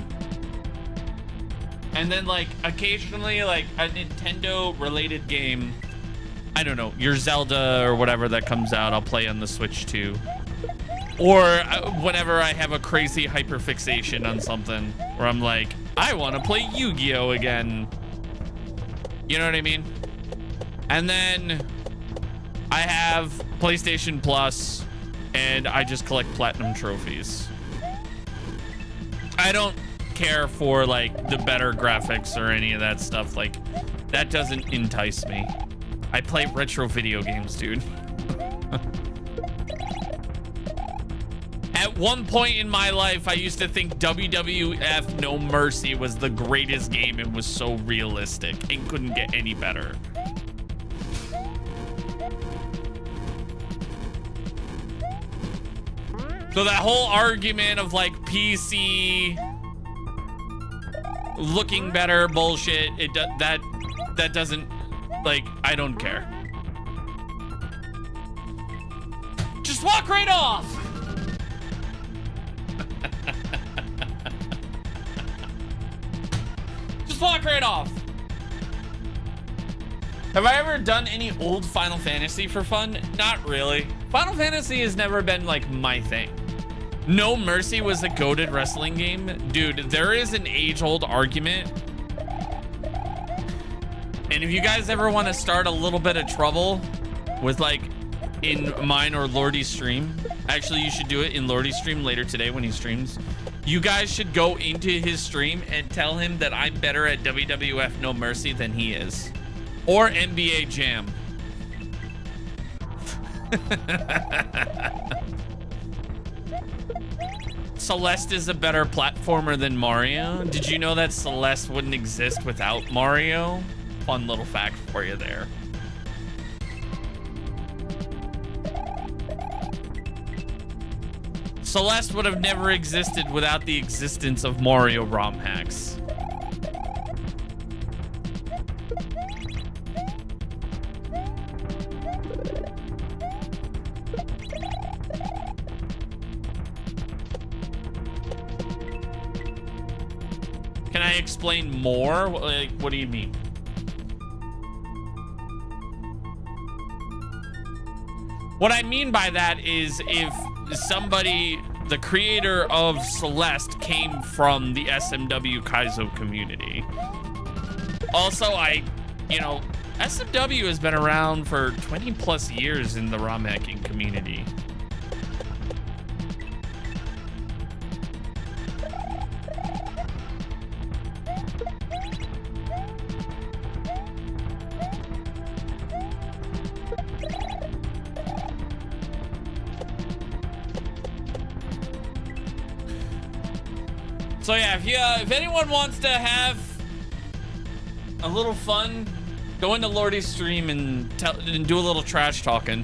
and then like occasionally like a Nintendo related game. I don't know, your Zelda or whatever that comes out, I'll play on the Switch too. Or whenever I have a crazy hyperfixation on something where I'm like, I want to play Yu-Gi-Oh again. You know what I mean? And then I have PlayStation Plus and I just collect platinum trophies. I don't care for like the better graphics or any of that stuff. Like that doesn't entice me. I play retro video games, dude. At one point in my life, I used to think WWF No Mercy was the greatest game. It was so realistic. It couldn't get any better. So that whole argument of like PC looking better bullshit, that doesn't, like, I don't care. Just walk right off. Just walk right off. Have I ever done any old Final Fantasy for fun? Not really. Final Fantasy has never been like my thing. No Mercy was a goated wrestling game. Dude, there is an age-old argument. And if you guys ever want to start a little bit of trouble with like in mine or Lordy's stream, actually you should do it in Lordy's stream later today when he streams. You guys should go into his stream and tell him that I'm better at WWF No Mercy than he is. Or NBA Jam. Celeste is a better platformer than Mario. Did you know that Celeste wouldn't exist without Mario? Fun little fact for you there. Celeste would have never existed without the existence of Mario ROM hacks. Can I explain more? Like, what do you mean? What I mean by that is if somebody, the creator of Celeste, came from the SMW Kaizo community. Also, SMW has been around for 20 plus years in the ROM hacking community. So yeah, if anyone wants to have a little fun, go into Lordy's stream and do a little trash talking.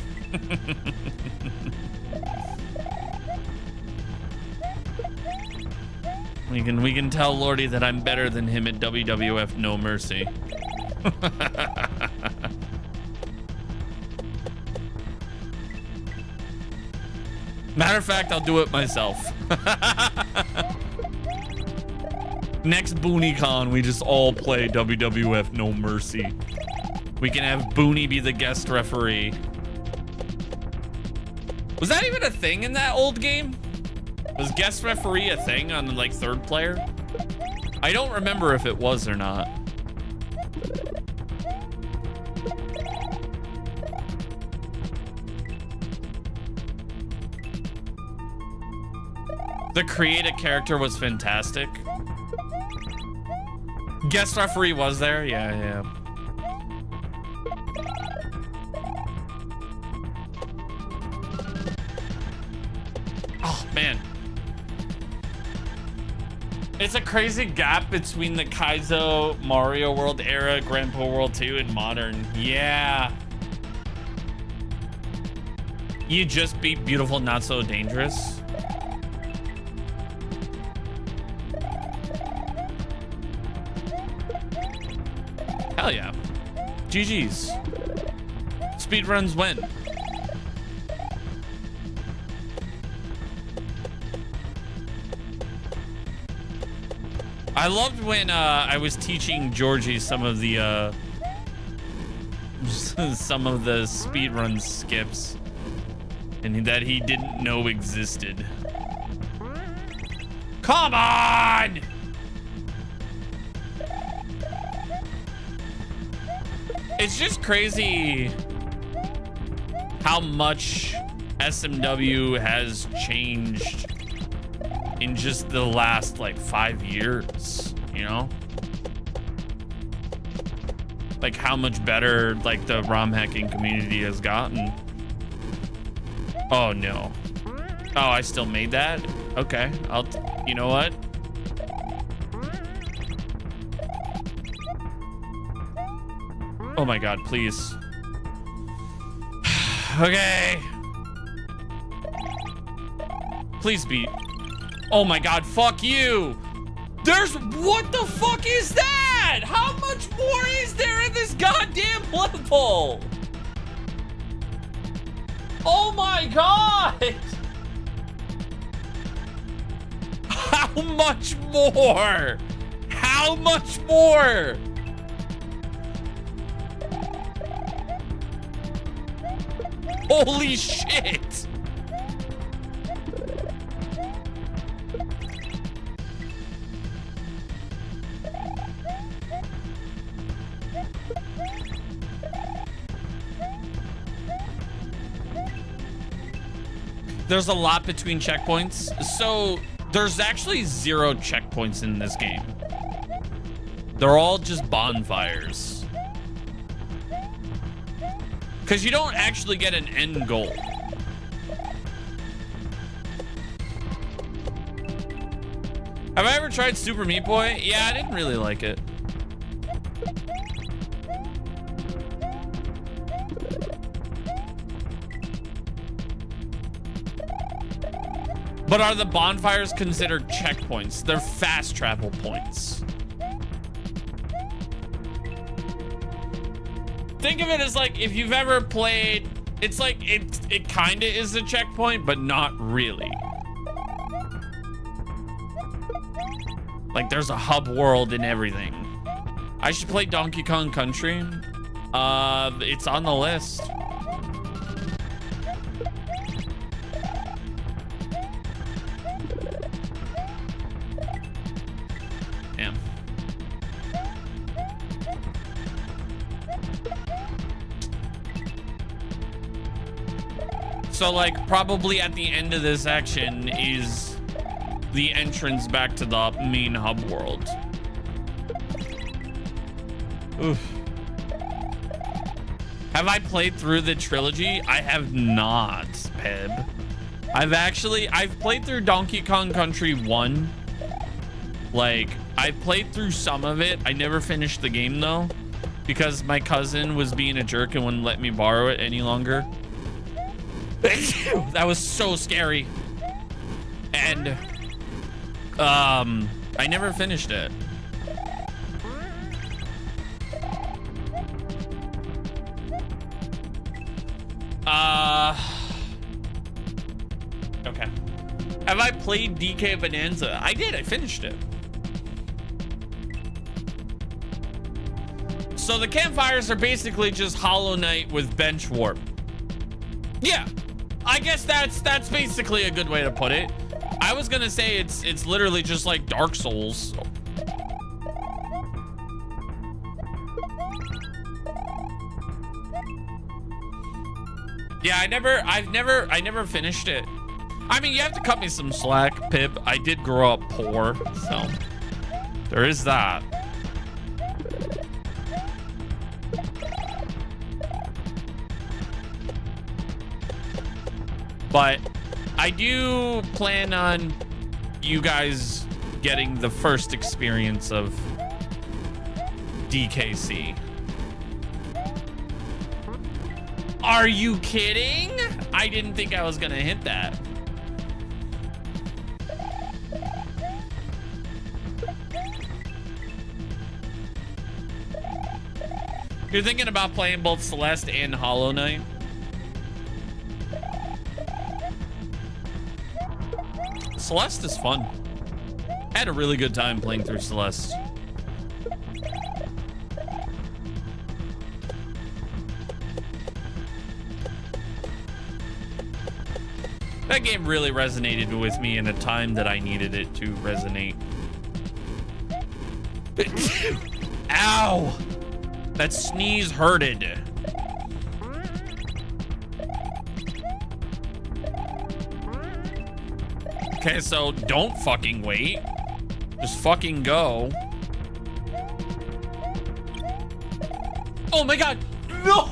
we can tell Lordy that I'm better than him at WWF No Mercy. Matter of fact, I'll do it myself. Next BooneyCon, we just all play WWF No Mercy. We can have Booney be the guest referee. Was that even a thing in that old game? Was guest referee a thing on like third player? I don't remember if it was or not. The create a character was fantastic. Guest referee was there? Yeah. Oh, man. It's a crazy gap between the Kaizo Mario World era, Grandpa World 2, and modern. Yeah. You just beat Beautiful Not So Dangerous. Hell yeah. GG's. Speedruns win. I loved when I was teaching Georgie some of the speedrun skips and that he didn't know existed. Come on! It's just crazy how much SMW has changed in just the last like 5 years, you know? Like how much better like the ROM hacking community has gotten. Oh no. Oh, I still made that? Okay, you know what? Oh my God, please. Okay. Please be. Oh my God, fuck you. What the fuck is that? How much more is there in this goddamn level? Oh my God. How much more? How much more? Holy shit! There's a lot between checkpoints. So there's actually 0 checkpoints in this game. They're all just bonfires. Because you don't actually get an end goal. Have I ever tried Super Meat Boy? Yeah, I didn't really like it. But are the bonfires considered checkpoints? They're fast travel points. Think of it as like if you've ever played, it's like it kind of is a checkpoint, but not really. Like there's a hub world and everything. I should play Donkey Kong Country. It's on the list. Damn. So like probably at the end of this action is the entrance back to the main hub world. Oof. Have I played through the trilogy? I have not, Peb. I've played through Donkey Kong Country 1. Like, I played through some of it. I never finished the game though, because my cousin was being a jerk and wouldn't let me borrow it any longer. That was so scary. And I never finished it. Okay. Have I played DK Bonanza? I did. I finished it. So the campfires are basically just Hollow Knight with bench warp. Yeah, I guess that's basically a good way to put it. I was gonna say it's literally just like Dark Souls. Yeah, I never finished it. I mean, you have to cut me some slack, Pip. I did grow up poor, so there is that. But I do plan on you guys getting the first experience of DKC. Are you kidding? I didn't think I was gonna hit that. You're thinking about playing both Celeste and Hollow Knight? Celeste is fun. I had a really good time playing through Celeste. That game really resonated with me in a time that I needed it to resonate. Ow! That sneeze hurted. Okay, so don't fucking wait. Just fucking go. Oh my god! No!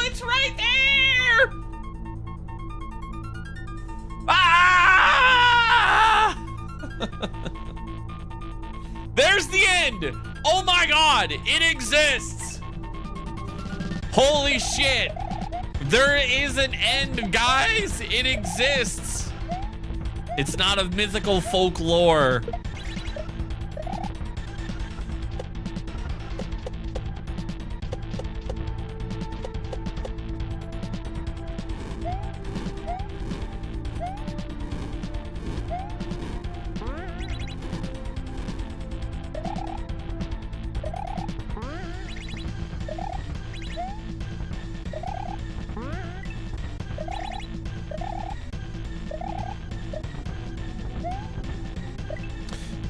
It's right there! Ah! There's the end! Oh my god! It exists! Holy shit! There is an end, guys! It exists! It's not of mythical folklore.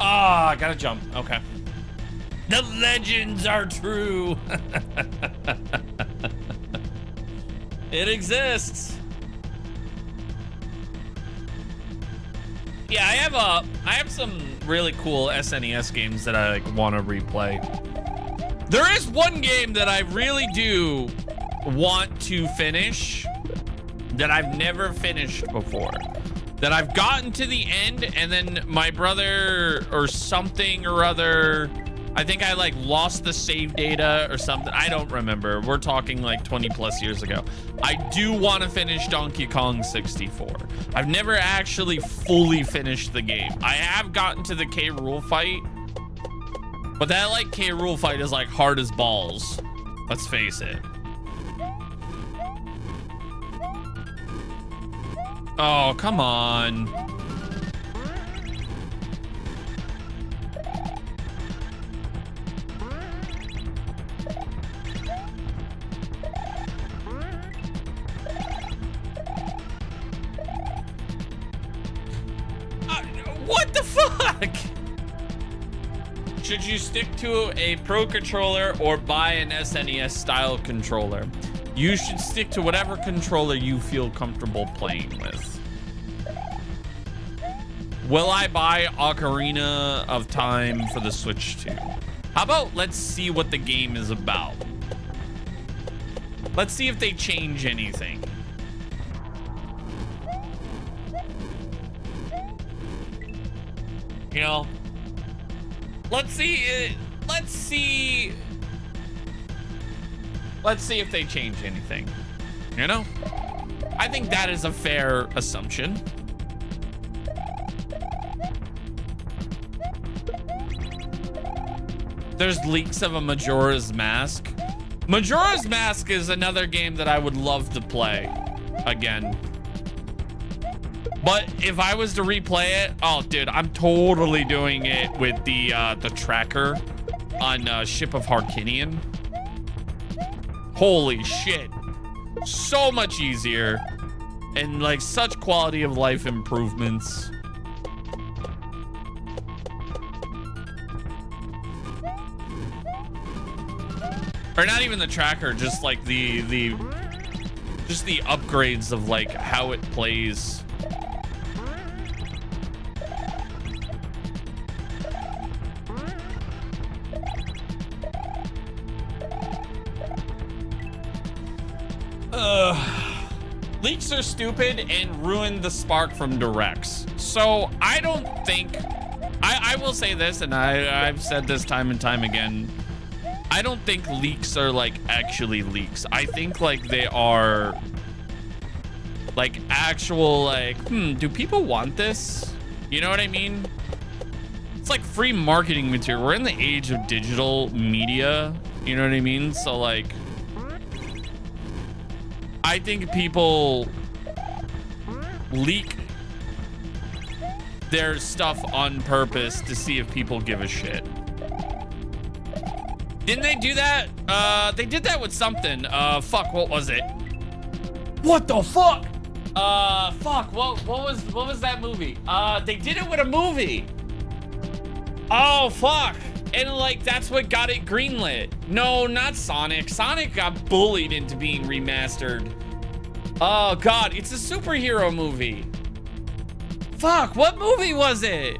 I gotta jump. Okay. The legends are true. It exists. Yeah, I have some really cool SNES games that I want to replay. There is one game that I really do want to finish that I've never finished before. That I've gotten to the end and then my brother or something or other, I think I like lost the save data or something. I don't remember. We're talking like 20 plus years ago. I do want to finish Donkey Kong 64. I've never actually fully finished the game. I have gotten to the K. Rool fight, but that like K. Rool fight is like hard as balls. Let's face it. Oh, come on. What the fuck? Should you stick to a Pro controller or buy an SNES style controller? You should stick to whatever controller you feel comfortable playing with. Will I buy Ocarina of Time for the Switch 2? How about let's see what the game is about. Let's see if they change anything. You know, let's see if they change anything. You know, I think that is a fair assumption. There's leaks of a Majora's Mask. Majora's Mask is another game that I would love to play again. But if I was to replay it, oh, dude, I'm totally doing it with the tracker on Ship of Harkinian. Holy shit. So much easier. And like such quality of life improvements. Or not even the tracker, just like the upgrades of like how it plays. Leaks are stupid and ruin the spark from directs. So I don't think, I will say this, and I've said this time and time again, I don't think leaks are like actually leaks. I think like they are like actual like, do people want this? You know what I mean? It's like free marketing material. We're in the age of digital media. You know what I mean? So like, I think people leak their stuff on purpose to see if people give a shit. Didn't they do that? They did that with something. Fuck, what was it? What the fuck? Fuck, what was that movie? They did it with a movie. Oh, fuck. And like, that's what got it greenlit. No, not Sonic. Sonic got bullied into being remastered. Oh God, it's a superhero movie. Fuck, what movie was it?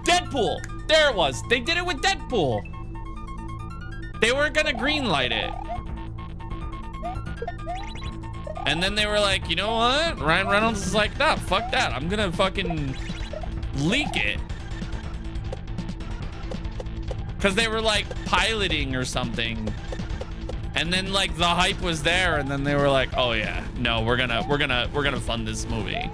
Deadpool. There it was. They did it with Deadpool. They weren't gonna greenlight it. And then they were like, you know what? Ryan Reynolds is like, nah, fuck that. I'm gonna fucking leak it. Cause they were like piloting or something. And then like the hype was there and then they were like, oh yeah, no, we're gonna fund this movie.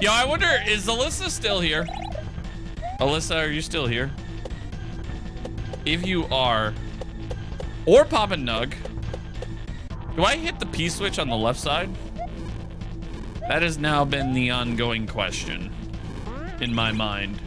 Yo, I wonder, is Alyssa still here? Alyssa, are you still here? If you are, or Papa Nug, do I hit the P switch on the left side? That has now been the ongoing question in my mind.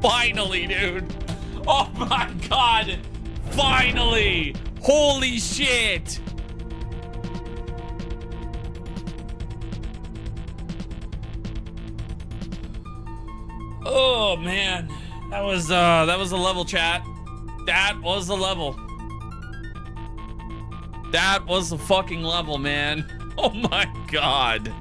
Finally, dude. Oh my God. Finally. Holy shit. Oh man. That was a level, chat. That was a level. That was a fucking level, man. Oh my God.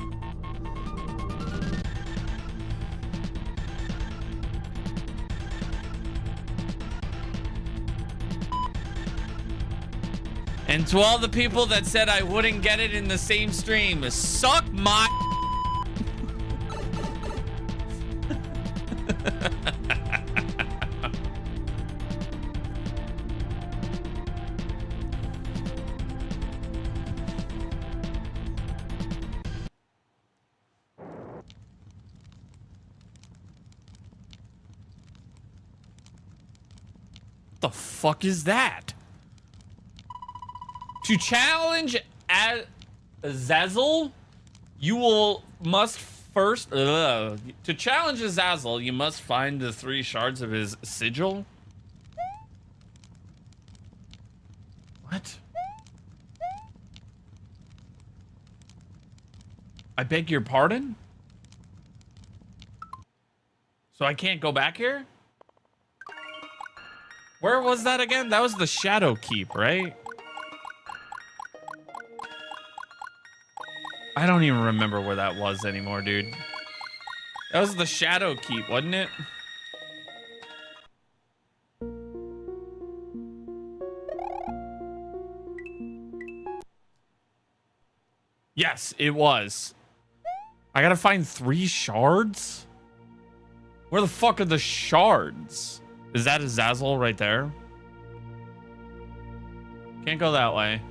And to all the people that said I wouldn't get it in the same stream, suck my... The fuck is that? To challenge Azazel, must first to challenge Azazel, you must find the 3 shards of his sigil. What? I beg your pardon? So I can't go back here? Where was that again? That was the Shadow Keep, right? I don't even remember where that was anymore, dude. That was the Shadow Keep, wasn't it? Yes, it was. I gotta find 3 shards? Where the fuck are the shards? Is that Azazel right there? Can't go that way.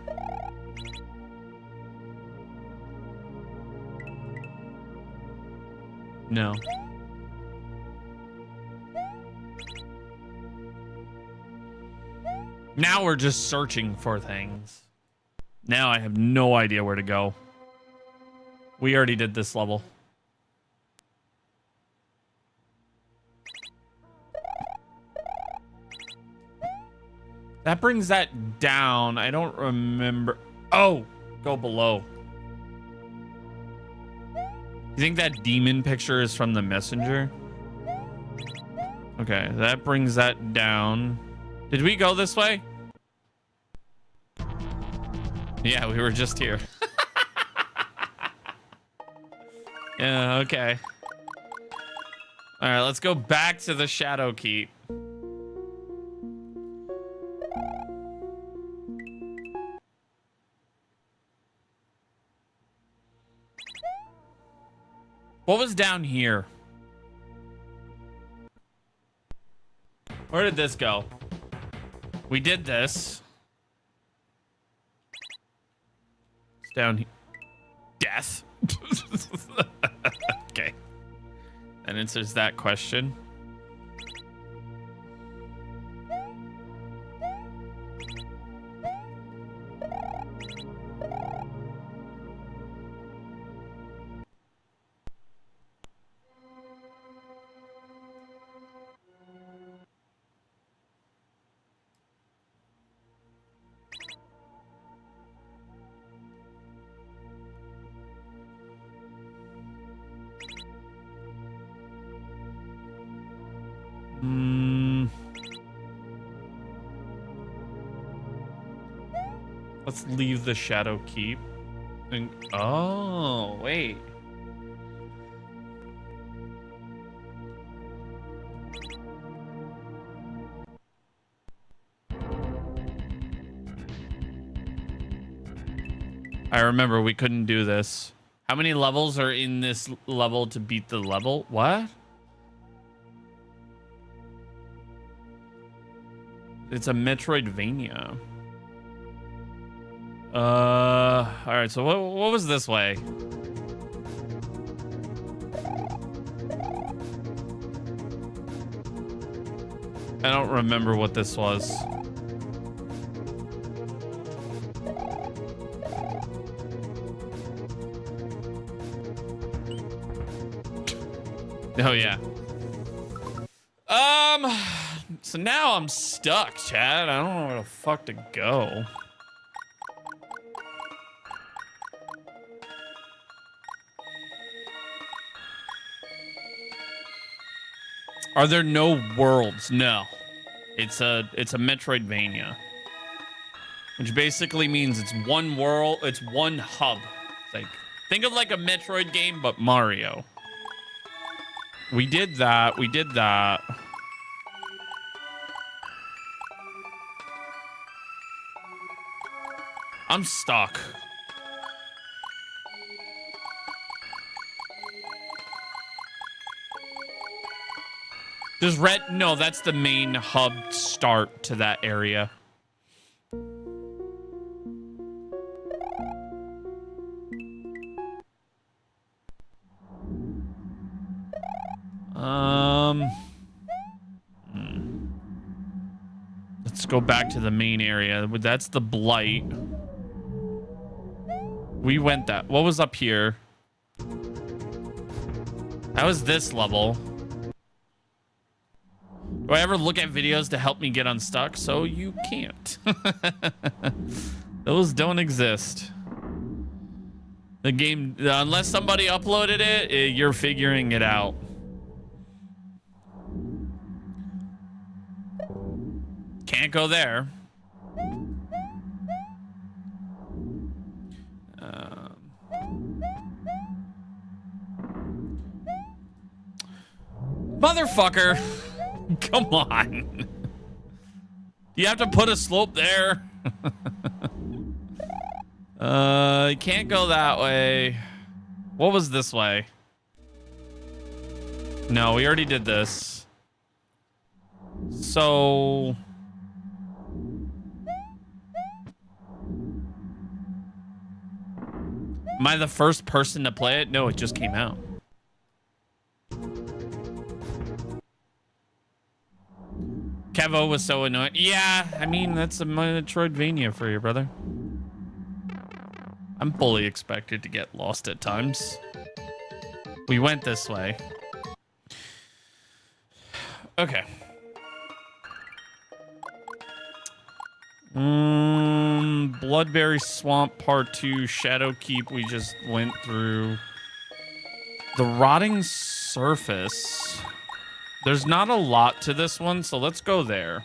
No. Now we're just searching for things. Now I have no idea where to go. We already did this level. That brings that down. I don't remember. Oh, go below. You think that demon picture is from the messenger? Okay, that brings that down. Did we go this way? Yeah, we were just here. Yeah, okay. All right, let's go back to the Shadow Keep. What was down here? Where did this go? We did this. It's down here. Death. Okay. That answers that question. Let's leave the Shadow Keep. And, oh, wait. I remember we couldn't do this. How many levels are in this level to beat the level? What? It's a Metroidvania. All right, so what was this way? I don't remember what this was. Oh, yeah. So now I'm stuck, Chad. I don't know where the fuck to go. Are there no worlds? No. It's a Metroidvania. Which basically means it's one world, it's one hub. It's like, think of like a Metroid game, but Mario. We did that. We did that. I'm stuck. Does red? No, that's the main hub start to that area. Let's go back to the main area. That's the blight. We went that. What was up here? That was this level. Do I ever look at videos to help me get unstuck? So you can't. Those don't exist. The game, unless somebody uploaded it, you're figuring it out. Can't go there. Motherfucker. Come on. You have to put a slope there. You can't go that way. What was this way? No, we already did this. So... Am I the first person to play it? No, it just came out. Kevo was so annoying. Yeah, I mean, that's a Metroidvania for you, brother. I'm fully expected to get lost at times. We went this way. Okay. Bloodberry Swamp Part 2, Shadowkeep we just went through. The Rotting Surface. There's not a lot to this one, so let's go there.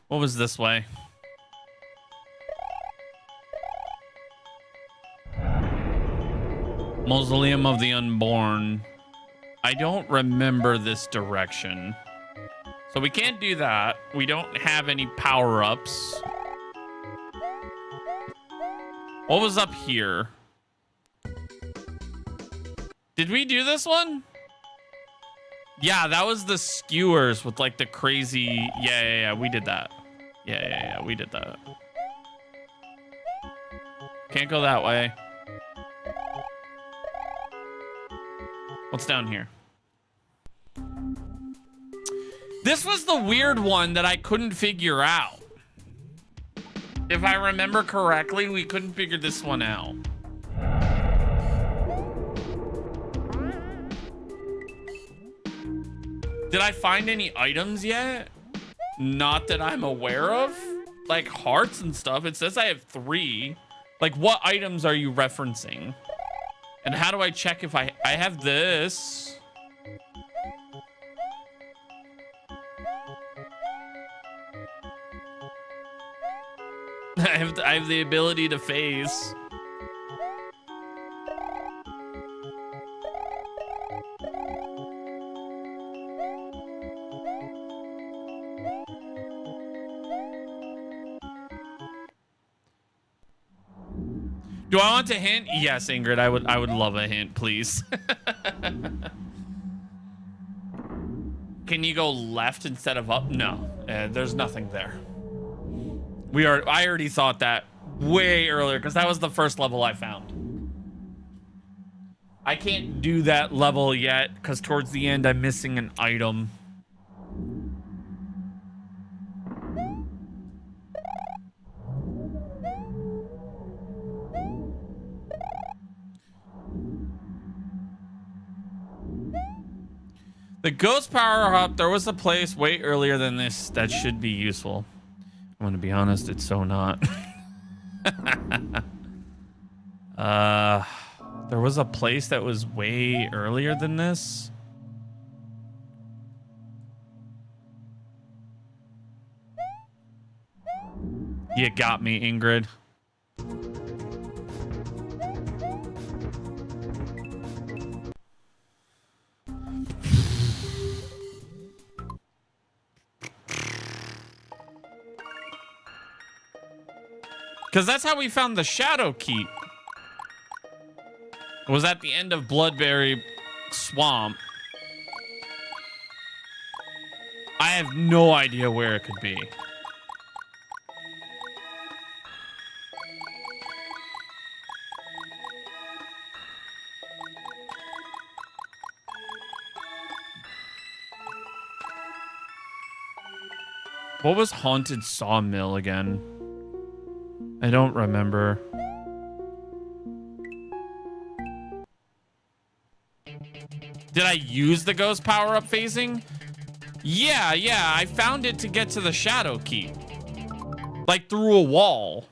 What was this way? Mausoleum of the Unborn. I don't remember this direction. So we can't do that. We don't have any power-ups. What was up here? Did we do this one? Yeah, that was the skewers with like the crazy... Yeah, we did that. Yeah, we did that. Can't go that way. What's down here? This was the weird one that I couldn't figure out. If I remember correctly, we couldn't figure this one out. Did I find any items yet? Not that I'm aware of. Like hearts and stuff. It says I have 3. Like what items are you referencing? And how do I check if I have this? I have the ability to phase. Do I want a hint? Yes, Ingrid, I would love a hint, please. Can you go left instead of up? No, there's nothing there. I already thought that way earlier because that was the first level I found. I can't do that level yet because towards the end I'm missing an item. The ghost power up, there was a place way earlier than this that should be useful. I'm gonna be honest, it's so not. There was a place that was way earlier than this. You got me, Ingrid. Because that's how we found the Shadow Keep. It was at the end of Bloodberry Swamp. I have no idea where it could be. What was Haunted Sawmill again? I don't remember. Did I use the ghost power-up phasing? Yeah, I found it to get to the Shadow Keep. Like through a wall.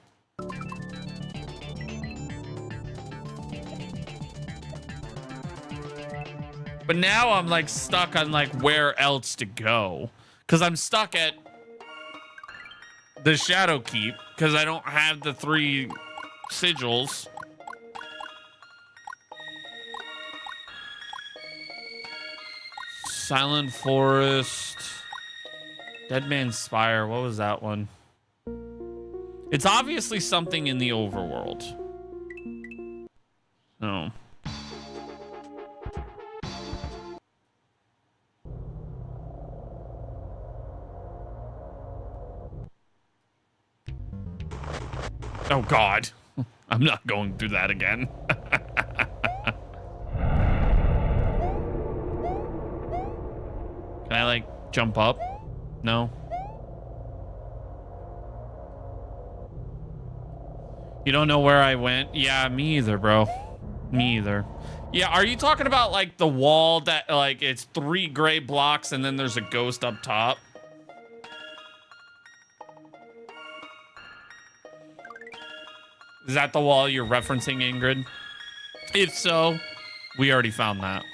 But now I'm like stuck on like where else to go. Because I'm stuck at the Shadow Keep because I don't have the 3 sigils. Silent Forest. Dead Man's Spire. What was that one? It's obviously something in the overworld. No. Oh, God. I'm not going through that again. Can I, like, jump up? No. You don't know where I went? Yeah, me either, bro. Me either. Yeah, are you talking about, like, the wall that, like, it's 3 gray blocks and then there's a ghost up top? Is that the wall you're referencing, Ingrid? If so, we already found that.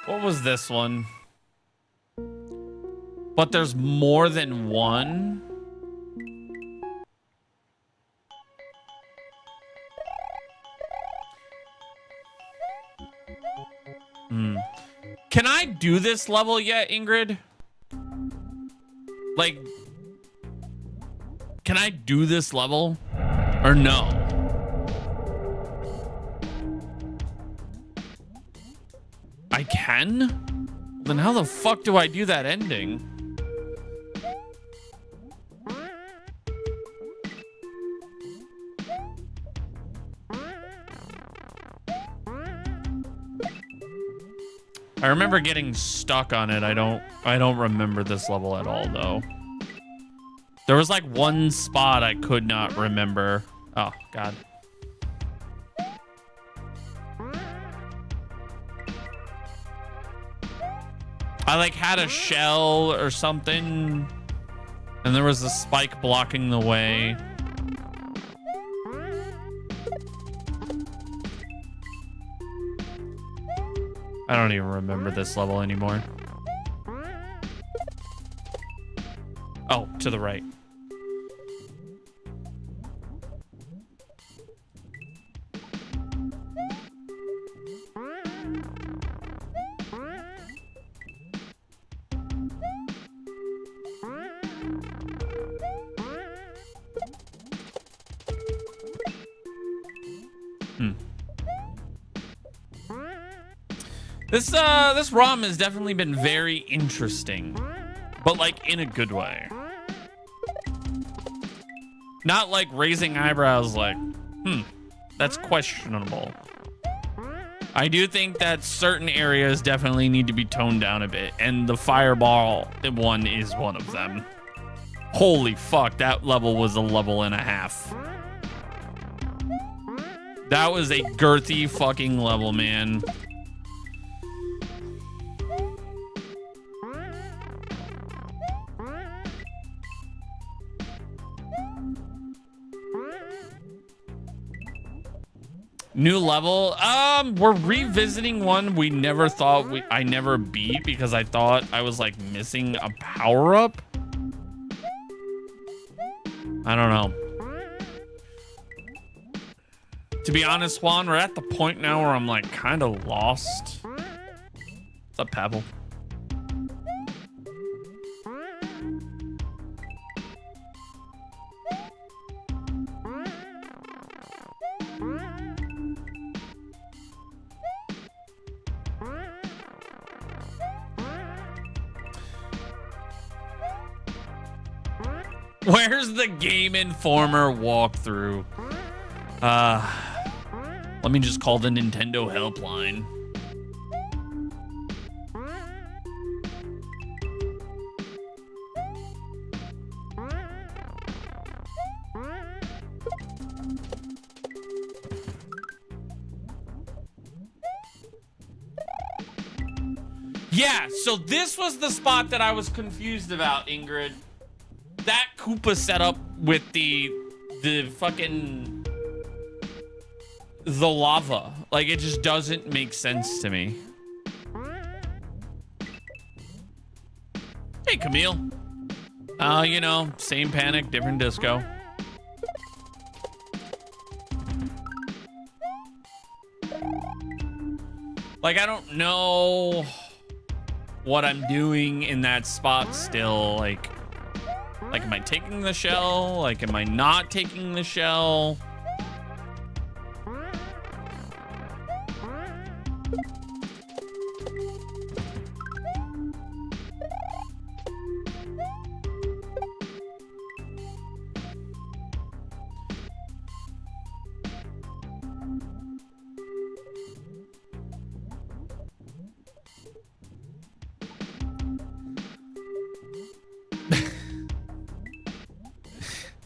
What was this one? But there's more than one? Can I do this level yet, Ingrid? Like, can I do this level or no? I can? Then how the fuck do I do that ending? I remember getting stuck on it. I don't remember this level at all though. There was like one spot I could not remember. Oh God. I like had a shell or something and there was a spike blocking the way. I don't even remember this level anymore. Oh, to the right. This ROM has definitely been very interesting, but like in a good way. Not like raising eyebrows like, that's questionable. I do think that certain areas definitely need to be toned down a bit, and the fireball one is one of them. Holy fuck, that level was a level and a half. That was a girthy fucking level, man. New level. We're revisiting one we never thought I never beat because I thought I was like missing a power-up. I don't know. To be honest, Juan, we're at the point now where I'm like kind of lost. What's up, Pavel? Where's the Game Informer walkthrough? Let me just call the Nintendo helpline. Yeah, so this was the spot that I was confused about, Ingrid. That Koopa setup with the fucking the lava, like it just doesn't make sense to me. Hey, Camille. You know, same panic, different disco. Like, I don't know what I'm doing in that spot still. Like, am I taking the shell? Like, am I not taking the shell?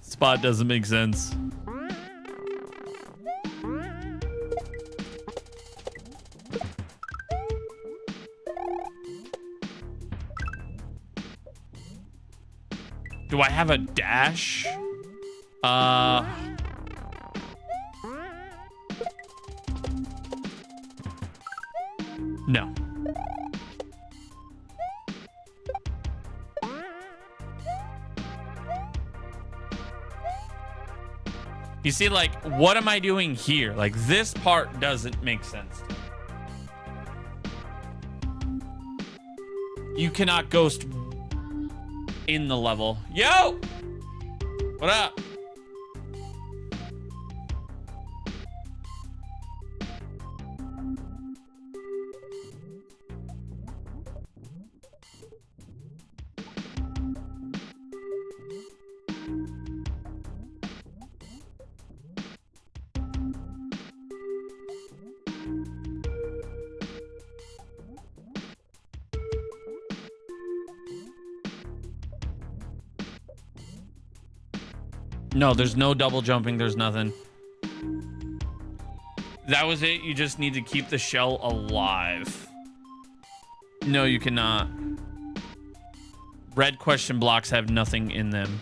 Spot doesn't make sense. Do I have a dash? No. You see, like, what am I doing here? Like, this part doesn't make sense to me. You cannot ghost in the level. Yo! What up? No, there's no double jumping. There's nothing. That was it. You just need to keep the shell alive. No, you cannot. Red question blocks have nothing in them.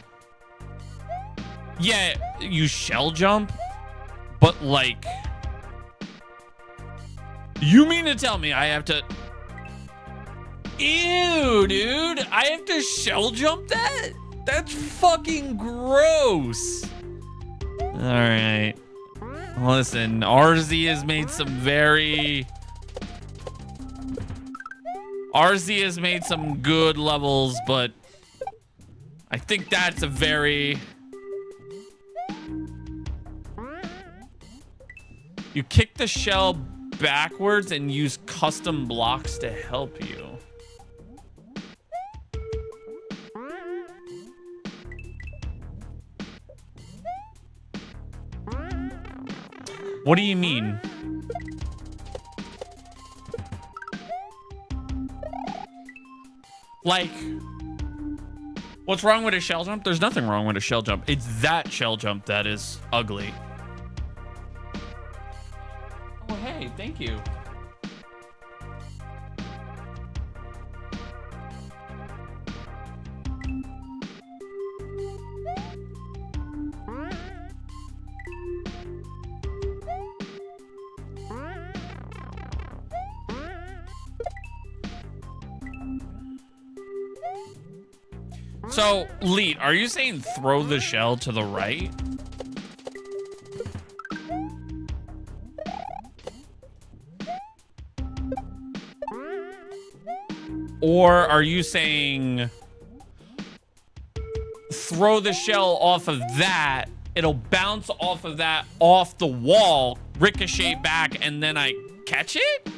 Yeah, you shell jump, but like... You mean to tell me I have to... Ew, dude. I have to shell jump that? That's fucking gross. All right. Listen, RZ has made some very... RZ has made some good levels, but I think that's a very... You kick the shell backwards and use custom blocks to help you. What do you mean? Like, what's wrong with a shell jump? There's nothing wrong with a shell jump. It's that shell jump that is ugly. Oh, hey, thank you. So, Leet, are you saying throw the shell to the right? Or are you saying throw the shell off of that, it'll bounce off of that off the wall, ricochet back, and then I catch it?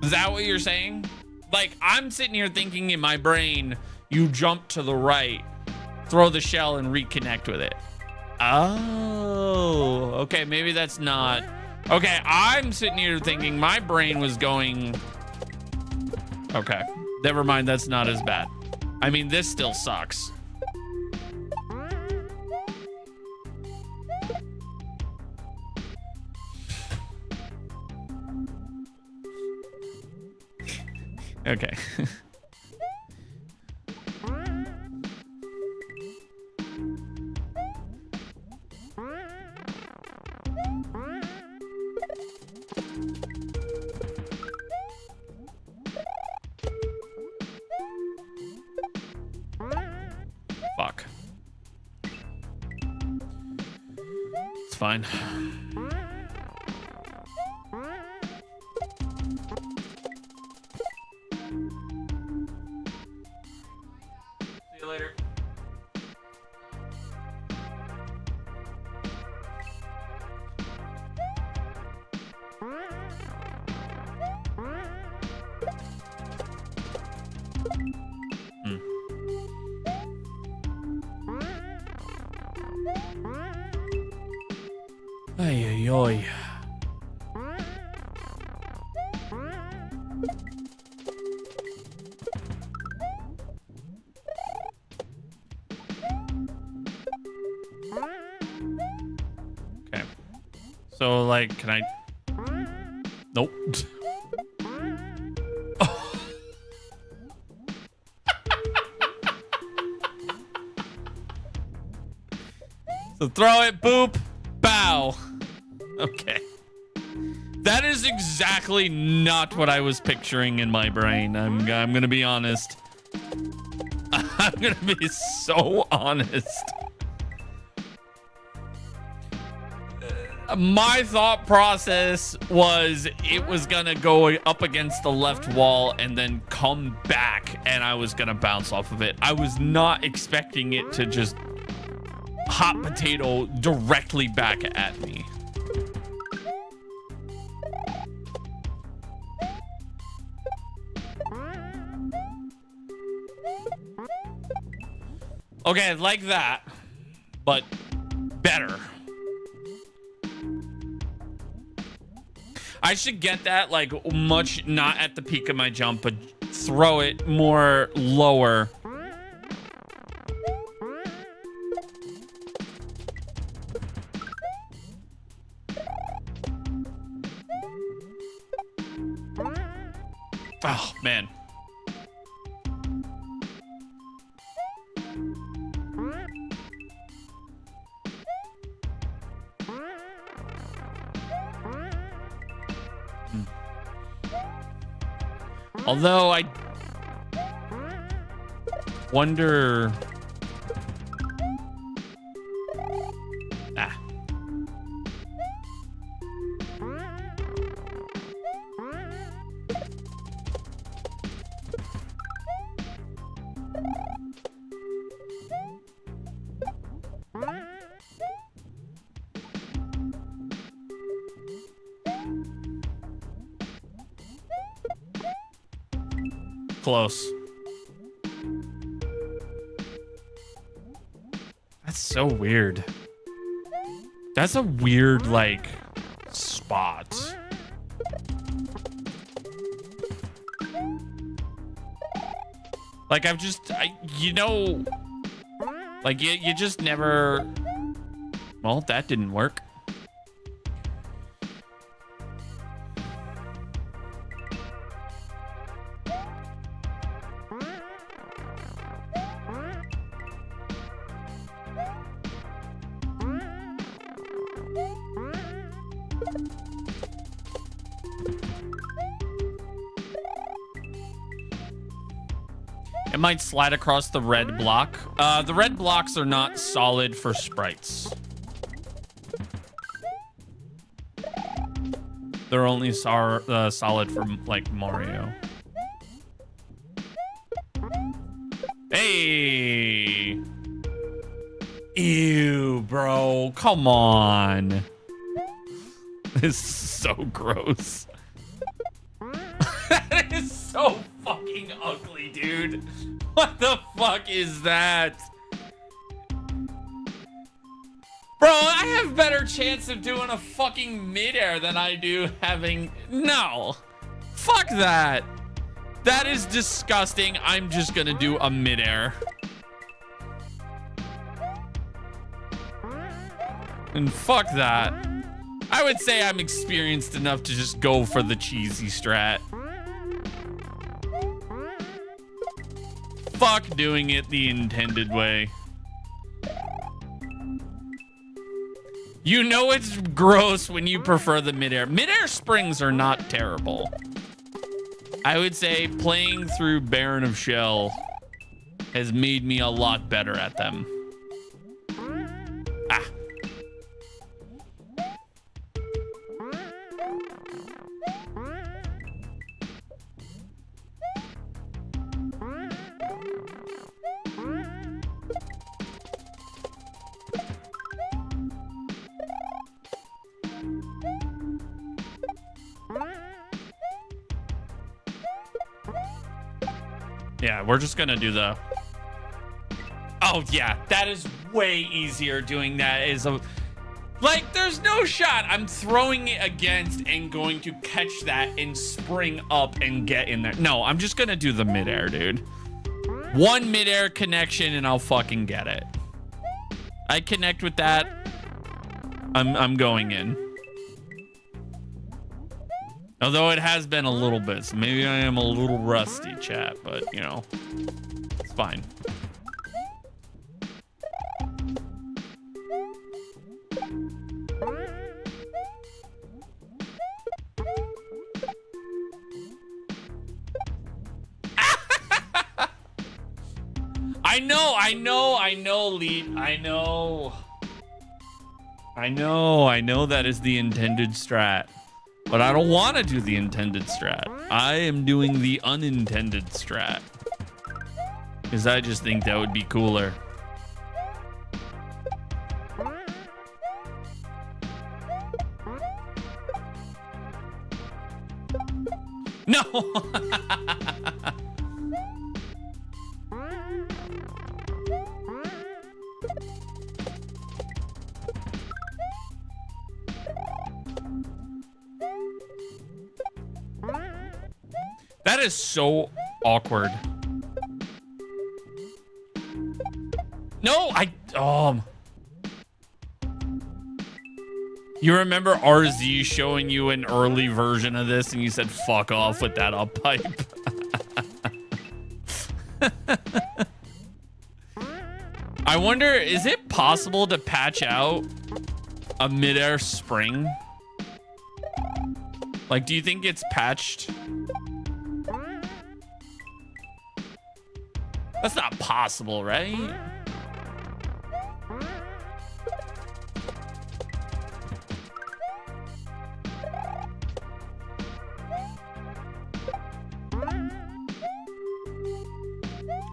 Is that what you're saying? Like, I'm sitting here thinking in my brain, you jump to the right, throw the shell, and reconnect with it. Oh, okay, maybe that's not. Okay, I'm sitting here thinking my brain was going. Okay, never mind, that's not as bad. I mean, this still sucks. Okay. Fuck. It's fine. Later. Ay, ay, ay. Okay. So, like, can I? Nope. So throw it, boop, bow. Okay. That is exactly not what I was picturing in my brain. I'm gonna be honest. I'm gonna be so honest. My thought process was it was gonna go up against the left wall and then come back, and I was gonna bounce off of it. I was not expecting it to just hot potato directly back at me. Okay, like that, but better. I should get that, like, much, not at the peak of my jump, but throw it more lower. Oh, man. Although I wonder. Ah. Close. That's so weird. That's a weird, like, spot. Like you know, like you just never. Well, that didn't work. It might slide across the red block. The red blocks are not solid for sprites. They're only solid for, like, Mario. Hey! Ew, bro. Come on. This is so gross. That is so fucking ugly, dude. What the fuck is that? Bro, I have better chance of doing a fucking midair than I do having... No. Fuck that. That is disgusting. I'm just gonna do a midair. And fuck that. I would say I'm experienced enough to just go for the cheesy strat. Fuck doing it the intended way. You know it's gross when you prefer the midair. Midair springs are not terrible. I would say playing through Baron of Shell has made me a lot better at them. Ah. Yeah, we're just gonna do the... Oh yeah, that is way easier doing that. Like, there's no shot I'm throwing it against and going to catch that and spring up and get in there. No, I'm just gonna do the midair, dude. One midair connection and I'll fucking get it. I connect with that. I'm going in. Although it has been a little bit, so maybe I am a little rusty, chat, but, you know, it's fine. I know, Lead. I know that is the intended strat. But I don't want to do the intended strat. I am doing the unintended strat. Because I just think that would be cooler. No! That is so awkward. No, you remember RZ showing you an early version of this and you said fuck off with that up pipe? I wonder, is it possible to patch out a midair spring? Like, do you think it's patched? That's not possible, right?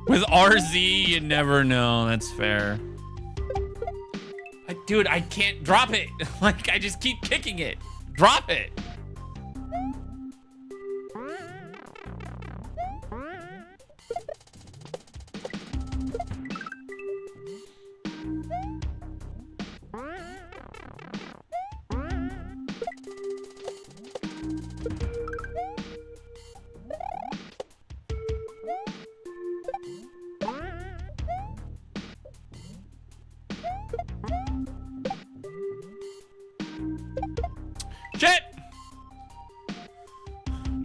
With RZ, you never know. That's fair. Dude, I can't drop it. Like, I just keep kicking it. Drop it.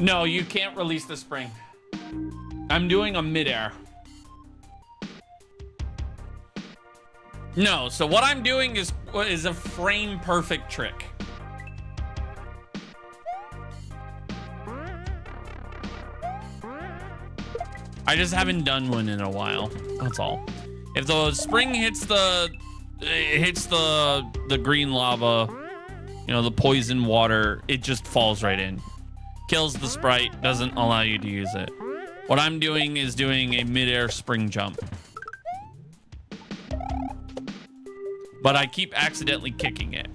No, you can't release the spring. I'm doing a midair. No, so what I'm doing is a frame perfect trick. I just haven't done one in a while. That's all. If the spring hits the green lava, you know, the poison water, it just falls right in. Kills the sprite, doesn't allow you to use it. What I'm doing is doing a midair spring jump. But I keep accidentally kicking it.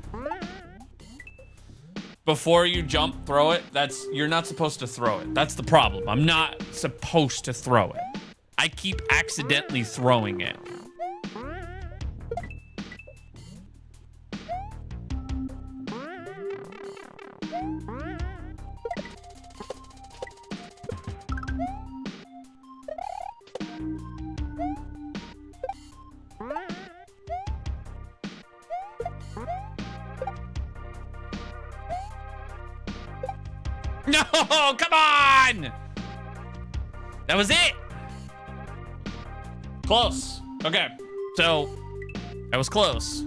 Before you jump, throw it. You're not supposed to throw it. That's the problem. I'm not supposed to throw it. I keep accidentally throwing it. No, come on! That was it! Close. Okay, so that was close.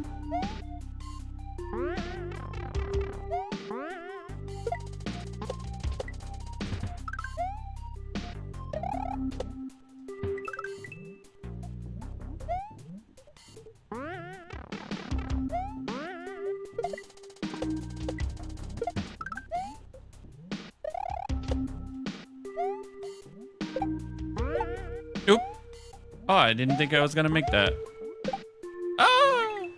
Oop. Oh, I didn't think I was gonna make that. Oh!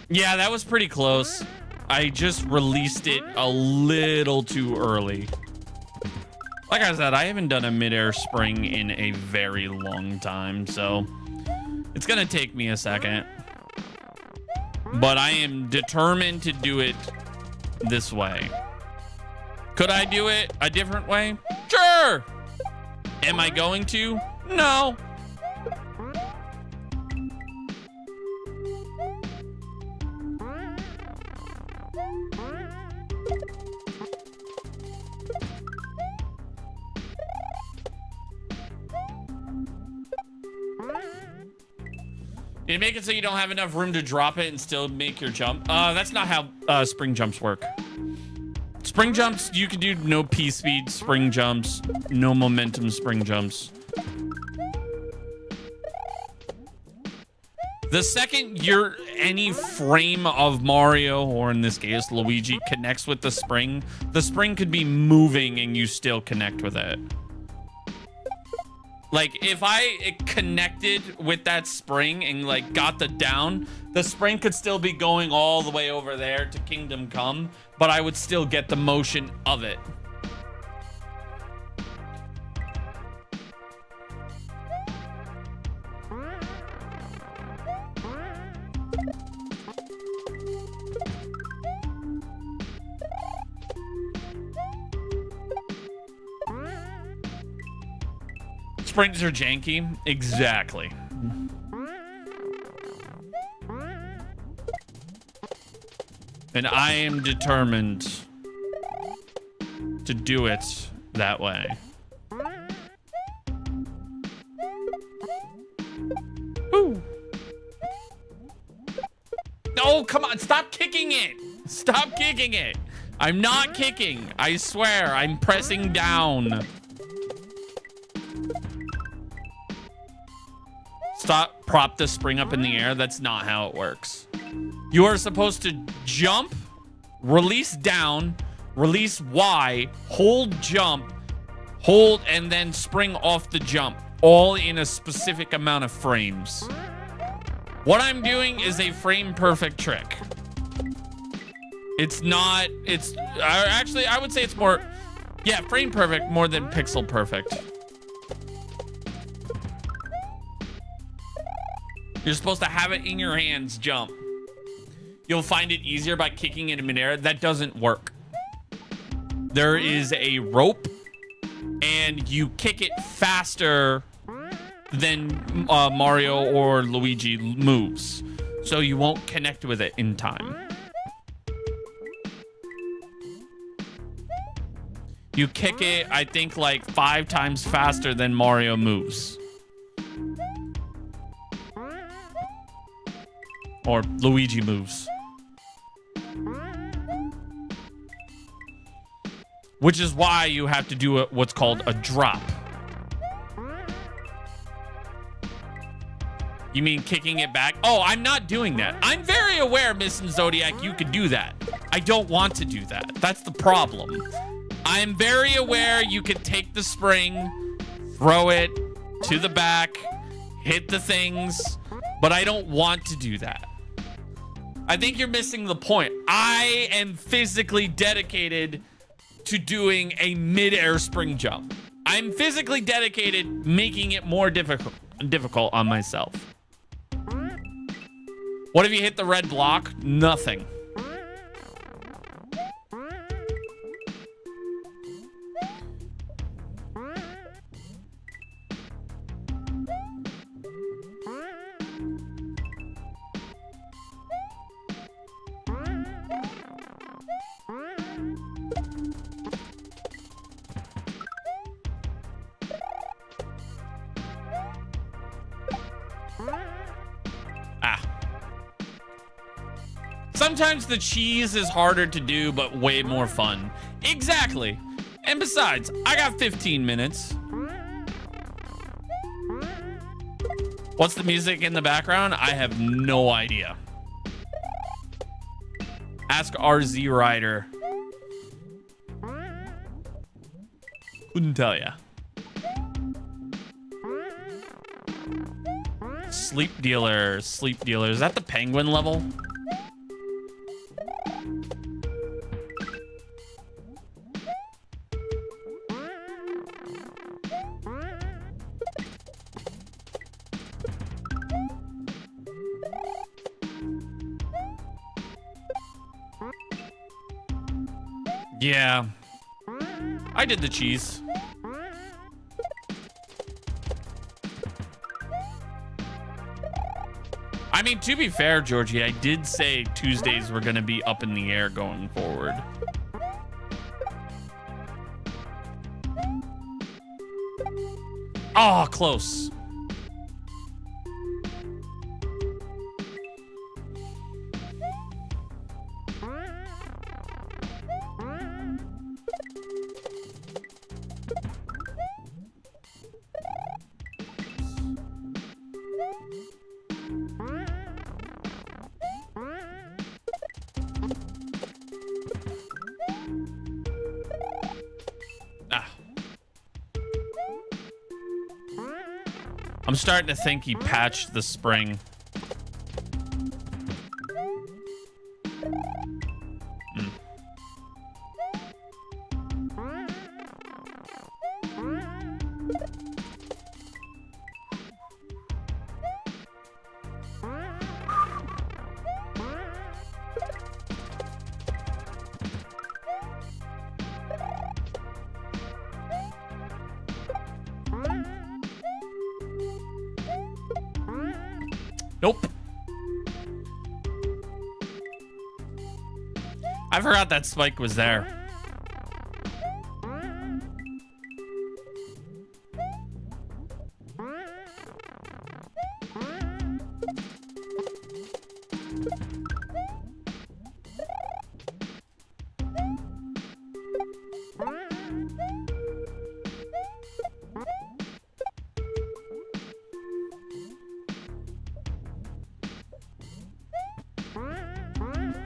Yeah, that was pretty close. I just released it a little too early. Like I said, I haven't done a midair spring in a very long time, so it's gonna take me a second. But I am determined to do it this way. Could I do it a different way? Sure! Am I going to? No. Did it make it so you don't have enough room to drop it and still make your jump? That's not how spring jumps work. Spring jumps, you can do no P-speed spring jumps, no momentum spring jumps. The second any frame of Mario, or in this case Luigi, connects with the spring could be moving and you still connect with it. Like if I connected with that spring and like got the down, the spring could still be going all the way over there to Kingdom Come, but I would still get the motion of it. Springs are janky. Exactly. And I am determined to do it that way. Ooh. No, come on. Stop kicking it. Stop kicking it. I'm not kicking. I swear. I'm pressing down. Stop. Prop the spring up in the air. That's not how it works. You are supposed to jump, release down, release Y, hold jump, hold, and then spring off the jump, all in a specific amount of frames. What I'm doing is a frame perfect trick. It's not, actually, I would say it's more, yeah, frame perfect more than pixel perfect. You're supposed to have it in your hands, jump. You'll find it easier by kicking it in midair. That doesn't work. There is a rope, and you kick it faster than Mario or Luigi moves, so you won't connect with it in time. You kick it, I think, like 5 times faster than Mario moves. Or Luigi moves. Which is why you have to do what's called a drop. You mean kicking it back? Oh, I'm not doing that. I'm very aware, Miss Zodiac, you could do that. I don't want to do that. That's the problem. I'm very aware you could take the spring, throw it to the back, hit the things, but I don't want to do that. I think you're missing the point. I am physically dedicated to doing a mid-air spring jump. I'm physically dedicated making it more difficult on myself. What if you hit the red block? Nothing. Sometimes the cheese is harder to do, but way more fun. Exactly. And besides, I got 15 minutes. What's the music in the background? I have no idea. Ask RZrider. Couldn't tell ya. Sleep dealer, sleep dealer. Is that the penguin level? Yeah, I did the cheese. I mean, to be fair, Georgie, I did say Tuesdays were going to be up in the air going forward. Oh, close. I'm starting to think he patched the spring. Nope. I forgot that spike was there.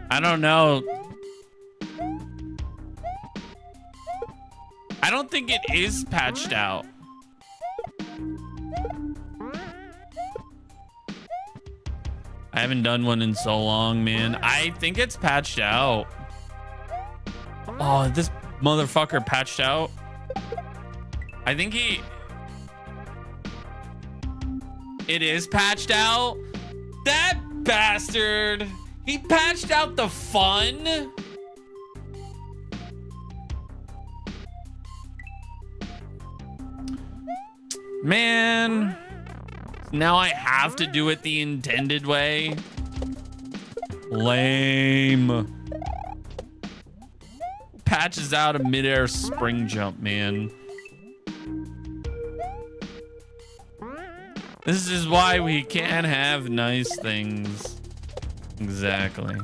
I don't know. I don't think it is patched out. I haven't done one in so long, man. I think it's patched out. Oh, this motherfucker patched out. I think it is patched out. That bastard. He patched out the fun. Man. Now I have to do it the intended way. Lame. patches out a midair spring jump, man. This is why we can't have nice things. Exactly.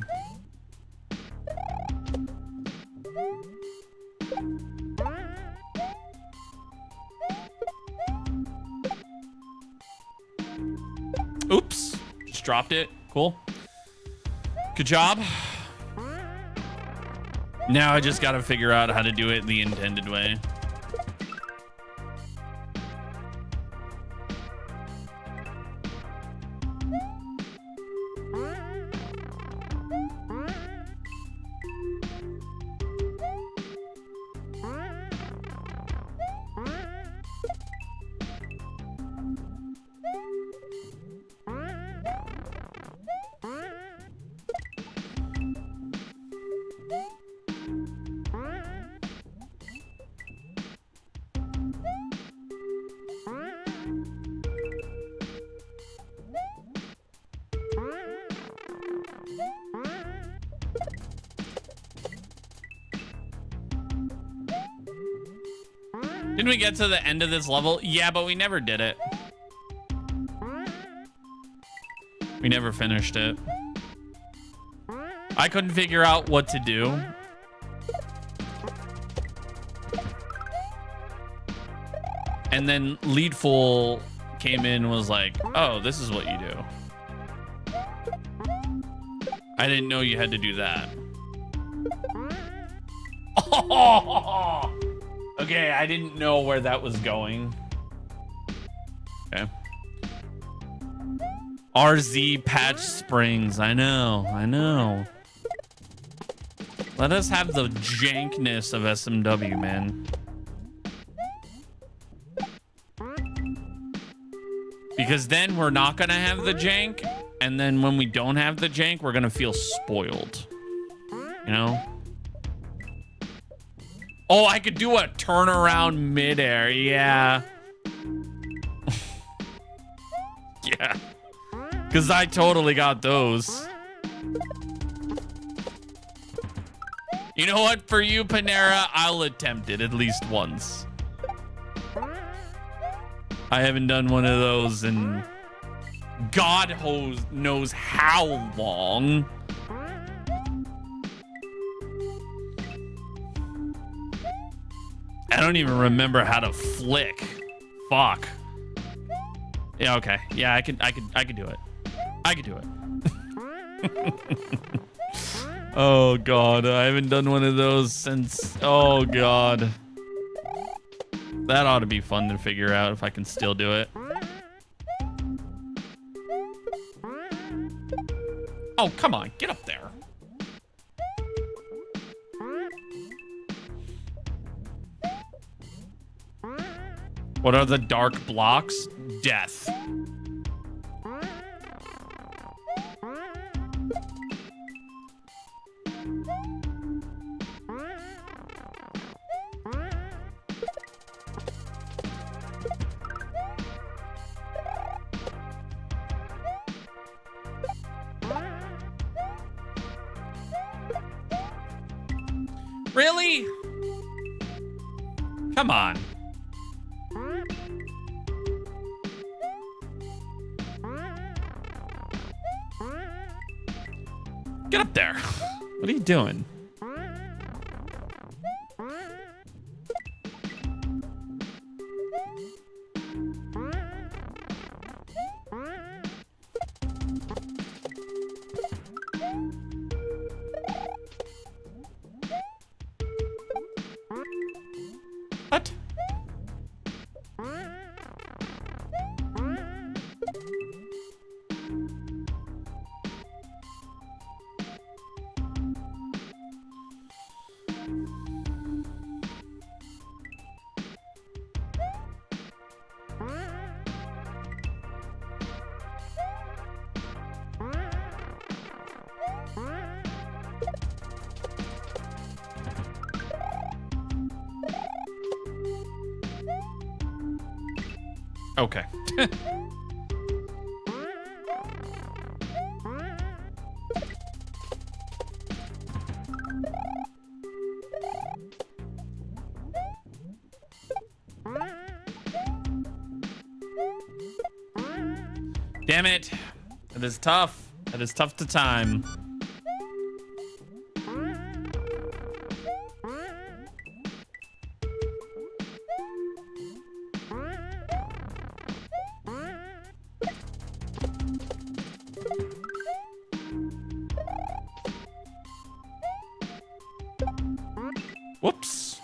Oops. Just dropped it. Cool. Good job. Now I just gotta figure out how to do it the intended way. Didn't we get to the end of this level? Yeah, but we never did it. We never finished it. I couldn't figure out what to do. And then Leadful came in and was like, oh, this is what you do. I didn't know you had to do that. Oh! Okay, I didn't know where that was going. Okay. RZ patch springs. I know. Let us have the jankness of SMW, man. Because then we're not gonna have the jank, and then when we don't have the jank, we're gonna feel spoiled. You know? Oh, I could do a turnaround midair. Yeah. Yeah. Because I totally got those. You know what? For you, Panera, I'll attempt it at least once. I haven't done one of those in God knows how long. I don't even remember how to flick. Fuck. Yeah, okay. Yeah, I could do it. I could do it. Oh God, I haven't done one of those since, oh God. That ought to be fun to figure out if I can still do it. Oh, come on, get up there. What are the dark blocks? Death. Really? Come on. Get up there. What are you doing? What? Okay. Damn it. That is tough. That is tough to time. Whoops.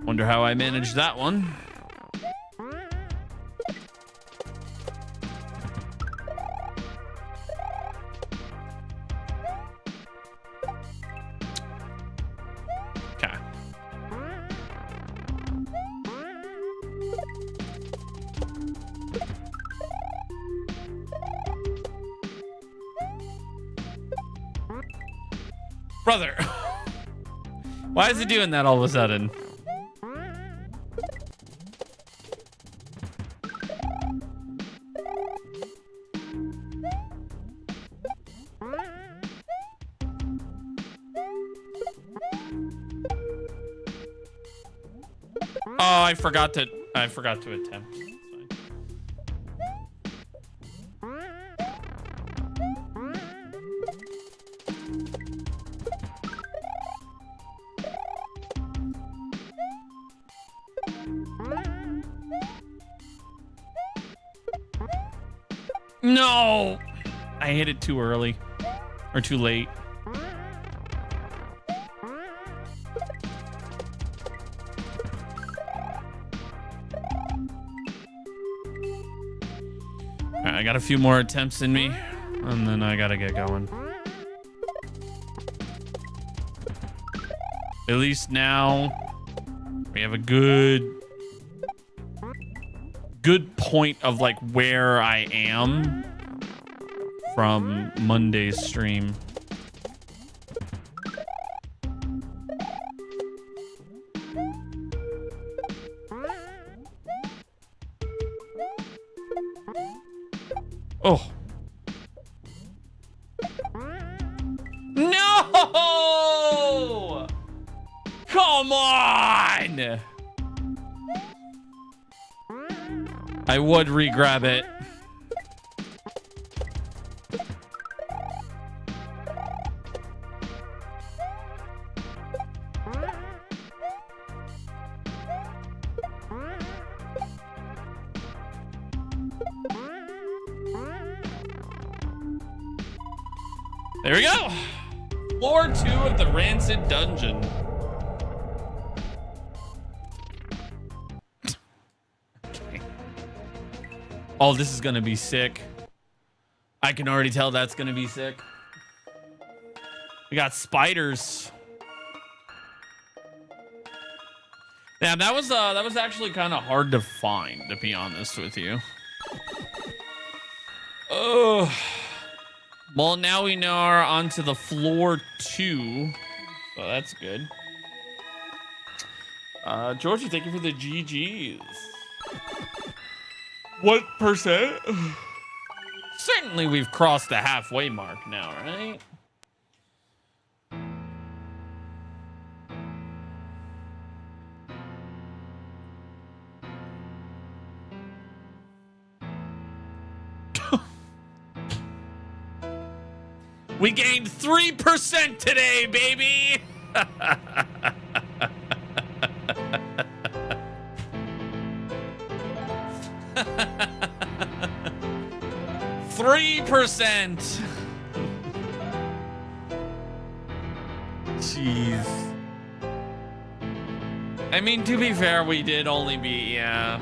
Wonder how I managed that one. Okay. Brother. Why is it doing that all of a sudden? Oh, I forgot to attempt. That's fine. No! I hit it too early. Or too late. Alright, I got a few more attempts in me. And then I gotta get going. At least now we have a good point of like where I am from Monday's stream. Oh. No! Come on! I would re-grab it. There we go. Floor 2 of the Rancid Dungeon. Okay. Oh, this is gonna be sick. I can already tell that's gonna be sick. We got spiders. Yeah, that was actually kind of hard to find, to be honest with you. Oh. Well, now we are on to the floor 2. So that's good. Georgie, thank you for the GGs. What percent? Certainly we've crossed the halfway mark now, right? We gained 3% today, baby. 3%. Jeez. I mean, to be fair, we did only be, yeah.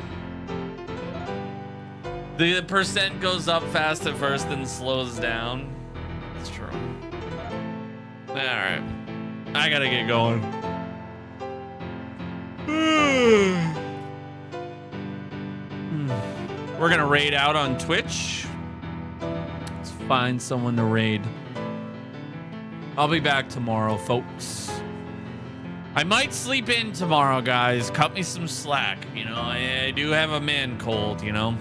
The percent goes up fast at first and slows down. That's true. All right. I gotta get going. We're gonna raid out on Twitch. Let's find someone to raid. I'll be back tomorrow, folks. I might sleep in tomorrow, guys. Cut me some slack. You know, I do have a man cold, you know.